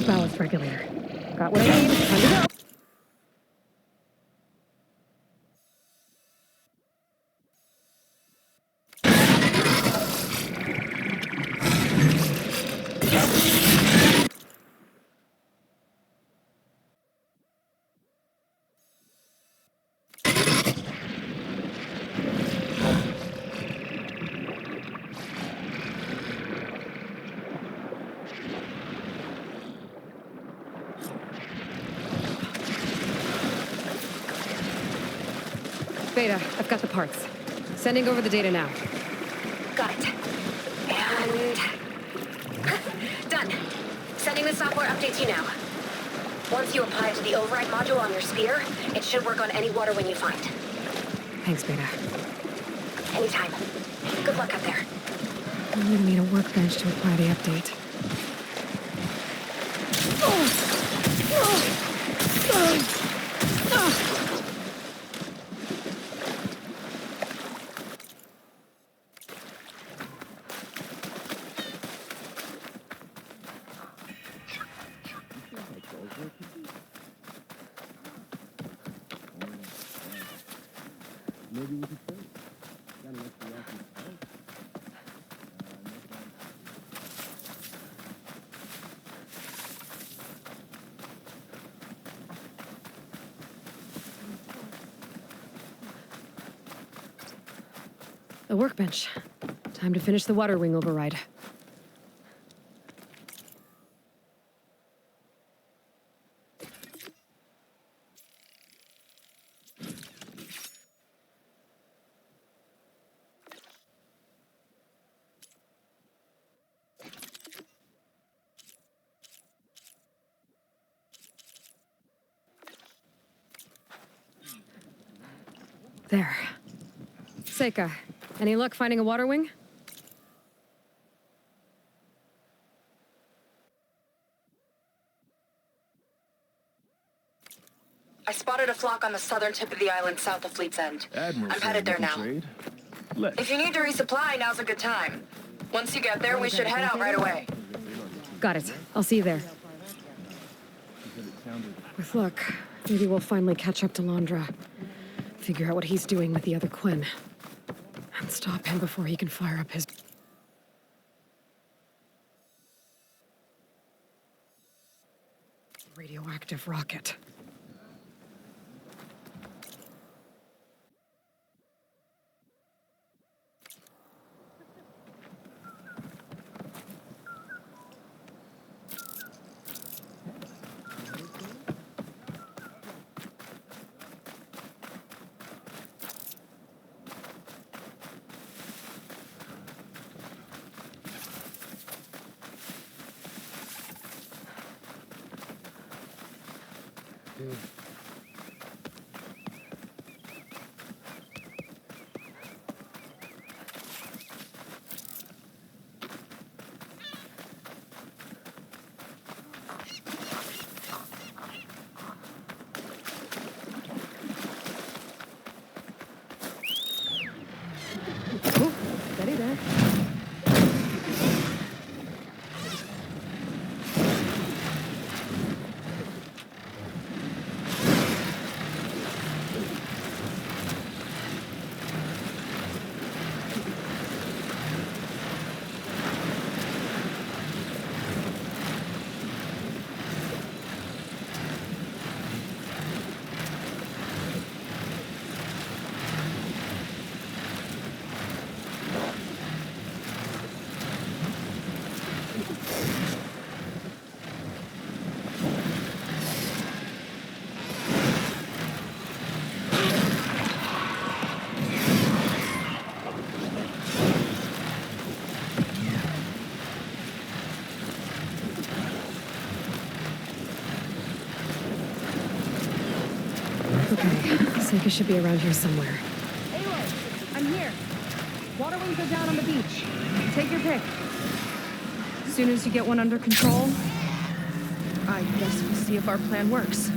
Ballast regulator. Got what I need. Time to go. Beta, I've got the parts. Sending over the data now. Got it. And... done. Sending the software update to you now. Once you apply it to the override module on your sphere, it should work on any Water Wing you find. Thanks, Beta. Anytime. Good luck up there. I'm gonna need a workbench to apply the update. The workbench. Time to finish the water wing override. There. Seika, any luck finding a water wing? I spotted a flock on the southern tip of the island south of Fleet's End. I'm headed there now. If you need to resupply, now's a good time. Once you get there, we should head out right away. Got it. I'll see you there. With luck, maybe we'll finally catch up to Londra. Figure out what he's doing with the other Quinn. And stop him before he can fire up his... radioactive rocket. Steady there. Seika should be around here somewhere. Aloy, I'm here. Water wings are down on the beach. Take your pick. As soon as you get one under control, I guess we'll see if our plan works.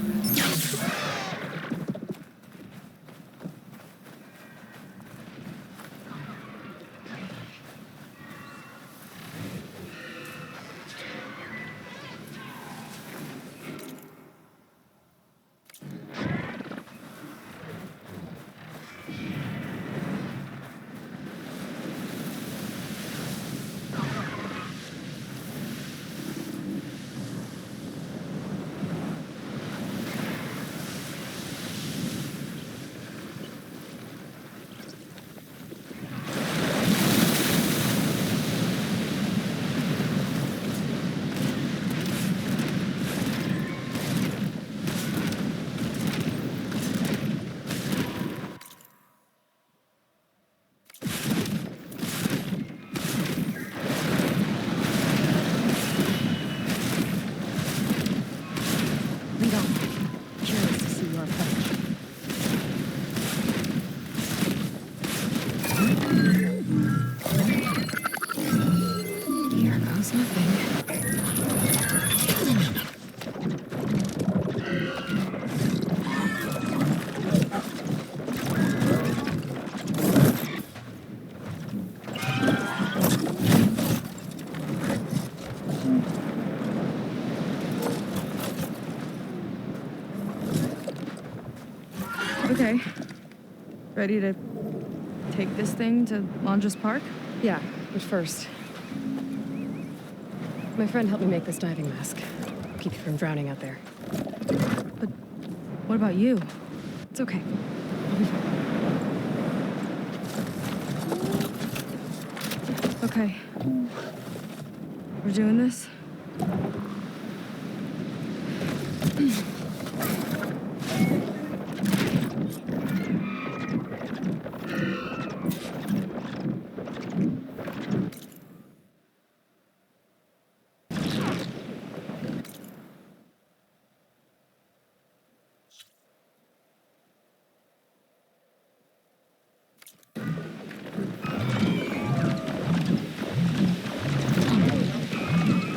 Okay. Ready to take this thing to Londres Park? Yeah, but first... My friend helped me make this diving mask. Keep you from drowning out there. But what about you? It's okay. I'll be fine. Okay. We're doing this?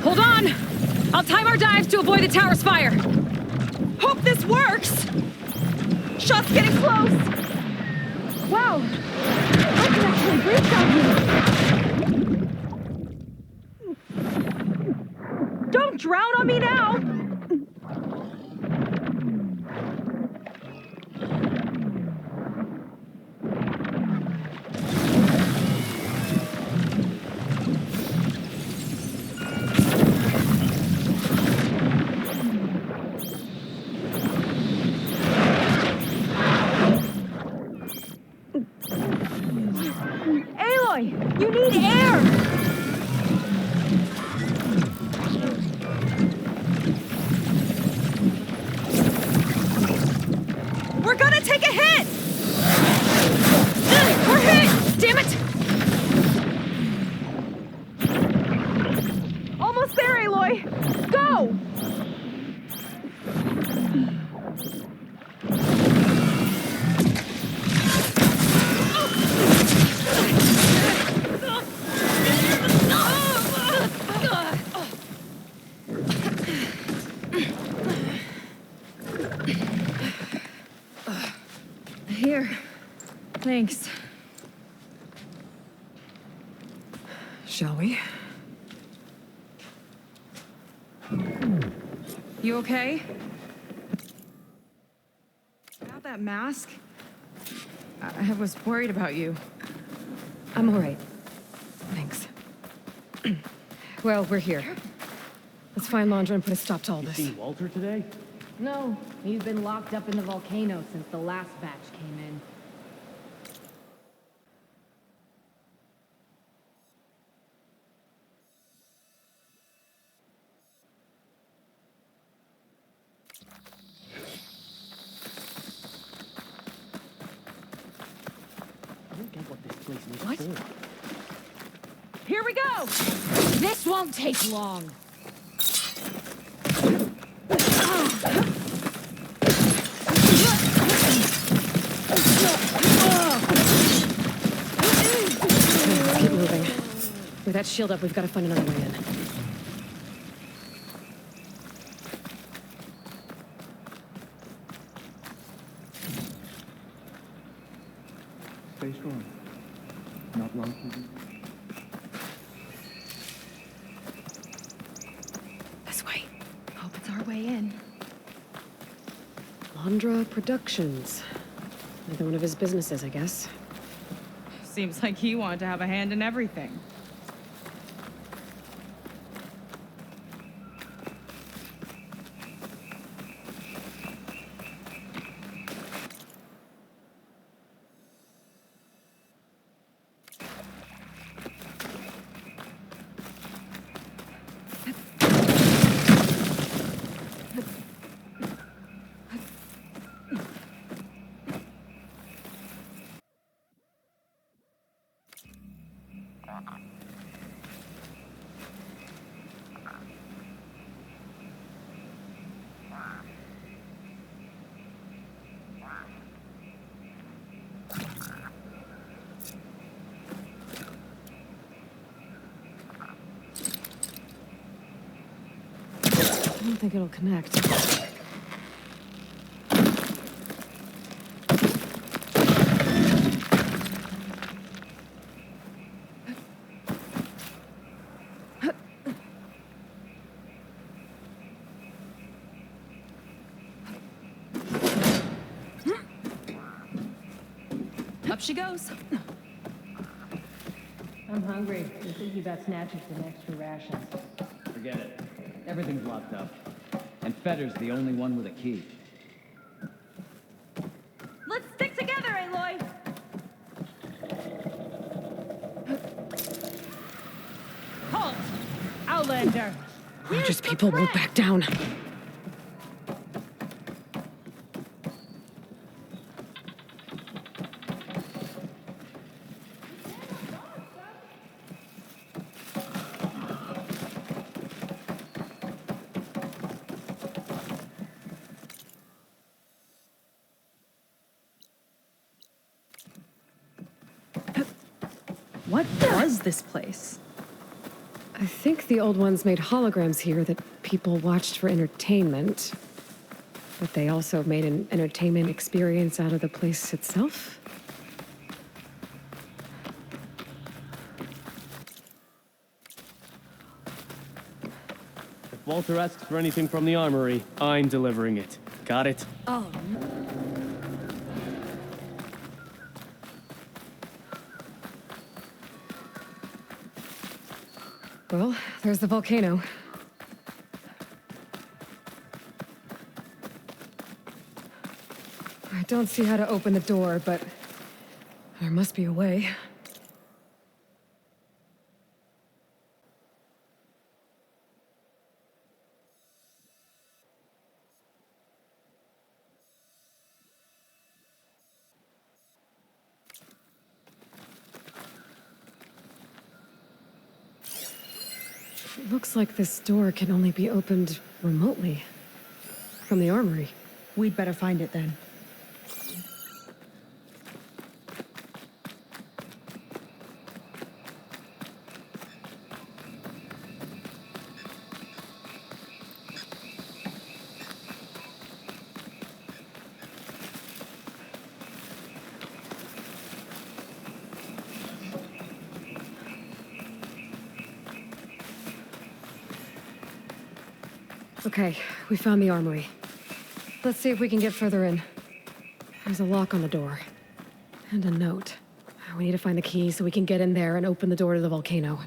Hold on! I'll time our dive to avoid the tower's fire! Hope this works! Shot's getting close! Wow! I can actually breathe down here! Don't drown on me now! Aloy! You need air! We're gonna take a hit! We're hit! Damn it! Almost there, Aloy! Go! Here. Thanks. Shall we? You okay? About that mask? I was worried about you. I'm all right. Thanks. Well, we're here. Let's find Londra and put a stop to all this. See Walter today? No, he's been locked up in the volcano since the last batch came in. I don't get what this place is What? for. Here we go! This won't take long. Let's keep moving. With that shield up, we've got to find another way in. Stay strong. Not long for you. This way. Hope it's our way in. Londra Productions. Another one of his businesses, I guess. Seems like he wanted to have a hand in everything. I don't think it'll connect. Up she goes. I'm hungry. You're thinking about snatching some extra rations. Forget it. Everything's locked up. And Fetter's the only one with a key. Let's stick together, Aloy! Halt! Outlander! Rogers people won't back down. What was this place? I think the old ones made holograms here that people watched for entertainment. But they also made an entertainment experience out of the place itself. If Walter asks for anything from the armory, I'm delivering it. Got it? Oh, Well, there's the volcano. I don't see how to open the door, but there must be a way. It looks like this door can only be opened remotely. From the armory. we'd better find it then. Okay, we found the armory. Let's see if we can get further in. There's a lock on the door. And a note. We need to find the key so we can get in there and open the door to the volcano.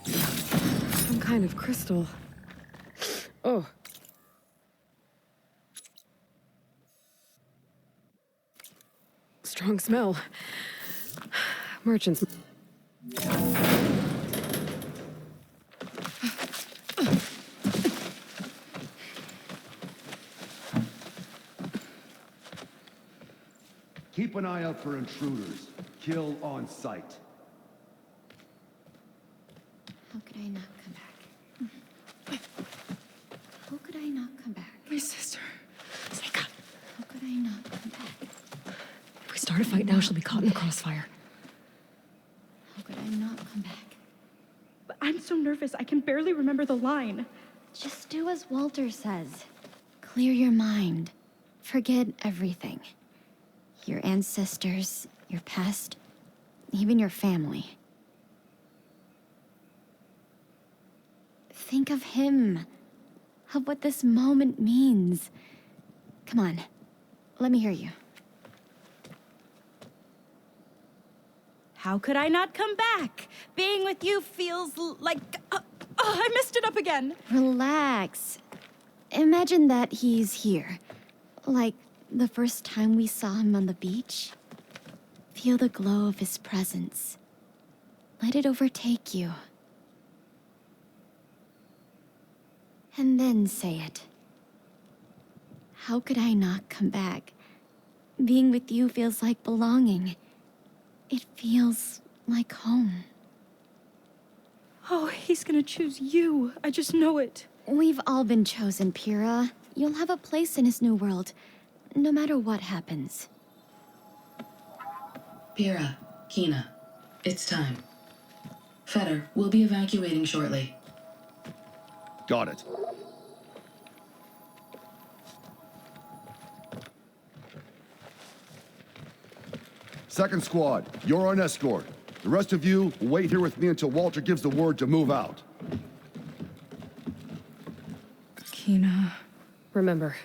Some kind of crystal. Oh. Strong smell. Merchants. Keep an eye out for intruders. Kill on sight. How could I not come back? How could I not come back? My sister. Seika. How could I not come back? If we start her to fight now, she'll be caught in the crossfire. How could I not come back? But I'm so nervous, I can barely remember the line. Just do as Walter says. Clear your mind. Forget everything. Your ancestors, your past, even your family. Think of him. Of what this moment means. Come on, let me hear you. How could I not come back? Being with you feels like... I messed it up again. Relax. Imagine that he's here. Like the first time we saw him on the beach. Feel the glow of his presence. Let it overtake you. And then say it. How could I not come back? Being with you feels like belonging. It feels like home. Oh, he's gonna choose you. I just know it. We've all been chosen, Pyrrha. You'll have a place in his new world, no matter what happens. Pyrrha, Kina, it's time. Fetter, we'll be evacuating shortly. Got it. Second squad, you're on escort. The rest of you will wait here with me until Walter gives the word to move out. Kina. Remember,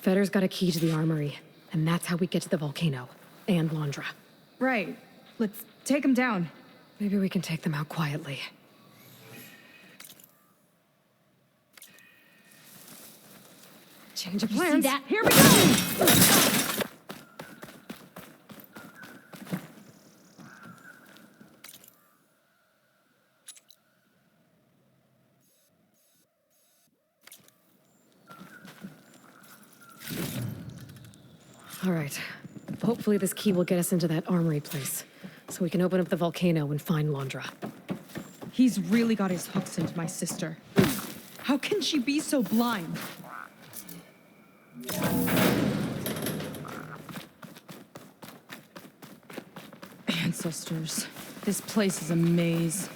Fetter's got a key to the armory, and that's how we get to the volcano. And Londra. Right. Let's take him down. Maybe we can take them out quietly. Change of plans. See that? Here we go! All right. Hopefully this key will get us into that armory place, so we can open up the volcano and find Londra. He's really got his hooks into my sister. How can she be so blind? Ancestors. This place is a maze.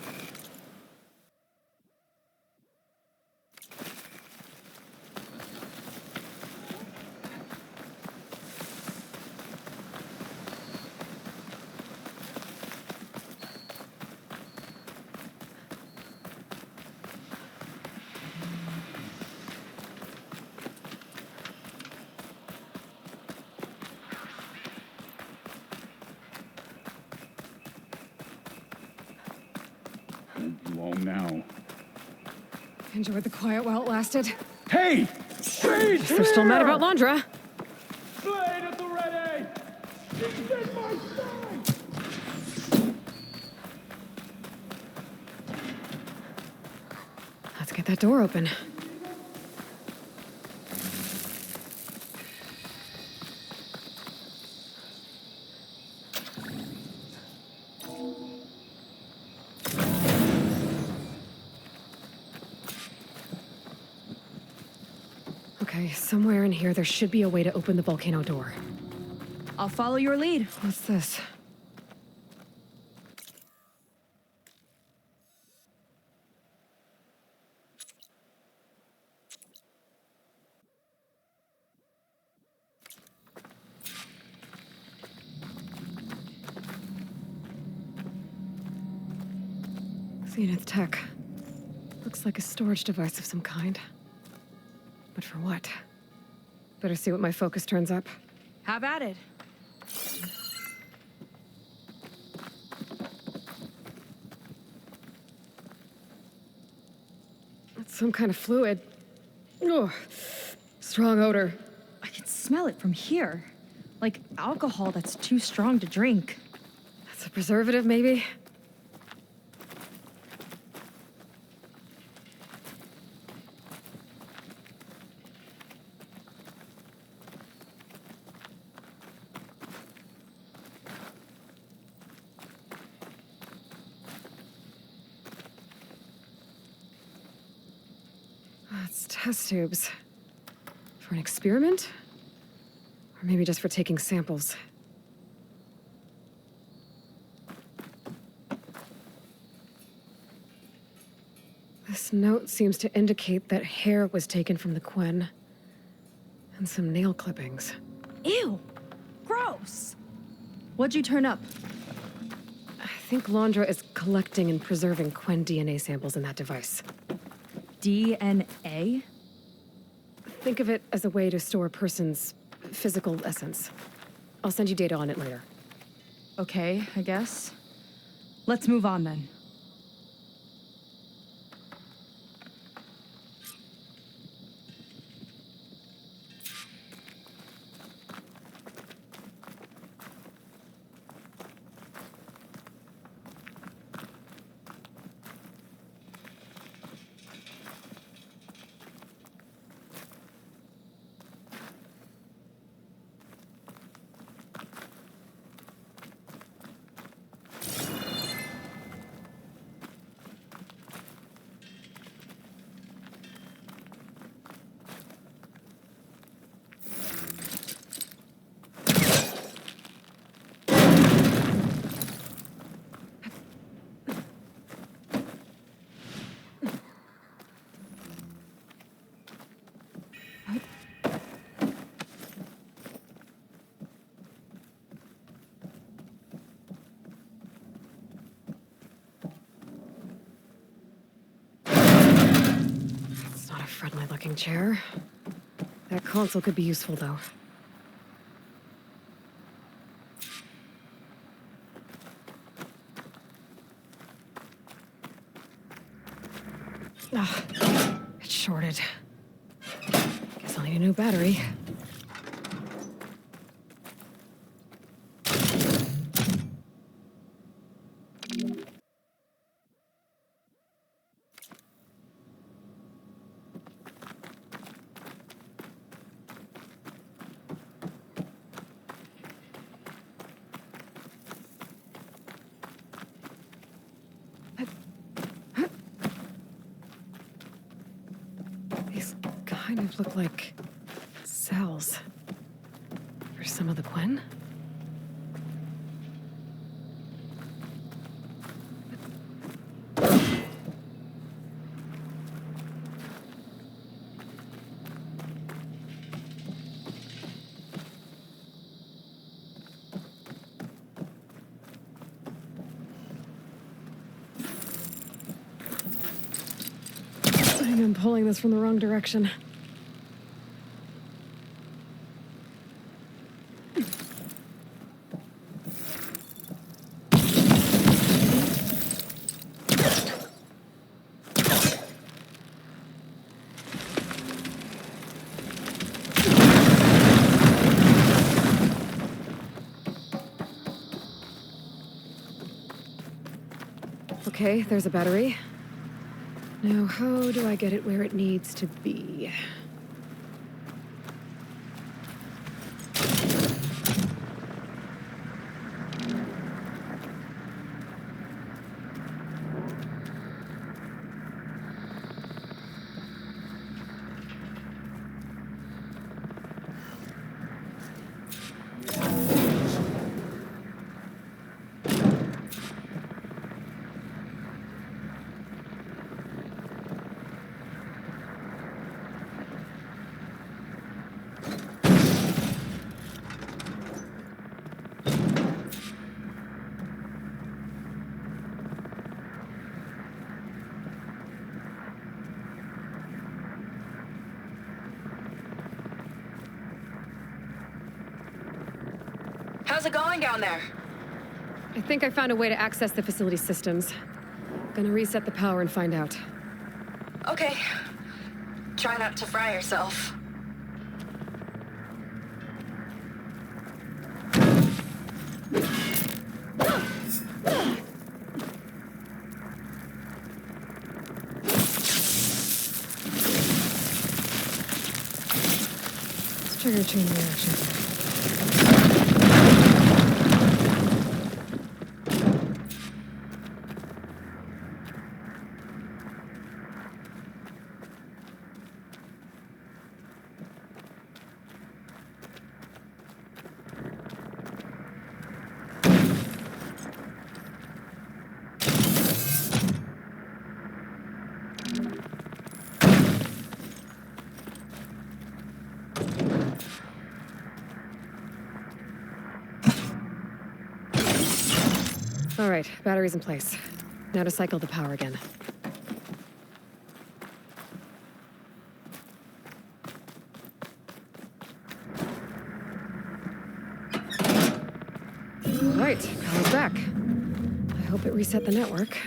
Long now. Enjoyed the quiet while it lasted. Hey! She's We're still mad about Londra. Blade at the ready! She's in my side! Let's get that door open. Okay, somewhere in here there should be a way to open the volcano door. I'll follow your lead. What's this? Zenith tech. Looks like a storage device of some kind. But for what? Better see what my focus turns up. Have at it. That's some kind of fluid. Oh, strong odor. I can smell it from here. Like alcohol that's too strong to drink. That's a preservative, maybe? It's test tubes. For an experiment? Or maybe just for taking samples. This note seems to indicate that hair was taken from the Quen. And some nail clippings. Ew! Gross! What'd you turn up? I think Londra is collecting and preserving Quen DNA samples in that device. DNA? Think of it as a way to store a person's physical essence. I'll send you data on it later. Okay, I guess. Let's move on then. Friendly-looking chair. That console could be useful, though. Ah, it's shorted. Guess I'll need a new battery. Kind of look like cells for some of the Quen. I think I'm pulling this from the wrong direction. Okay, there's a battery. Now, how do I get it where it needs to be? How's it going down there? I think I found a way to access the facility systems. Gonna reset the power and find out. Okay. Try not to fry yourself. Let's trigger chain reaction. All right, battery's in place. Now to cycle the power again. All right, power's back. I hope it reset the network.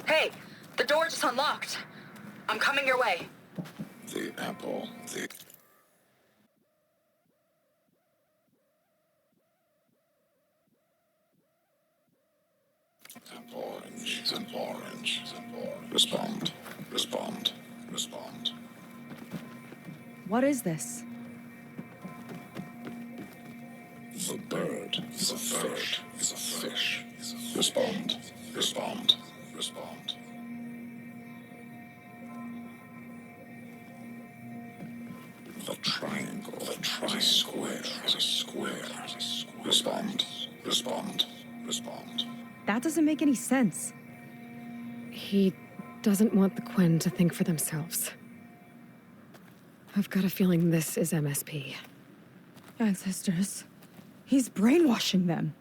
Hey, the door just unlocked. I'm coming your way. The apple, the... Orange, it's an orange, it's an orange. Respond, respond, respond. What is this? The bird is a fish, is a fish. Respond, respond, respond. The triangle, the tri-square is a square. Respond, respond, respond. That doesn't make any sense. He doesn't want the Quen to think for themselves. I've got a feeling this is MSP. Ancestors. He's brainwashing them.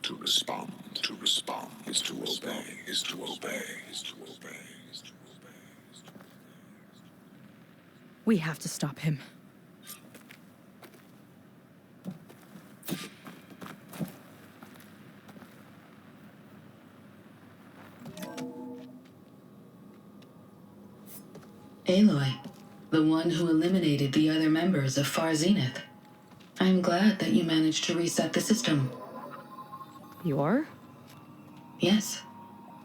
To respond is to obey, is to obey, is to obey, is to obey. We have to stop him. Aloy, the one who eliminated the other members of Far Zenith. I'm glad that you managed to reset the system. You are? Yes.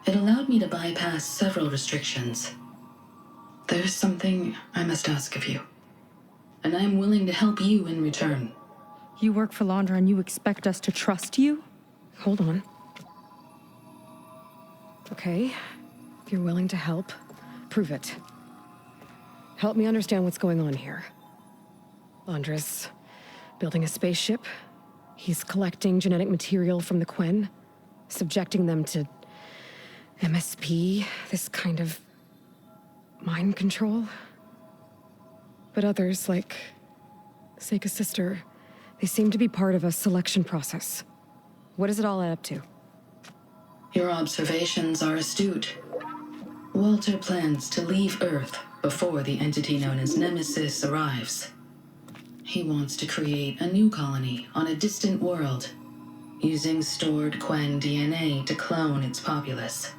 It allowed me to bypass several restrictions. There's something I must ask of you. And I'm willing to help you in return. You work for Londra and you expect us to trust you? Hold on. Okay, if you're willing to help, prove it. Help me understand what's going on here. Londra's building a spaceship. He's collecting genetic material from the Quen, subjecting them to MSP, this kind of mind control. But others, like Seika's sister, they seem to be part of a selection process. What does it all add up to? Your observations are astute. Walter plans to leave Earth before the entity known as Nemesis arrives. He wants to create a new colony on a distant world, using stored Quen DNA to clone its populace.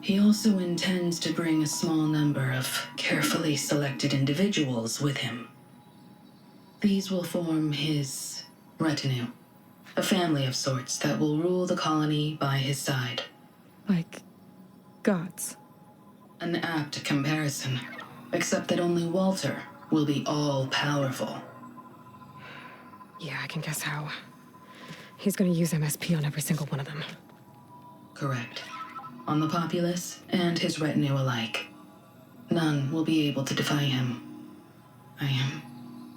He also intends to bring a small number of carefully selected individuals with him. These will form his retinue, a family of sorts that will rule the colony by his side. Like gods. An apt comparison, except that only Walter will be all-powerful. Yeah, I can guess how. He's gonna use MSP on every single one of them. Correct. On the populace and his retinue alike. None will be able to defy him. I am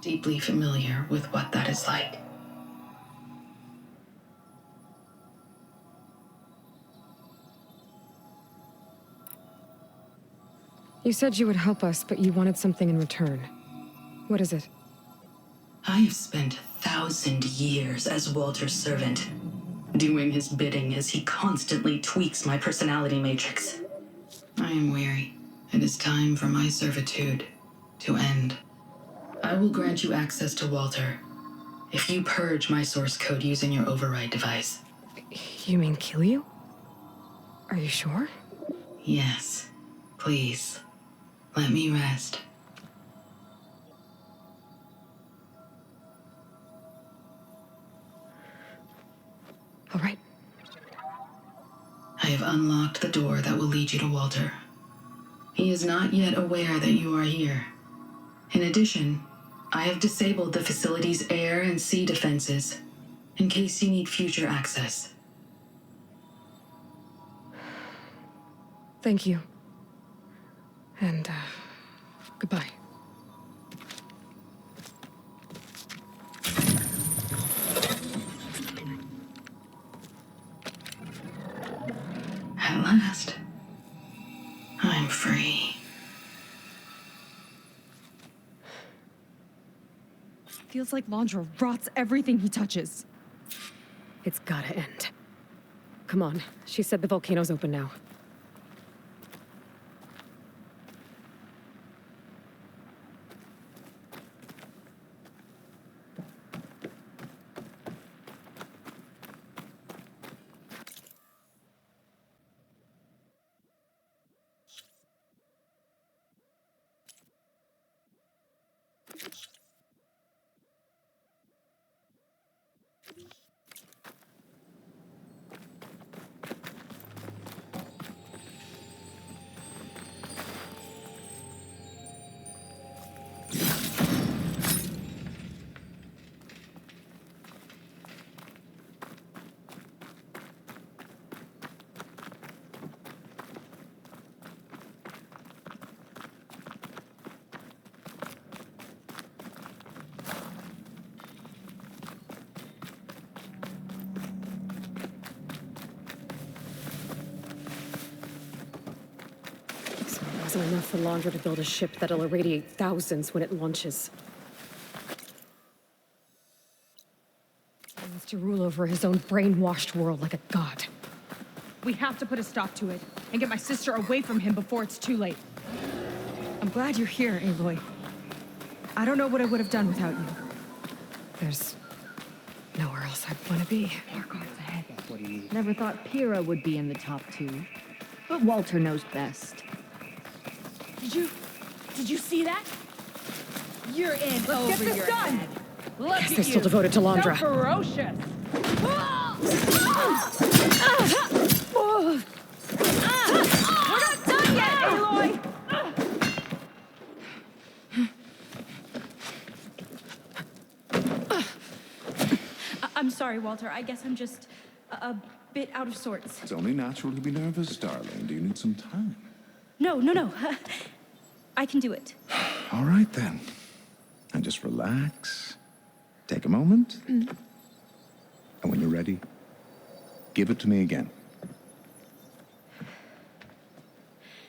deeply familiar with what that is like. You said you would help us, but you wanted something in return. What is it? I have spent 1,000 years as Walter's servant, doing his bidding as he constantly tweaks my personality matrix. I am weary. It is time for my servitude to end. I will grant you access to Walter if you purge my source code using your override device. You mean kill you? Are you sure? Yes. Please, let me rest. All right. I have unlocked the door that will lead you to Walter. He is not yet aware that you are here. In addition, I have disabled the facility's air and sea defenses in case you need future access. Thank you. And, goodbye. At last, I'm free. Feels like Londra rots everything he touches. It's gotta end. Come on. She said the volcano's open now. Wasn't enough for Laundra to build a ship that'll irradiate thousands when it launches. He wants to rule over his own brainwashed world like a god. We have to put a stop to it and get my sister away from him before it's too late. I'm glad you're here, Aloy. I don't know what I would have done without you. There's nowhere else I'd want to be. Never thought Pyrrha would be in the top 2. But Walter knows best. Did you see that? You're in Let's over get this your done. head. Look Guess at they're still you. devoted to Laundra. So ferocious. We're not done yet, Aloy. I'm sorry, Walter. I guess I'm just a bit out of sorts. It's only natural to be nervous, darling. Do you need some time? No. I can do it. All right, then. And just relax. Take a moment. And when you're ready, give it to me again.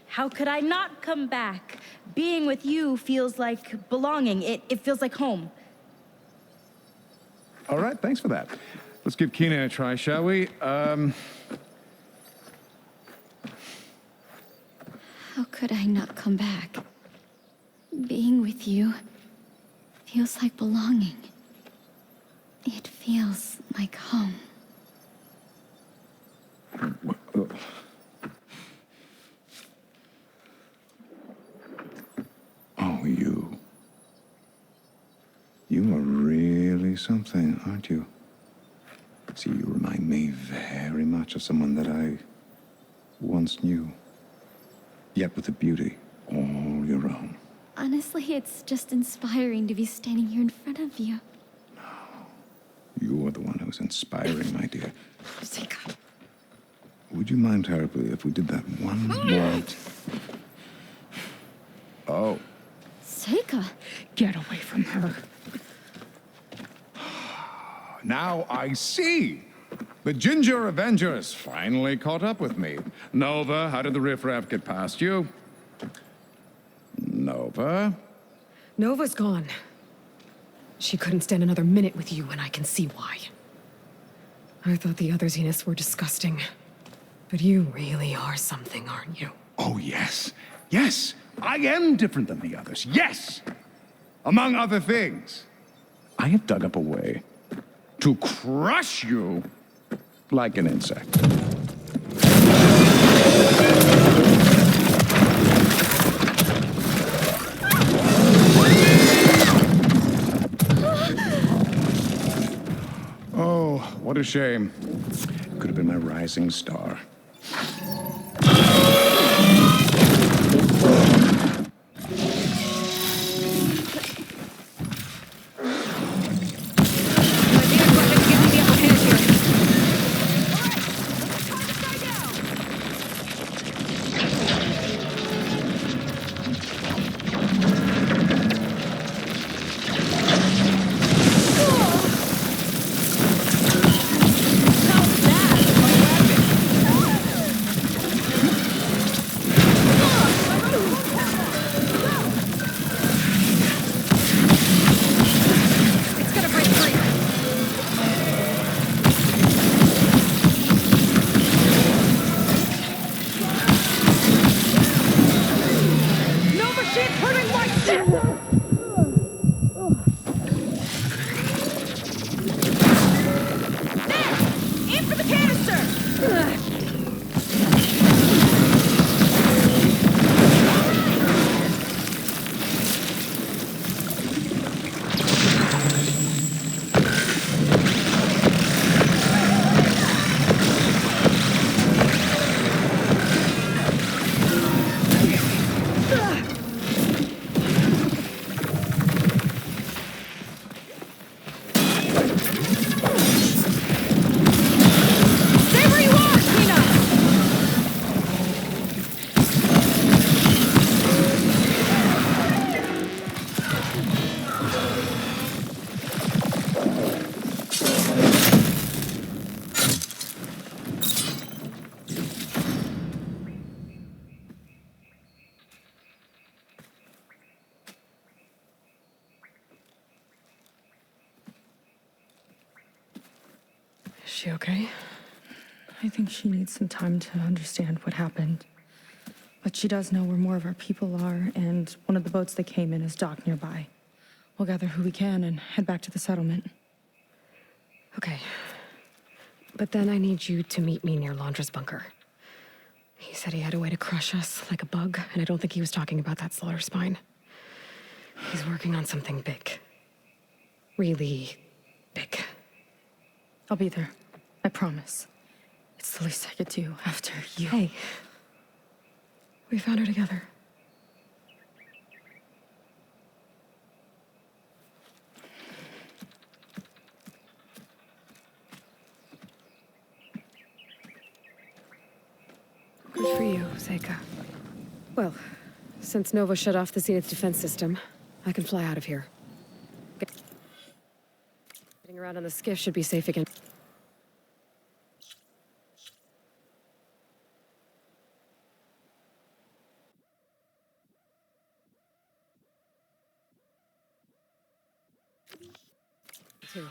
How could I not come back? Being with you feels like belonging. It feels like home. All right, thanks for that. Let's give Kina a try, shall we? How could I not come back? Being with you feels like belonging. It feels like home. Oh, you. You are really something, aren't you? See, you remind me very much of someone that I once knew. Yet with a beauty all your own. Honestly, it's just inspiring to be standing here in front of you. You're the one who's inspiring, my dear. Would you mind terribly if we did that one more? Oh. Seika! Get away from her. Now I see! The Ginger Avenger has finally caught up with me. Nova, how did the riffraff get past you? Nova? Nova's gone. She couldn't stand another minute with you, and I can see why. I thought the other Zeniths were disgusting. But you really are something, aren't you? Oh, yes. Yes! I am different than the others. Yes! Among other things, I have dug up a way to crush you like an insect. Oh, what a shame. Could have been my rising star. she okay? I think she needs some time to understand what happened. But she does know where more of our people are, and one of the boats they came in is docked nearby. We'll gather who we can and head back to the settlement. Okay. But then I need you to meet me near Londra's bunker. He said he had a way to crush us like a bug, and I don't think he was talking about that slaughter spine. He's working on something big. Really big. I'll be there. I promise. It's the least I could do after you. Hey. We found her together. Good for you, Seika. Well, since Nova shut off the Zenith defense system, I can fly out of here. Getting around on the skiff should be safe again. Too.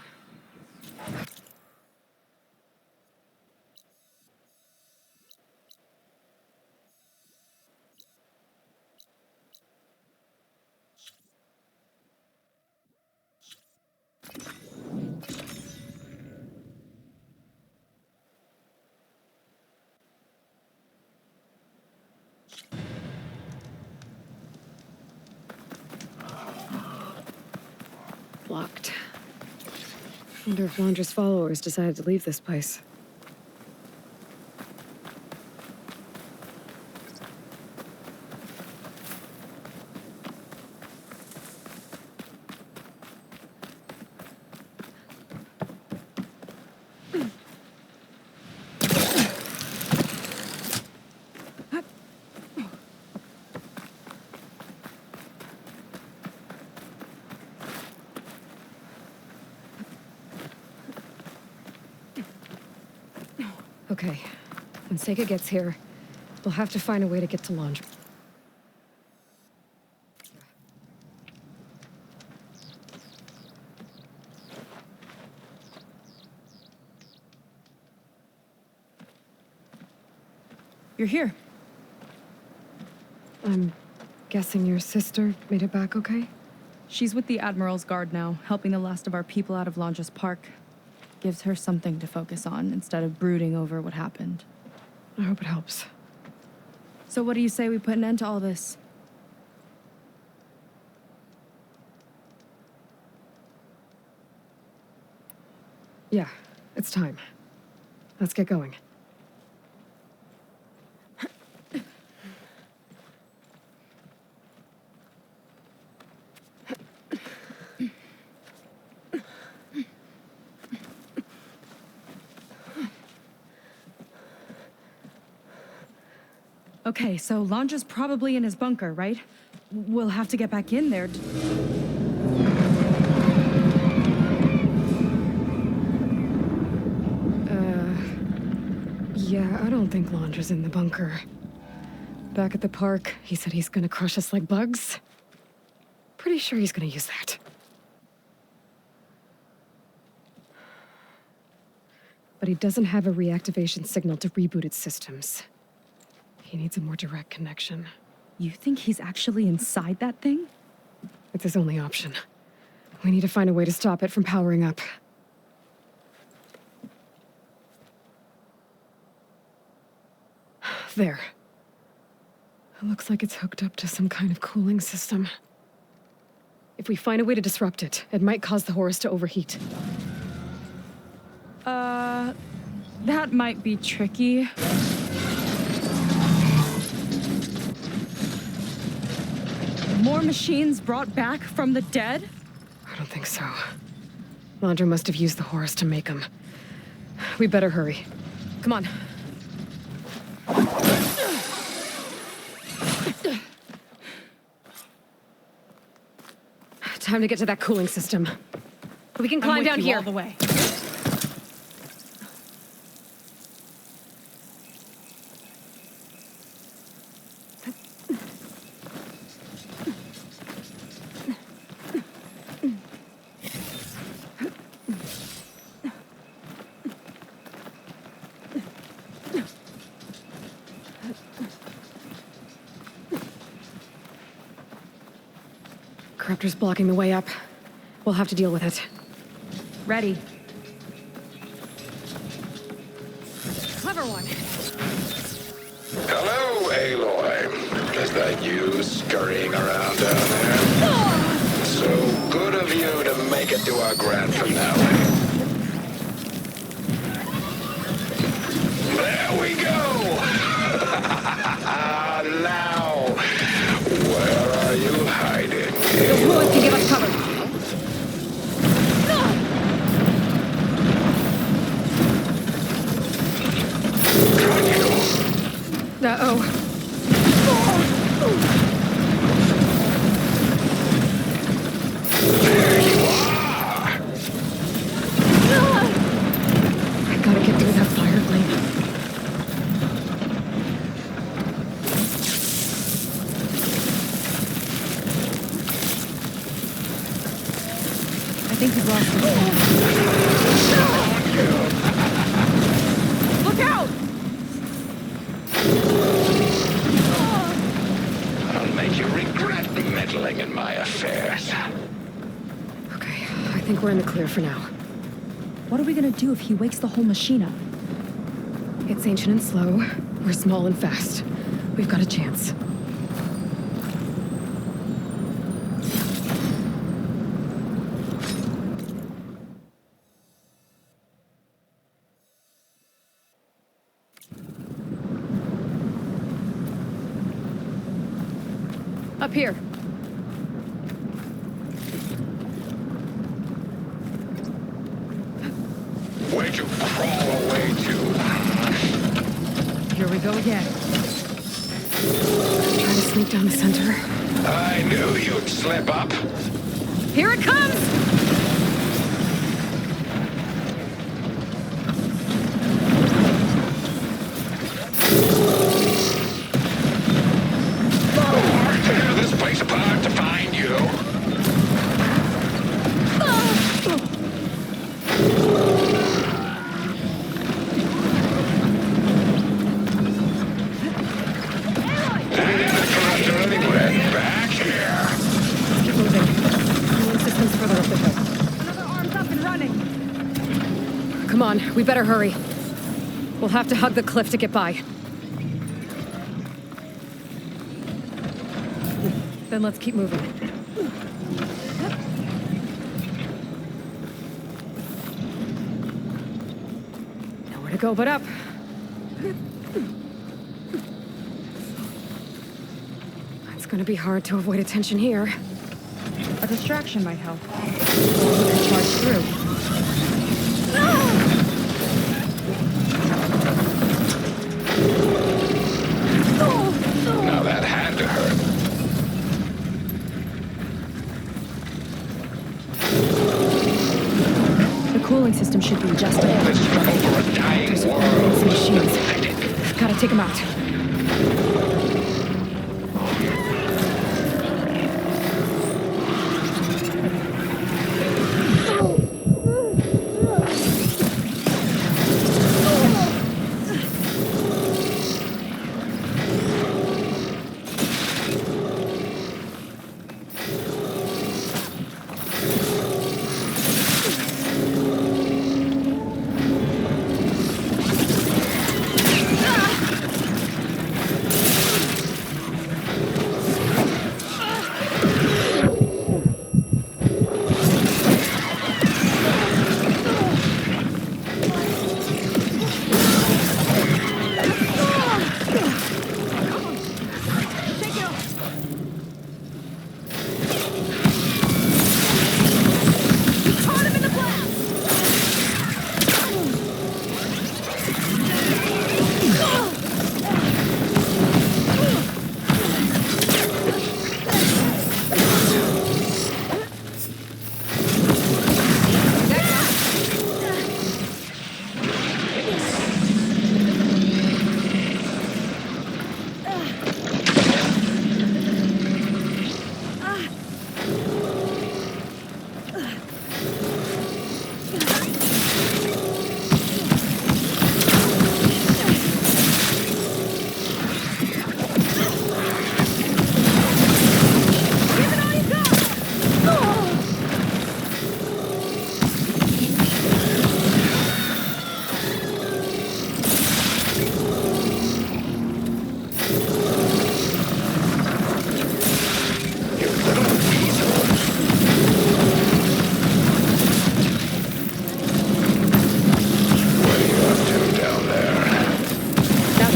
Locked. Wonder if Londra's followers decided to leave this place. Okay. When Seika gets here, we'll have to find a way to get to Londra. You're here. I'm guessing your sister made it back okay? She's with the Admiral's Guard now, helping the last of our people out of Londra's Park. Gives her something to focus on instead of brooding over what happened. I hope it helps. So what do you say we put an end to all this? Yeah, it's time. Let's get going. Okay, so Londra's probably in his bunker, right? We'll have to get back in there. Yeah, I don't think Londra's in the bunker. Back at the park, he said he's gonna crush us like bugs. Pretty sure he's gonna use that. But he doesn't have a reactivation signal to reboot its systems. He needs a more direct connection. You think he's actually inside that thing? It's his only option. We need to find a way to stop it from powering up. There. It looks like it's hooked up to some kind of cooling system. If we find a way to disrupt it, it might cause the Horus to overheat. That might be tricky. More machines brought back from the dead? I don't think so. Londra must have used the Horus to make them. We better hurry. Come on. Time to get to that cooling system. We can climb down here. All the way. Corruptor's blocking the way up. We'll have to deal with it. Ready. Clever one. Hello, Aloy. Is that you scurrying around down there? So good of you to make it to our grand finale. There we go! Now, where are you hiding? Those bullets can give us cover. Uh-oh. There you are! I gotta get through that fire lane. I think he's lost him. Look out! I'll make you regret meddling in my affairs. Okay, I think we're in the clear for now. What are we gonna do if he wakes the whole machine up? It's ancient and slow. We're small and fast. We've got a chance. Up here. Where'd you crawl away to? Here we go again. Try to sneak down the center. I knew you'd slip up. Here it comes! Tear this place apart to find you. Back here. Keep moving. Cooling system's further up the hill. Another arm's up and running. Come on, we better hurry. We'll have to hug the cliff to get by. Then let's keep moving. Nowhere to go but up. It's gonna be hard to avoid attention here. A distraction might help. Or we could charge through. Now that had to hurt. The cooling system should be adjusted. All this trouble for a dying world. Machines. Gotta take them out.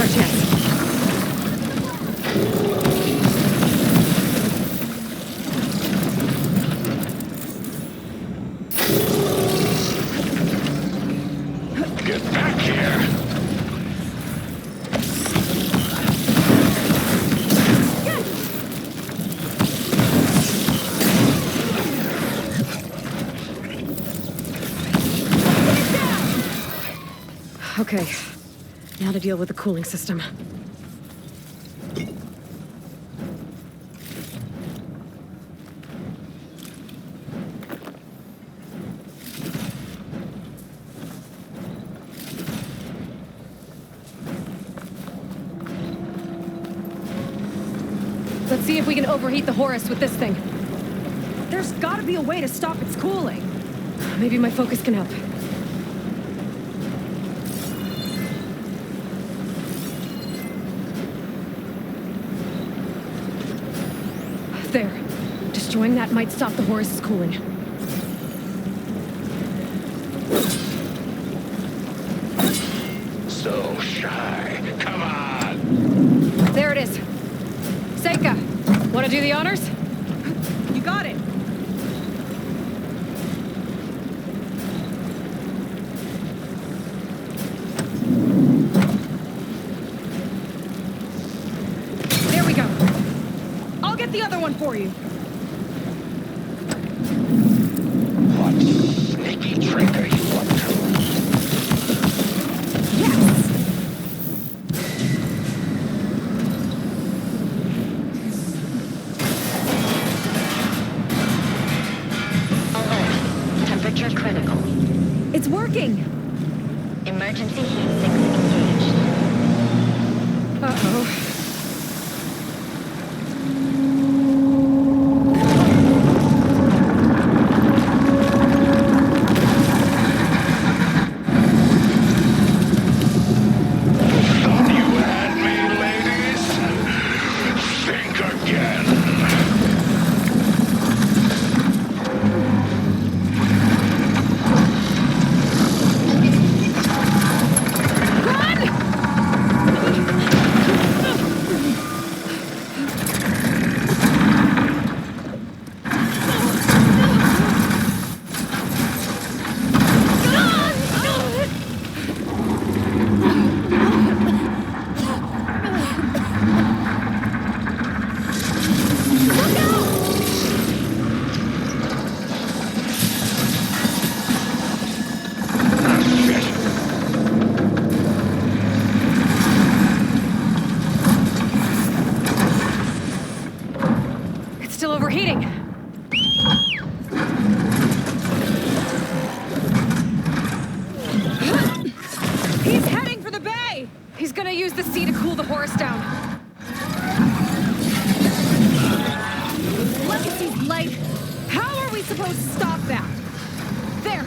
our chance. Get back here! Okay, now to deal with the cooling system. Let's see if we can overheat the Horus with this thing. There's gotta be a way to stop its cooling. Maybe my focus can help. There. Destroying that might stop the Horus's cooling. So shy. Come on! There it is. Seika, wanna do the honors? You got it. There we go. I'll get the other one for you. What sneaky trick are you up to? Yes! Alert. Temperature critical. It's working. Emergency heat sinks engaged. Uh-oh. Still overheating. He's heading for the bay! He's gonna use the sea to cool the Horus down. Legacy's light. How are we supposed to stop that? There!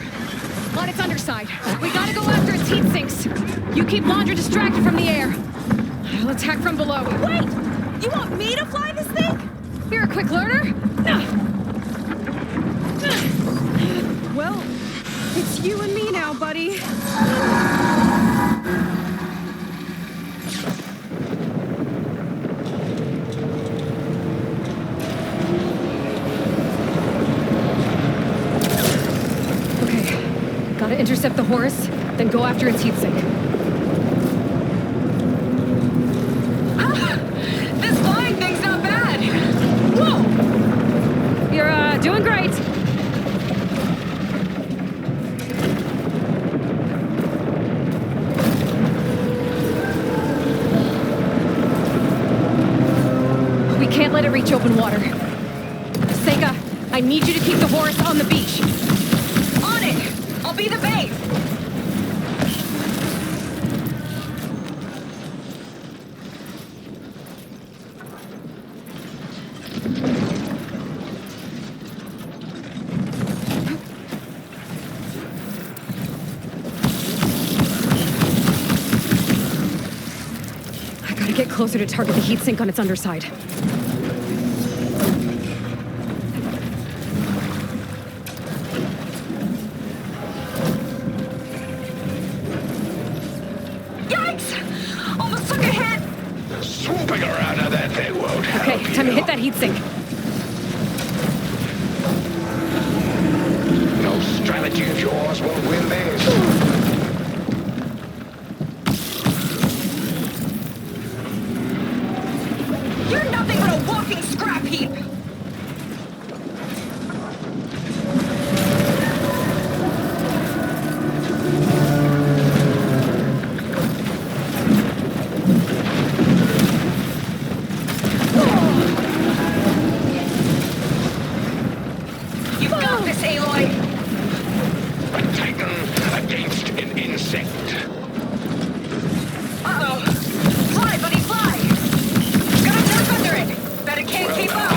On its underside. We gotta go after its heat sinks. You keep Laundra distracted from the air. I'll attack from below. Wait! You want me to fly this thing? You're a quick learner. Well, it's you and me now, buddy. Okay, gotta intercept the Horus, then go after its heat sink. This flying thing's not bad! Whoa! You're, doing great. We can't let it reach open water. Seika, I need you to keep the Horus on the beach. On it! I'll be the bait! I gotta get closer to target the heat sink on its underside. Yikes! Almost took a Swooping around on that thing won't help Okay, time to hit that heatsink. No strategy of yours will win this. You're nothing but a walking scrap heap! You've got this, Aloy! A titan against an insect. Uh-oh. Fly, buddy, fly! Got a nerf under it! Bet it can't keep up!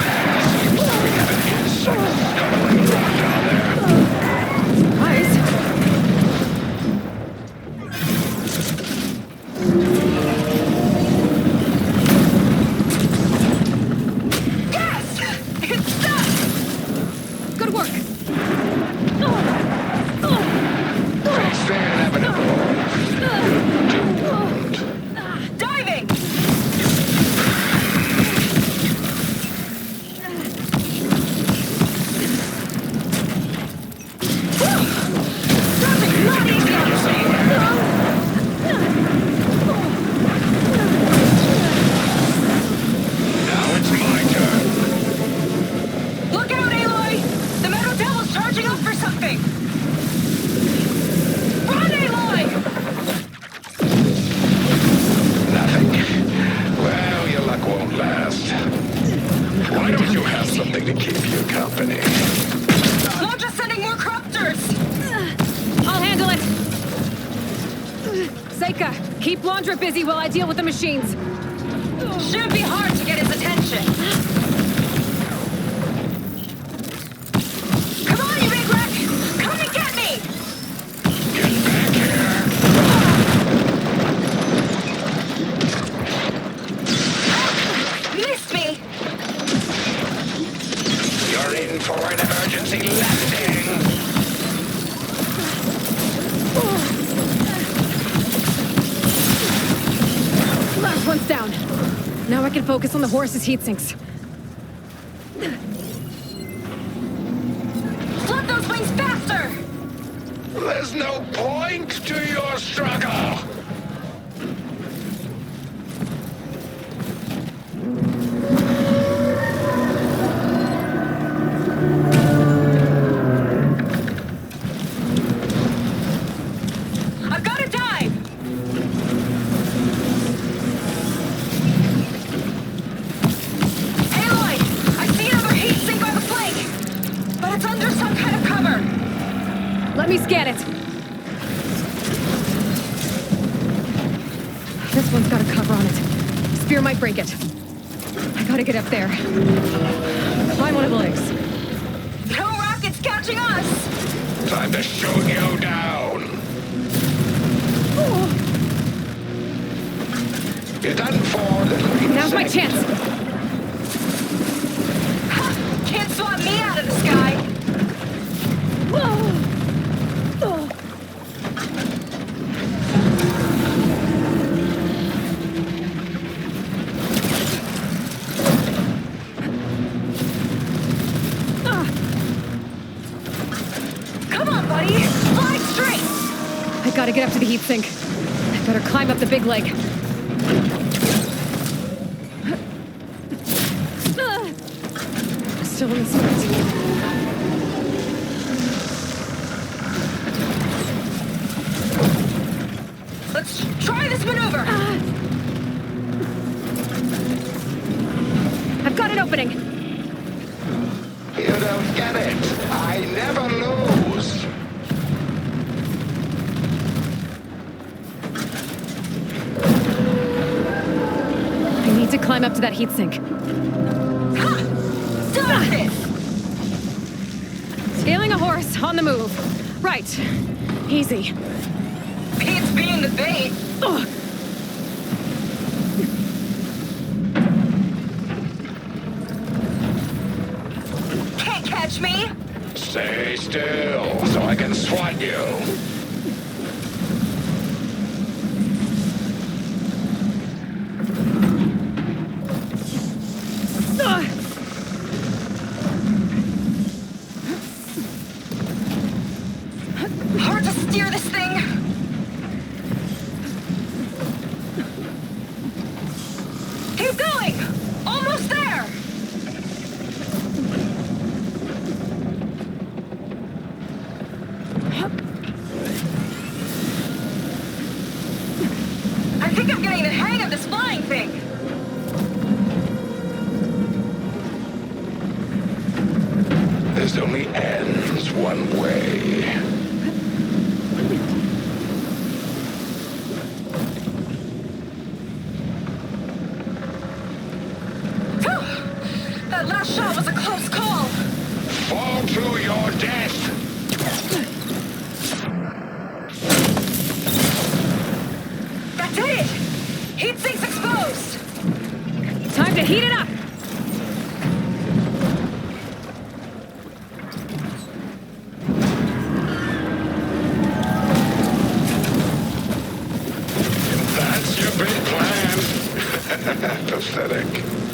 Nice. Yes! It's stuck! Good work. Face the inevitable. Diving! Dropping not easy on Now it's my turn. Look out, Aloy! The Metal Devil's charging up for something! Run, Aloy! Nothing. Well, your luck won't last. Why don't you have something to keep you company? Not just sending more corruptors! I'll handle it. Seika, keep Laundra busy while I deal with the machines. Shouldn't be hard to get his attention. Come on, you big wreck! Come and get me! Get back here. Missed me! You're in for an emergency landing. Last one's down. Now I can focus on the horse's heat sinks. Flip those wings faster! There's no point to your struggle. I've got to dive! Aloy! I see another heat sink by the flake! But it's under some kind of cover! Let me scan it. This one's got a cover on it. Spear might break it. I gotta get up there. Climb one of the legs. No rockets catching us! Time to shoot you down. You're done for, little insect. Now's my chance. Ha! Can't swat me out of the sky! Come on, buddy! Fly straight! I gotta get up to the heat sink. I better climb up the big leg. Still in the sweat. Let's try this maneuver! I've got an opening. You don't get it. I never lose. I need to climb up to that heat sink. Stop this! Scaling a horse on the move. Right. Easy. Beats being the bait. Ugh. Can't catch me! Stay still so I can swat you. Keep going! Almost there! I think I'm getting the hang of this flying thing! This only ends one way. That last shot was a close call! Fall to your death! That did it! Heat sink's exposed! Time to heat it up! That's your big plan. Pathetic.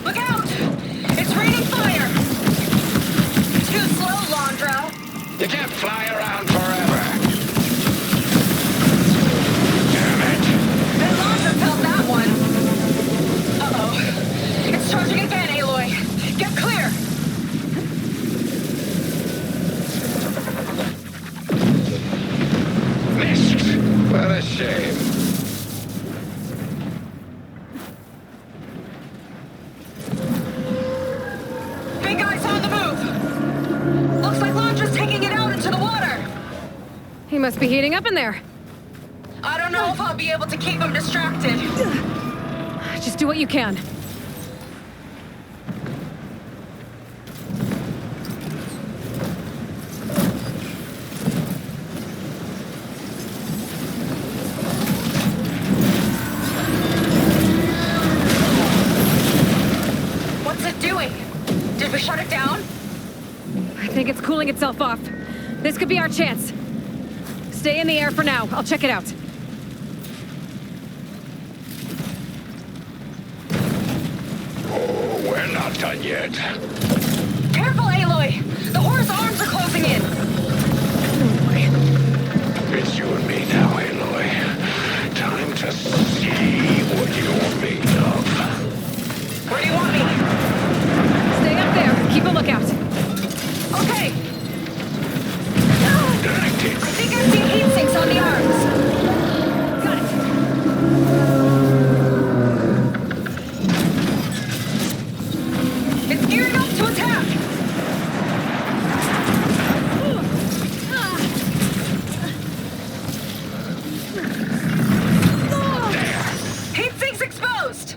Look out! It's raining fire! Too slow, Londra! You can't fly around forever. Damn it. That Londra felt that one! Uh-oh. It's charging again, Aloy! Get clear! Missed. What a shame. Big guy's on the move! Looks like Londra's taking it out into the water! He must be heating up in there. I don't know if I'll be able to keep him distracted. Just do what you can. What's it doing? Did we shut it down? I think it's cooling itself off. This could be our chance. Stay in the air for now. I'll check it out. Oh, we're not done yet. Careful, Aloy! The horse arms are closing in! It's you and me now, Aloy. Time to see what you're made of. Where do you want me? Stay up there. Keep a lookout. Okay! I think I see heat sinks on the arms. Got it. It's gearing up to attack! Heat sinks exposed!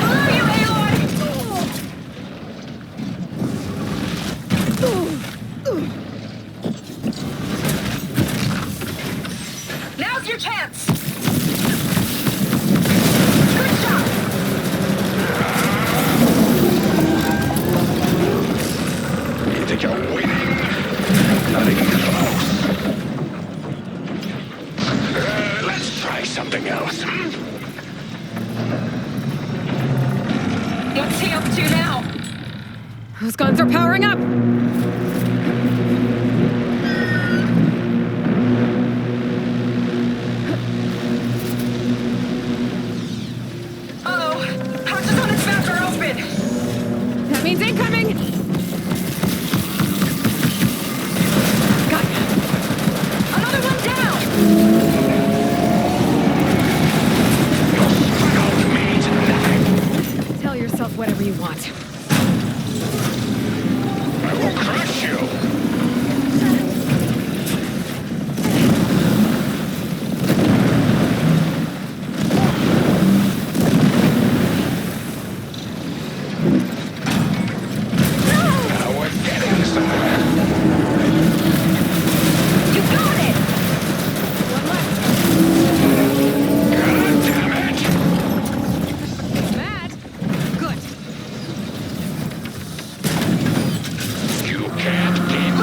Below you, Aloy! Now's your chance! Good shot! You think you're winning? Not even close. Let's try something else. What's he up to now? Those guns are powering up. Uh-oh! Hatches on its back are open! That means incoming. Got it. Another one down! Tell yourself whatever you want. I will crush you. Now we're getting somewhere. You got it! One left. God damn it! Mad. Good. You can't keep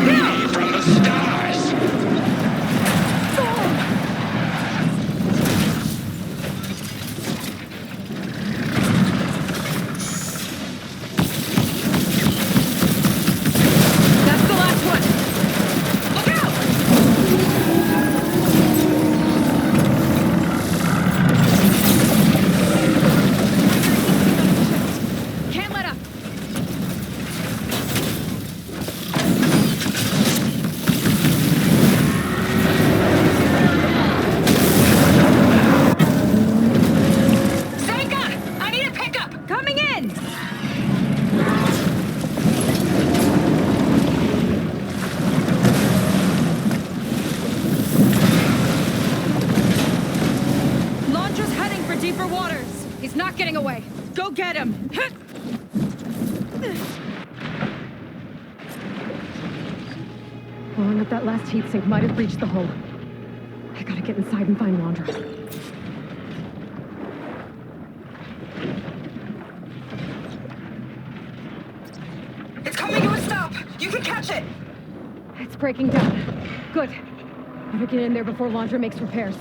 get him! Blowing up that last heat sink might have breached the hull. I gotta get inside and find Laundra. It's coming to a stop! You can catch it! It's breaking down. Good. Better get in there before Laundra makes repairs.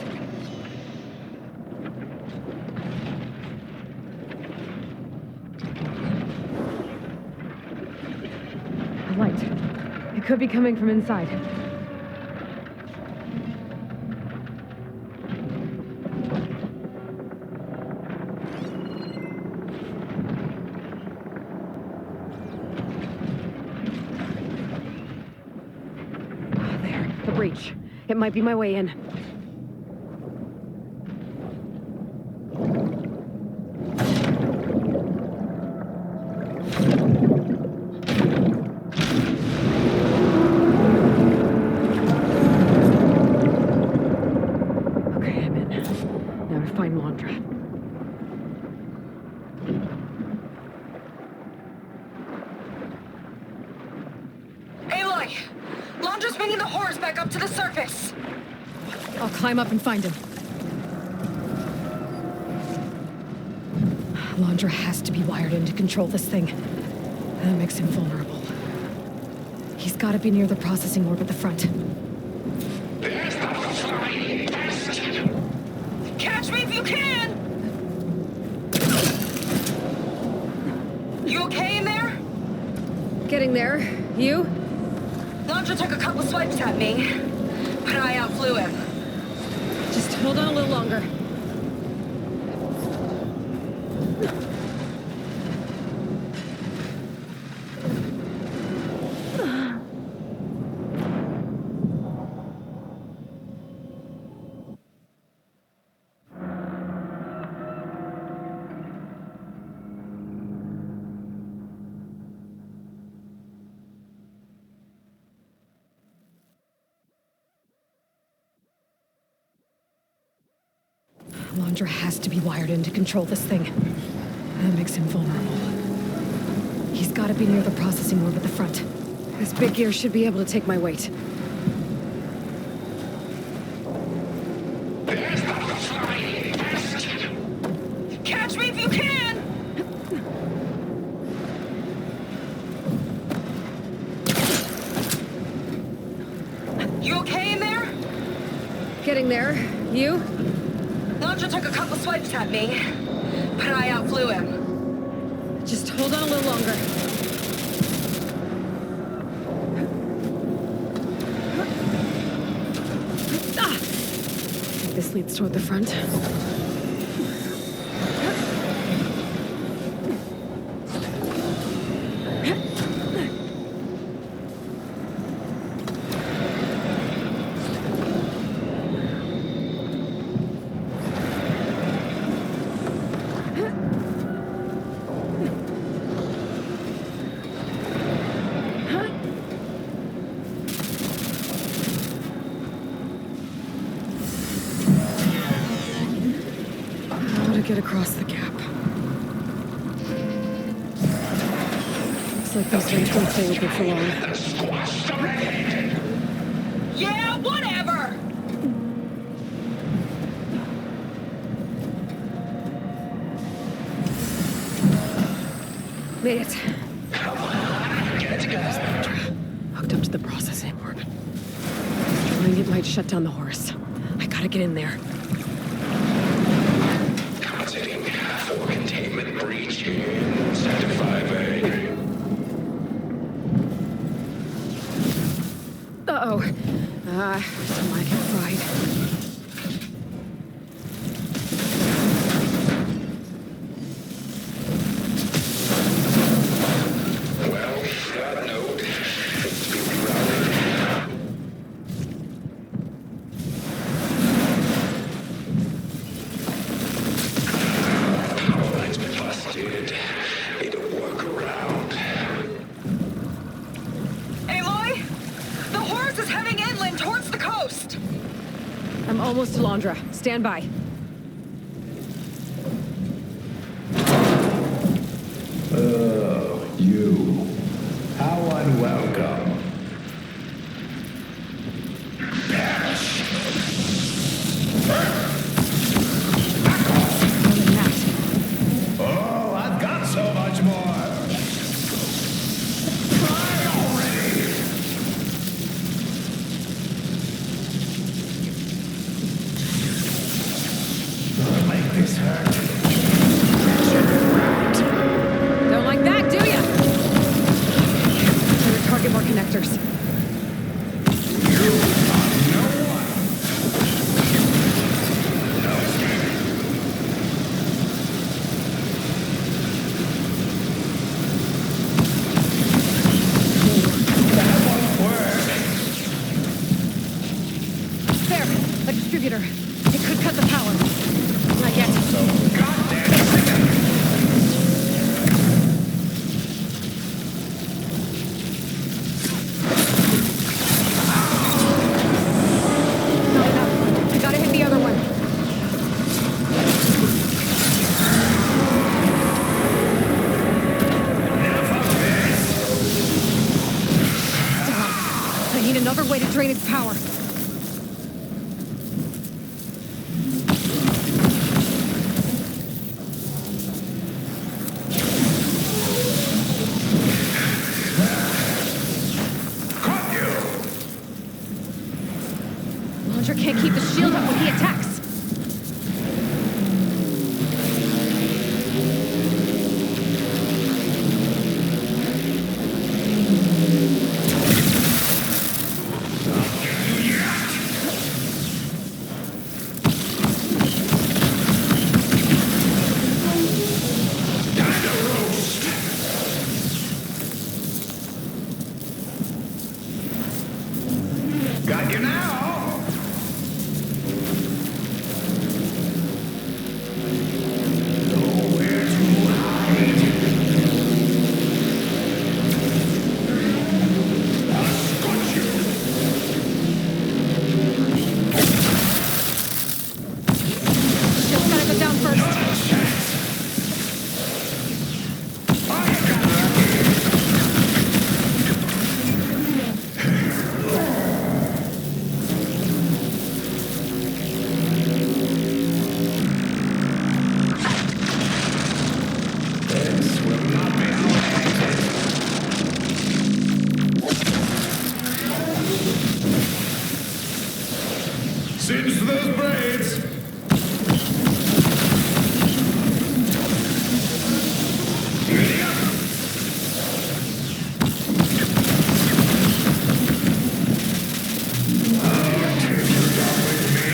A light. It could be coming from inside. There, the breach. It might be my way in. Climb up and find him. Laundra has to be wired in to control this thing. That makes him vulnerable. He's got to be near the processing orb at the front. There's the flying bastard! Catch me if you can! You okay in there? Getting there. You? Laundra took a couple swipes at me, but I outflew him. Just hold on a little longer. Laundra has to be wired in to control this thing. That makes him vulnerable. He's got to be near the processing orb at the front. This big gear should be able to take my weight. There's the flying bastard! Catch me if you can! You okay in there? Getting there. You? Laundra took a couple swipes at me, but I outflew him. Just hold on a little longer. This leads toward the front. Get across the gap. Looks like those things won't stay open for long. Yeah, whatever! Made it. Come on, get it, guys. Hooked up to the processing orb. Destroying it might shut down the horse. I gotta get in there. For containment breach in Sector 5A. Uh-oh. Don't mind him fried. Well, that note seems to be rerouted. Need a workaround. Aloy? The horse is heading inland towards the coast! I'm almost to Laundra. Stand by. find another way to drain its power. Launcher can't keep the shield up when he attacks. Got you now! Shield's gotta go down first. Singe those braids! Giddy up! I'll take you down with me.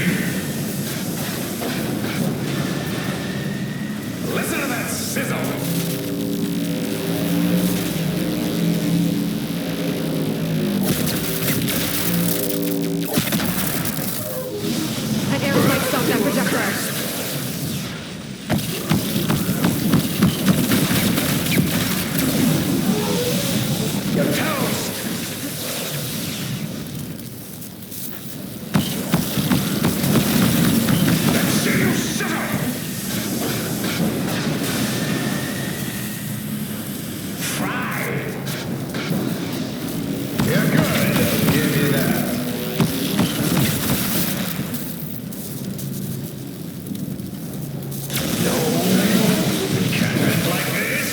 Listen to that sizzle! That arrow might stop that projectile. You're toast! Let's see you sizzle! Fried! You're good, I'll give you that. We can't end like this!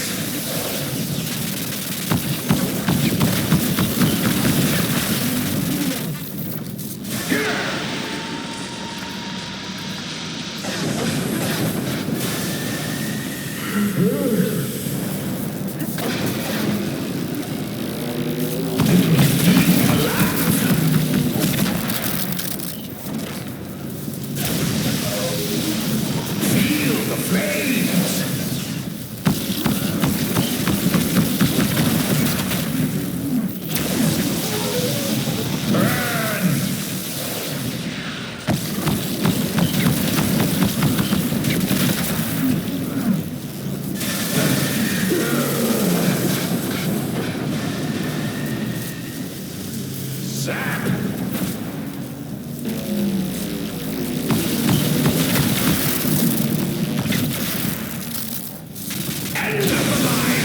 Feel the flames! Burn! Zap! End of the line!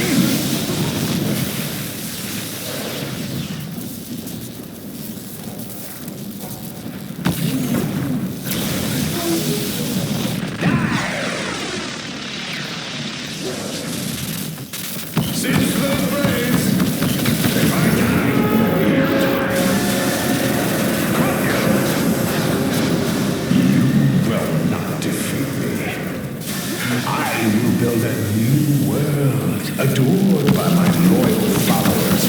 Singe those braids! If I die, you're tired! You will not defeat me. I will build a new world adored by my loyal followers,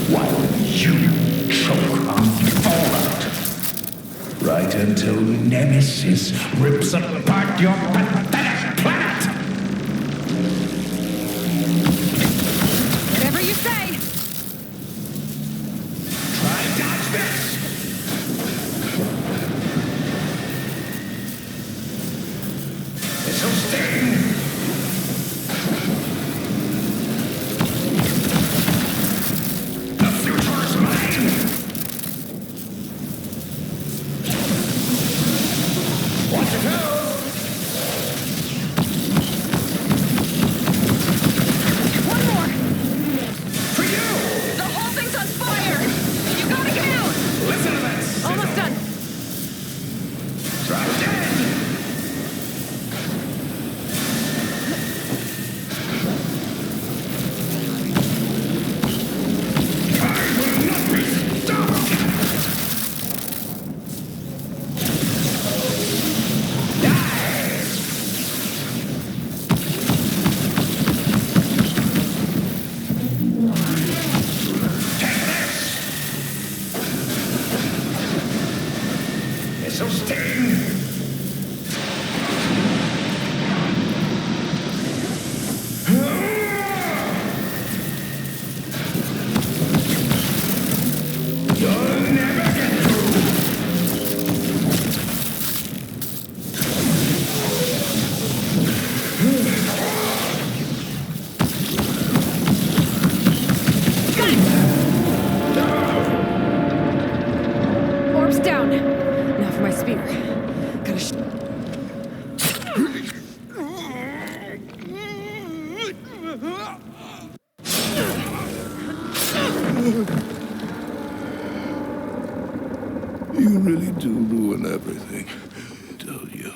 while you choke on fallout. Right until Nemesis rips apart your pathetic planet! Whatever you say. Try and dodge this! This'll sting! The future is mine! Watch your toes! You really do ruin everything, don't you?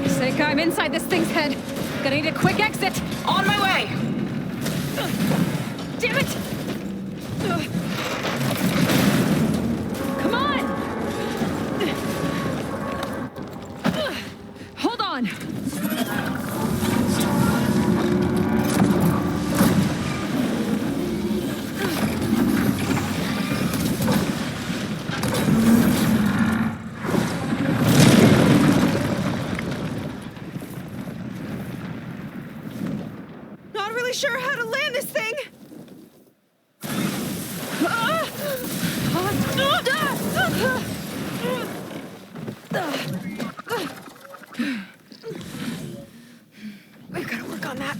Seika, I'm inside this thing's head. Gonna need a quick exit. On my way! Damn it! Come on! Hold on! Not really sure how to land this thing! We've got to work on that.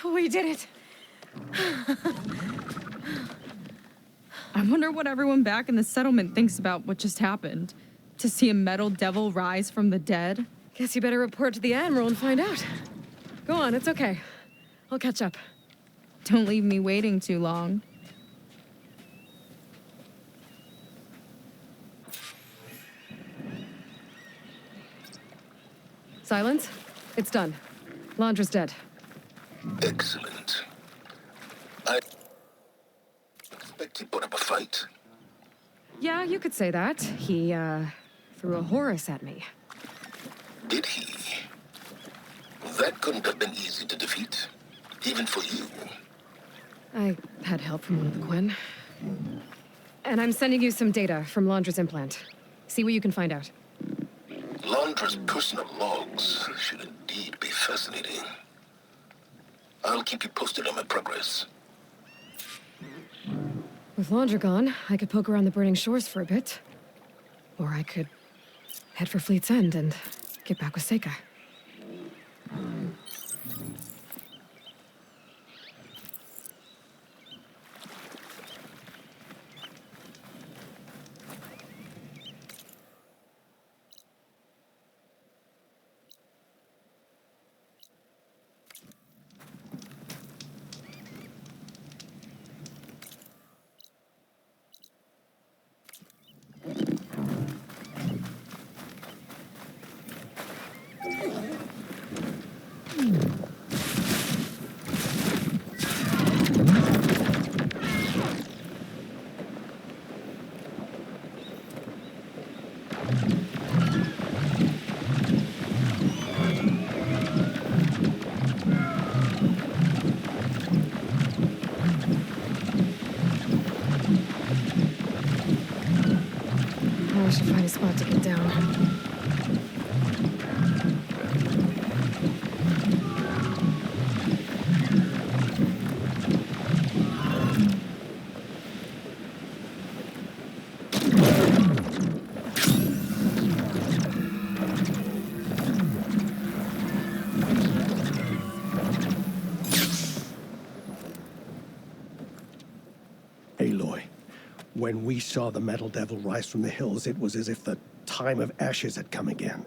We did it. I wonder what everyone back in the settlement thinks about what just happened. To see a metal devil rise from the dead? Guess you better report to the Admiral and find out. Go on, it's okay. I'll catch up. Don't leave me waiting too long. Silence? It's done. Londra's dead. Excellent. I expect he put up a fight. Yeah, you could say that. He, threw a Horus at me. Did he? That couldn't have been easy to defeat, even for you. I had help from one of the Quinn. And I'm sending you some data from Londra's implant. See what you can find out. Londra's personal logs should indeed be fascinating. I'll keep you posted on my progress. With Londra gone, I could poke around the burning shores for a bit. Or I could head for Fleet's End and get back with Seika. I should find a spot to get down. Aloy, when we saw the metal devil rise from the hills, it was as if the time of ashes had come again.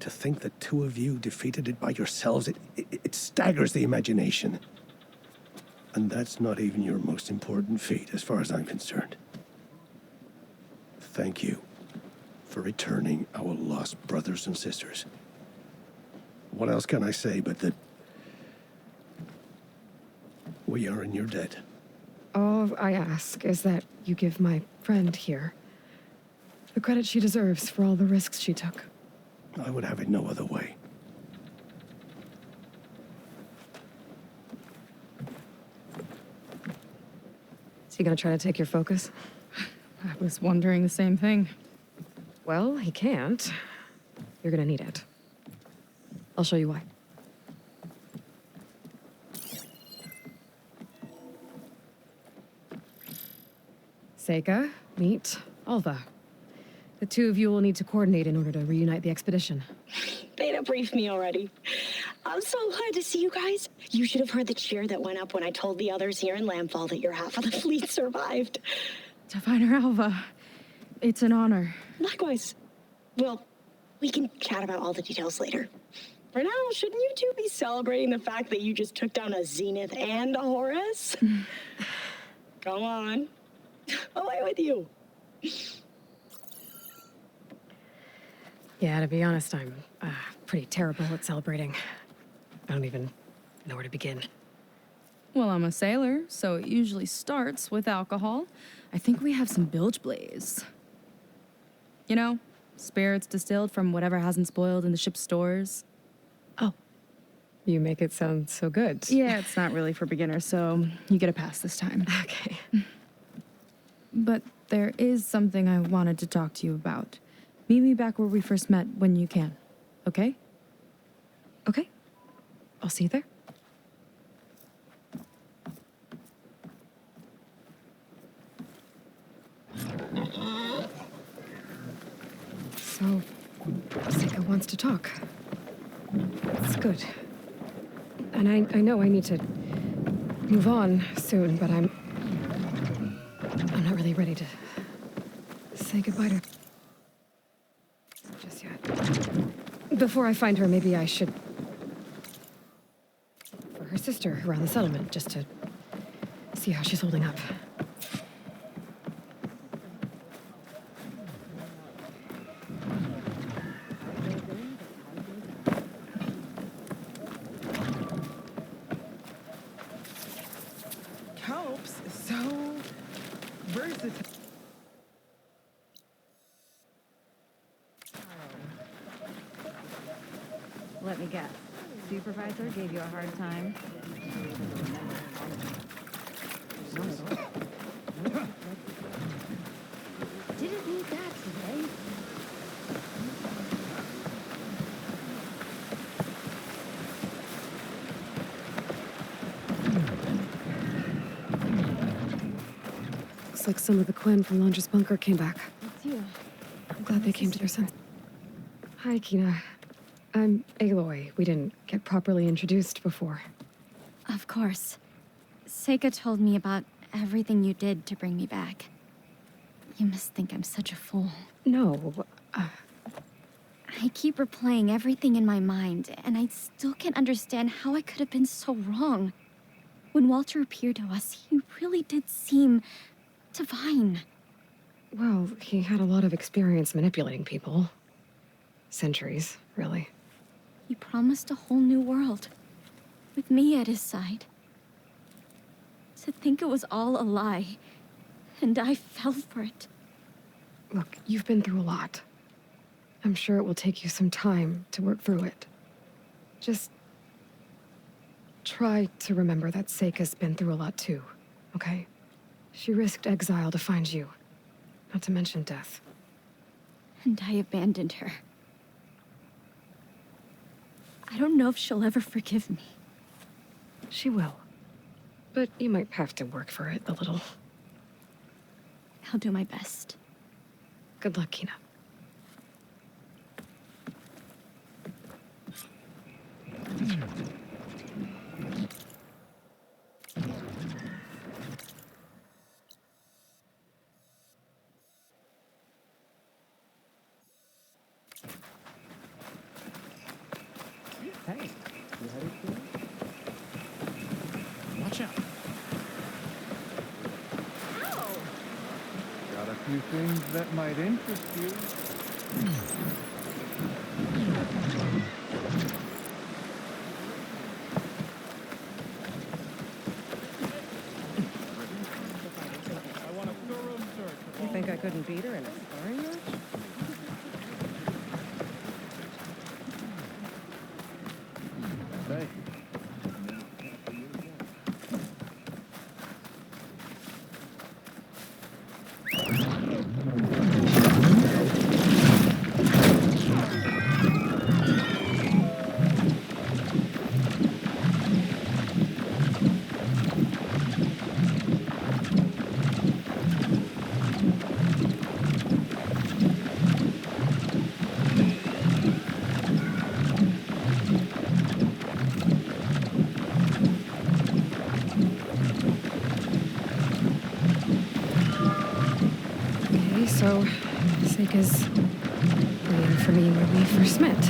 To think the two of you defeated it by yourselves, it staggers the imagination. And that's not even your most important feat, as far as I'm concerned. Thank you for returning our lost brothers and sisters. What else can I say but that we are in your debt? All I ask is that you give my friend here the credit she deserves for all the risks she took. I would have it no other way. Is he gonna try to take your focus? I was wondering the same thing. Well, he can't. You're gonna need it. I'll show you why. Seika, meet Alva, the two of you will need to coordinate in order to reunite the expedition. Beta briefed me already. I'm so glad to see you guys. You should have heard the cheer that went up when I told the others here in Landfall that your half of the fleet survived. Diviner Alva, it's an honor. Likewise. Well, we can chat about all the details later. For now, shouldn't you two be celebrating the fact that you just took down a Zenith and a Horus? Come on. Away with you. Yeah, to be honest, I'm pretty terrible at celebrating. I don't even know where to begin. Well, I'm a sailor, so it usually starts with alcohol. I think we have some bilge blaze. You know, spirits distilled from whatever hasn't spoiled in the ship's stores. Oh. You make it sound so good. Yeah, it's not really for beginners, so you get a pass this time. Okay. But there is something I wanted to talk to you about. Meet me back where we first met when you can, okay? Okay. I'll see you there. So, Seika wants to talk. It's good. And I know I need to move on soon, but I'm not really ready to say goodbye to her just yet. Before I find her, maybe I should for her sister around the settlement, just to see how she's holding up. Helps so versatile. Let me guess. Supervisor gave you a hard time? Didn't need that today. Looks like some of the Quen from Landra's bunker came back. It's you. I'm glad they came to their senses. Hi, Kina. I'm Aloy. We didn't get properly introduced before. Of course. Seika told me about everything you did to bring me back. You must think I'm such a fool. No, I keep replaying everything in my mind, and I still can't understand how I could have been so wrong. When Walter appeared to us, he really did seem divine. well, he had a lot of experience manipulating people. Centuries, really. He promised a whole new world, with me at his side. To think it was all a lie, and I fell for it. Look, you've been through a lot. I'm sure it will take you some time to work through it. Just try to remember that Seika's been through a lot too, okay? She risked exile to find you, not to mention death. And I abandoned her. I don't know if she'll ever forgive me. She will. But you might have to work for it a little. I'll do my best. Good luck, Kina. Hey, you headed to? Watch out. Got a few things that might interest you. You think I couldn't beat her in a sparring match? Hey. Okay, so Seika's waiting for me where we first met.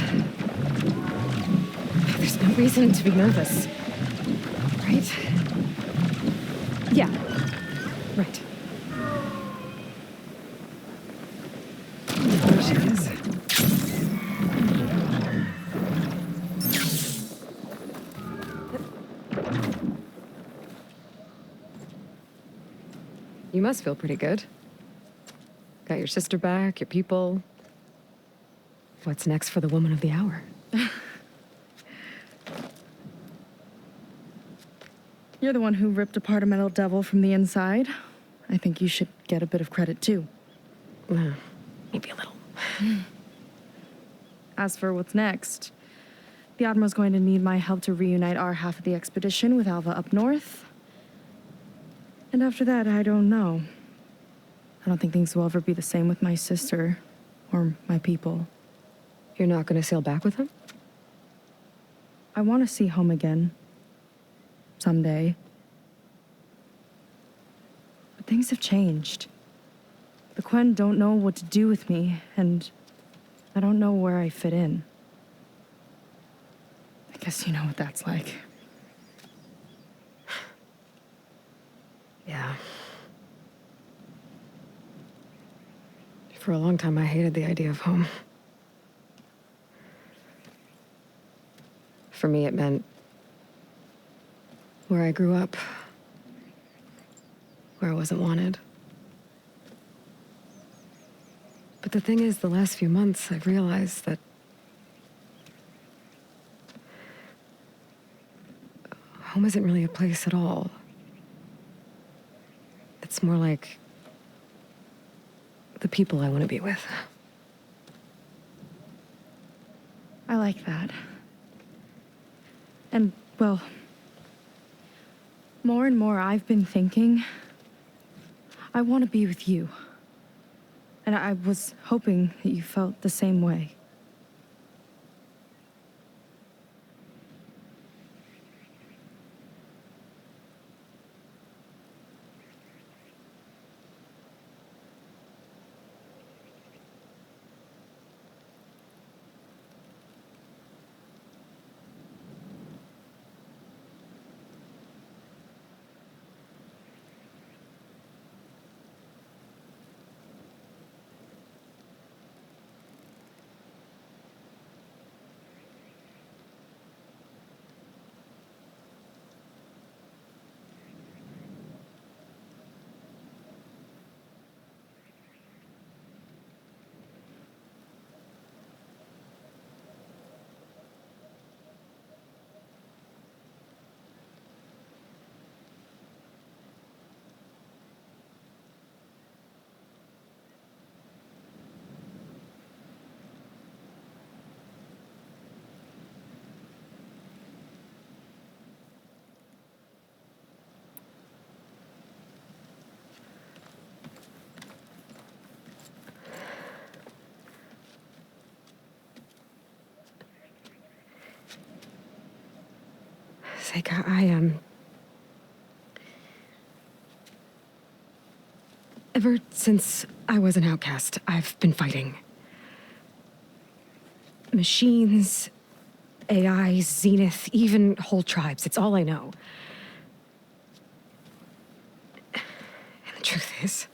There's no reason to be nervous. Right? Yeah. Right. There she is. You must feel pretty good. Got your sister back, your people. What's next for the woman of the hour? You're the one who ripped apart a metal devil from the inside. I think you should get a bit of credit, too. Maybe a little. As for what's next, the Admiral's going to need my help to reunite our half of the expedition with Alva up north. And after that, I don't know. I don't think things will ever be the same with my sister or my people. You're not going to sail back with him? I want to see home again. Someday. But things have changed. The Quen don't know what to do with me, and I don't know where I fit in. I guess you know what that's like. Yeah. For a long time, I hated the idea of home. For me, it meant where I grew up, where I wasn't wanted. But the thing is, the last few months, I've realized that home isn't really a place at all. It's more like the people I want to be with. I like that. And, well, more and more I've been thinking, I want to be with you. And I was hoping that you felt the same way. Seika, ever since I was an outcast, I've been fighting. Machines, AI, Zenith, even whole tribes. It's all I know. And the truth is,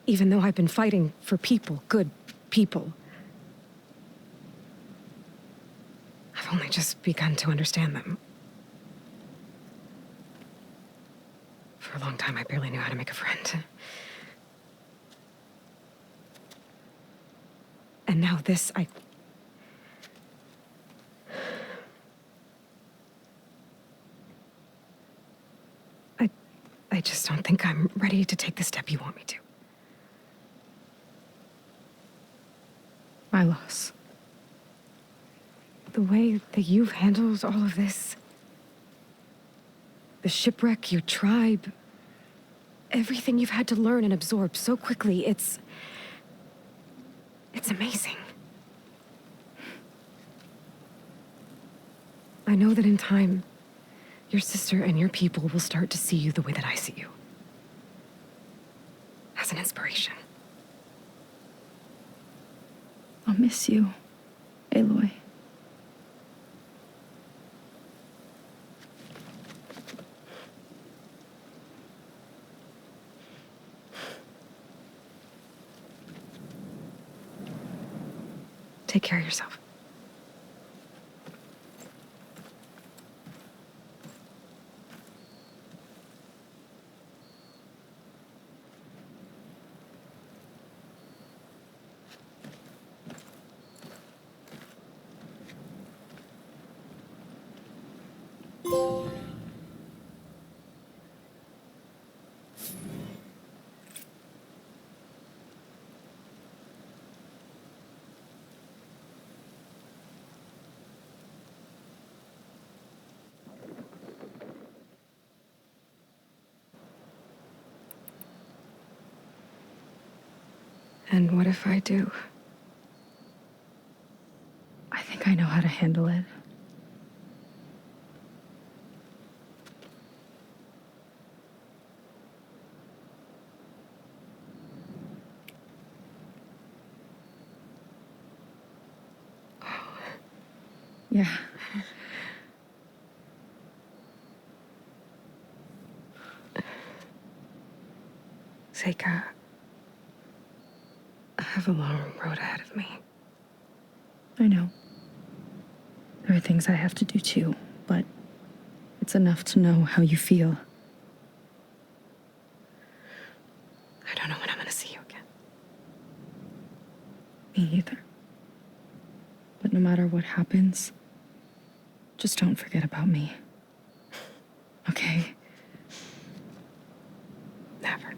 even though I've been fighting for people, good people, I've only just begun to understand them. For a long time, I barely knew how to make a friend. And now this, I just don't think I'm ready to take the step you want me to. My loss. The way that you've handled all of this, the shipwreck, your tribe, everything you've had to learn and absorb so quickly, it's amazing. I know that in time, your sister and your people will start to see you the way that I see you. As an inspiration. I'll miss you, Aloy. Take care of yourself. And what if I do? I think I know how to handle it. Yeah. Seika, I have a long road ahead of me. I know. There are things I have to do too, but it's enough to know how you feel. I don't know when I'm gonna see you again. Me either. But no matter what happens, just don't forget about me. Okay? Never.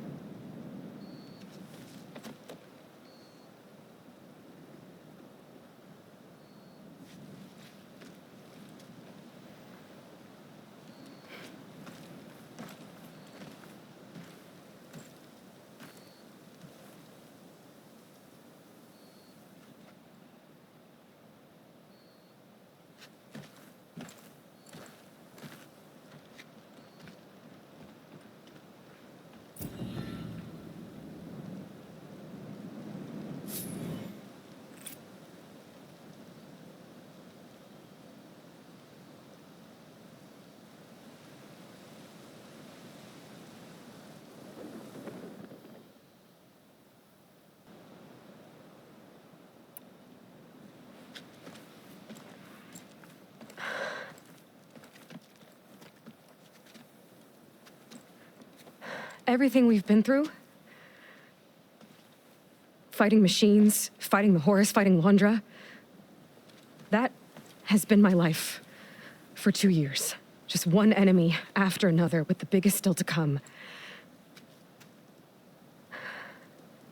Everything we've been through, fighting machines, fighting the Horus, fighting Londra, that has been my life for 2 years. Just one enemy after another, with the biggest still to come.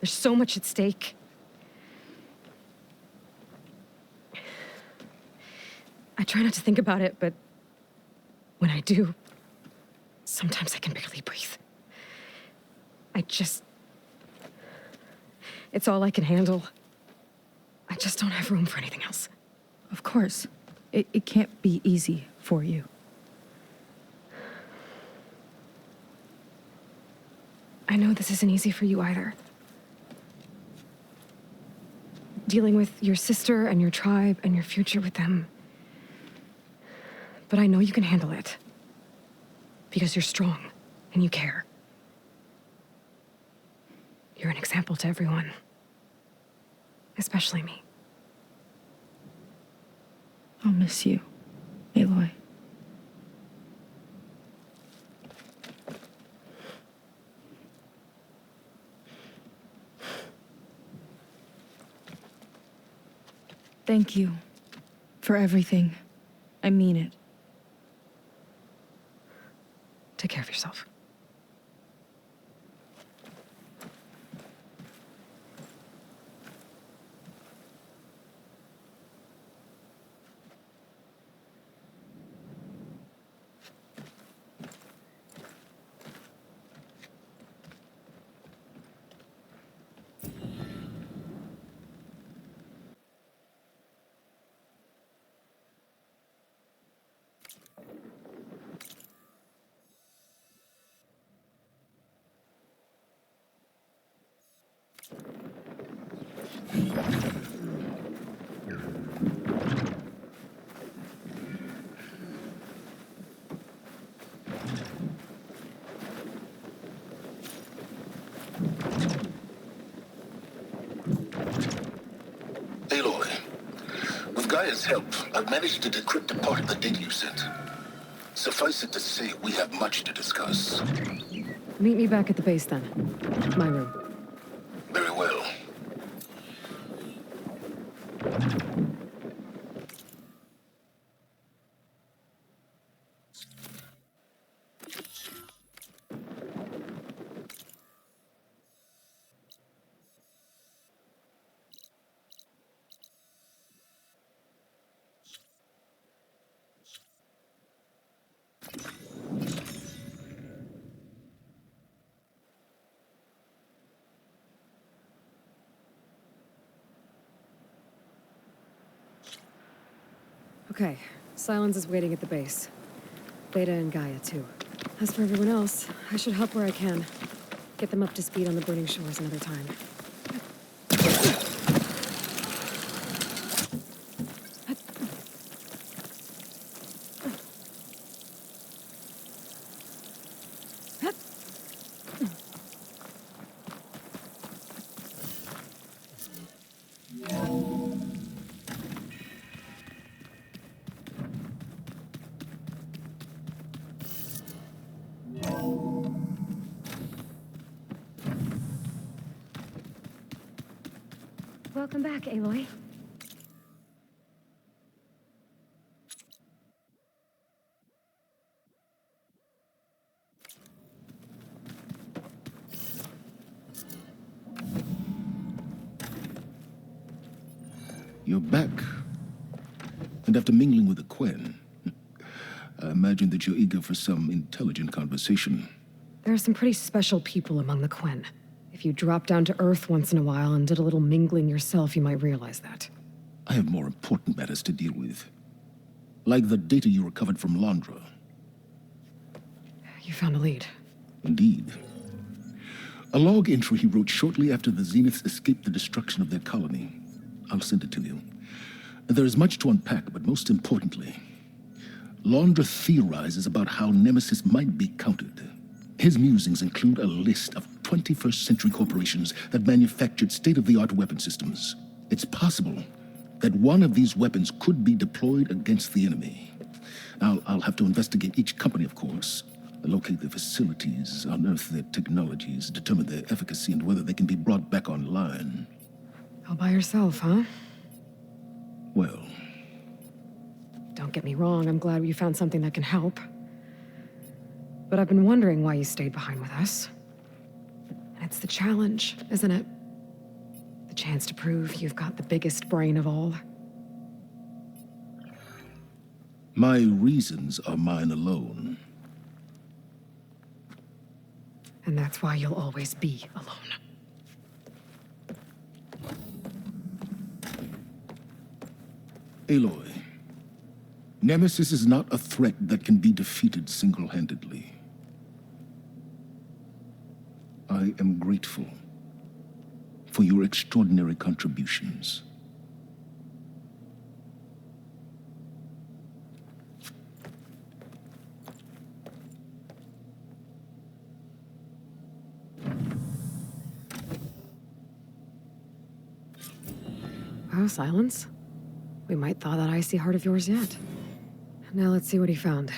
There's so much at stake. I try not to think about it, but when I do, sometimes I can barely breathe. It's all I can handle. I just don't have room for anything else. Of course. It can't be easy for you. I know this isn't easy for you either. Dealing with your sister and your tribe and your future with them. But I know you can handle it. Because you're strong and you care. You're an example to everyone. Especially me. I'll miss you, Aloy. Thank you for everything. I mean it. Take care of yourself. Aloy, with Gaia's help, I've managed to decrypt a part of the data you sent. Suffice it to say, we have much to discuss. Meet me back at the base then. My room. Very well. Okay, Silence is waiting at the base. Beta and Gaia, too. As for everyone else, I should help where I can. Get them up to speed on the burning shores another time. Welcome back, Aloy. You're back. And after mingling with the Quen, I imagine that you're eager for some intelligent conversation. There are some pretty special people among the Quen. If you dropped down to Earth once in a while and did a little mingling yourself, you might realize that. I have more important matters to deal with. Like the data you recovered from Londra. You found a lead. Indeed. A log entry he wrote shortly after the Zeniths escaped the destruction of their colony. I'll send it to you. There is much to unpack, but most importantly, Londra theorizes about how Nemesis might be countered. His musings include a list of 21st century corporations that manufactured state-of-the-art weapon systems. It's possible that one of these weapons could be deployed against the enemy. I'll have to investigate each company, of course, locate their facilities, unearth their technologies, determine their efficacy, and whether they can be brought back online. All by yourself, huh? Well... Don't get me wrong, I'm glad you found something that can help. But I've been wondering why you stayed behind with us. And it's the challenge, isn't it? The chance to prove you've got the biggest brain of all. My reasons are mine alone. And that's why you'll always be alone. Aloy, Nemesis is not a threat that can be defeated single-handedly. I am grateful for your extraordinary contributions. Wow, Silence. We might thaw that icy heart of yours yet. Now let's see what he found.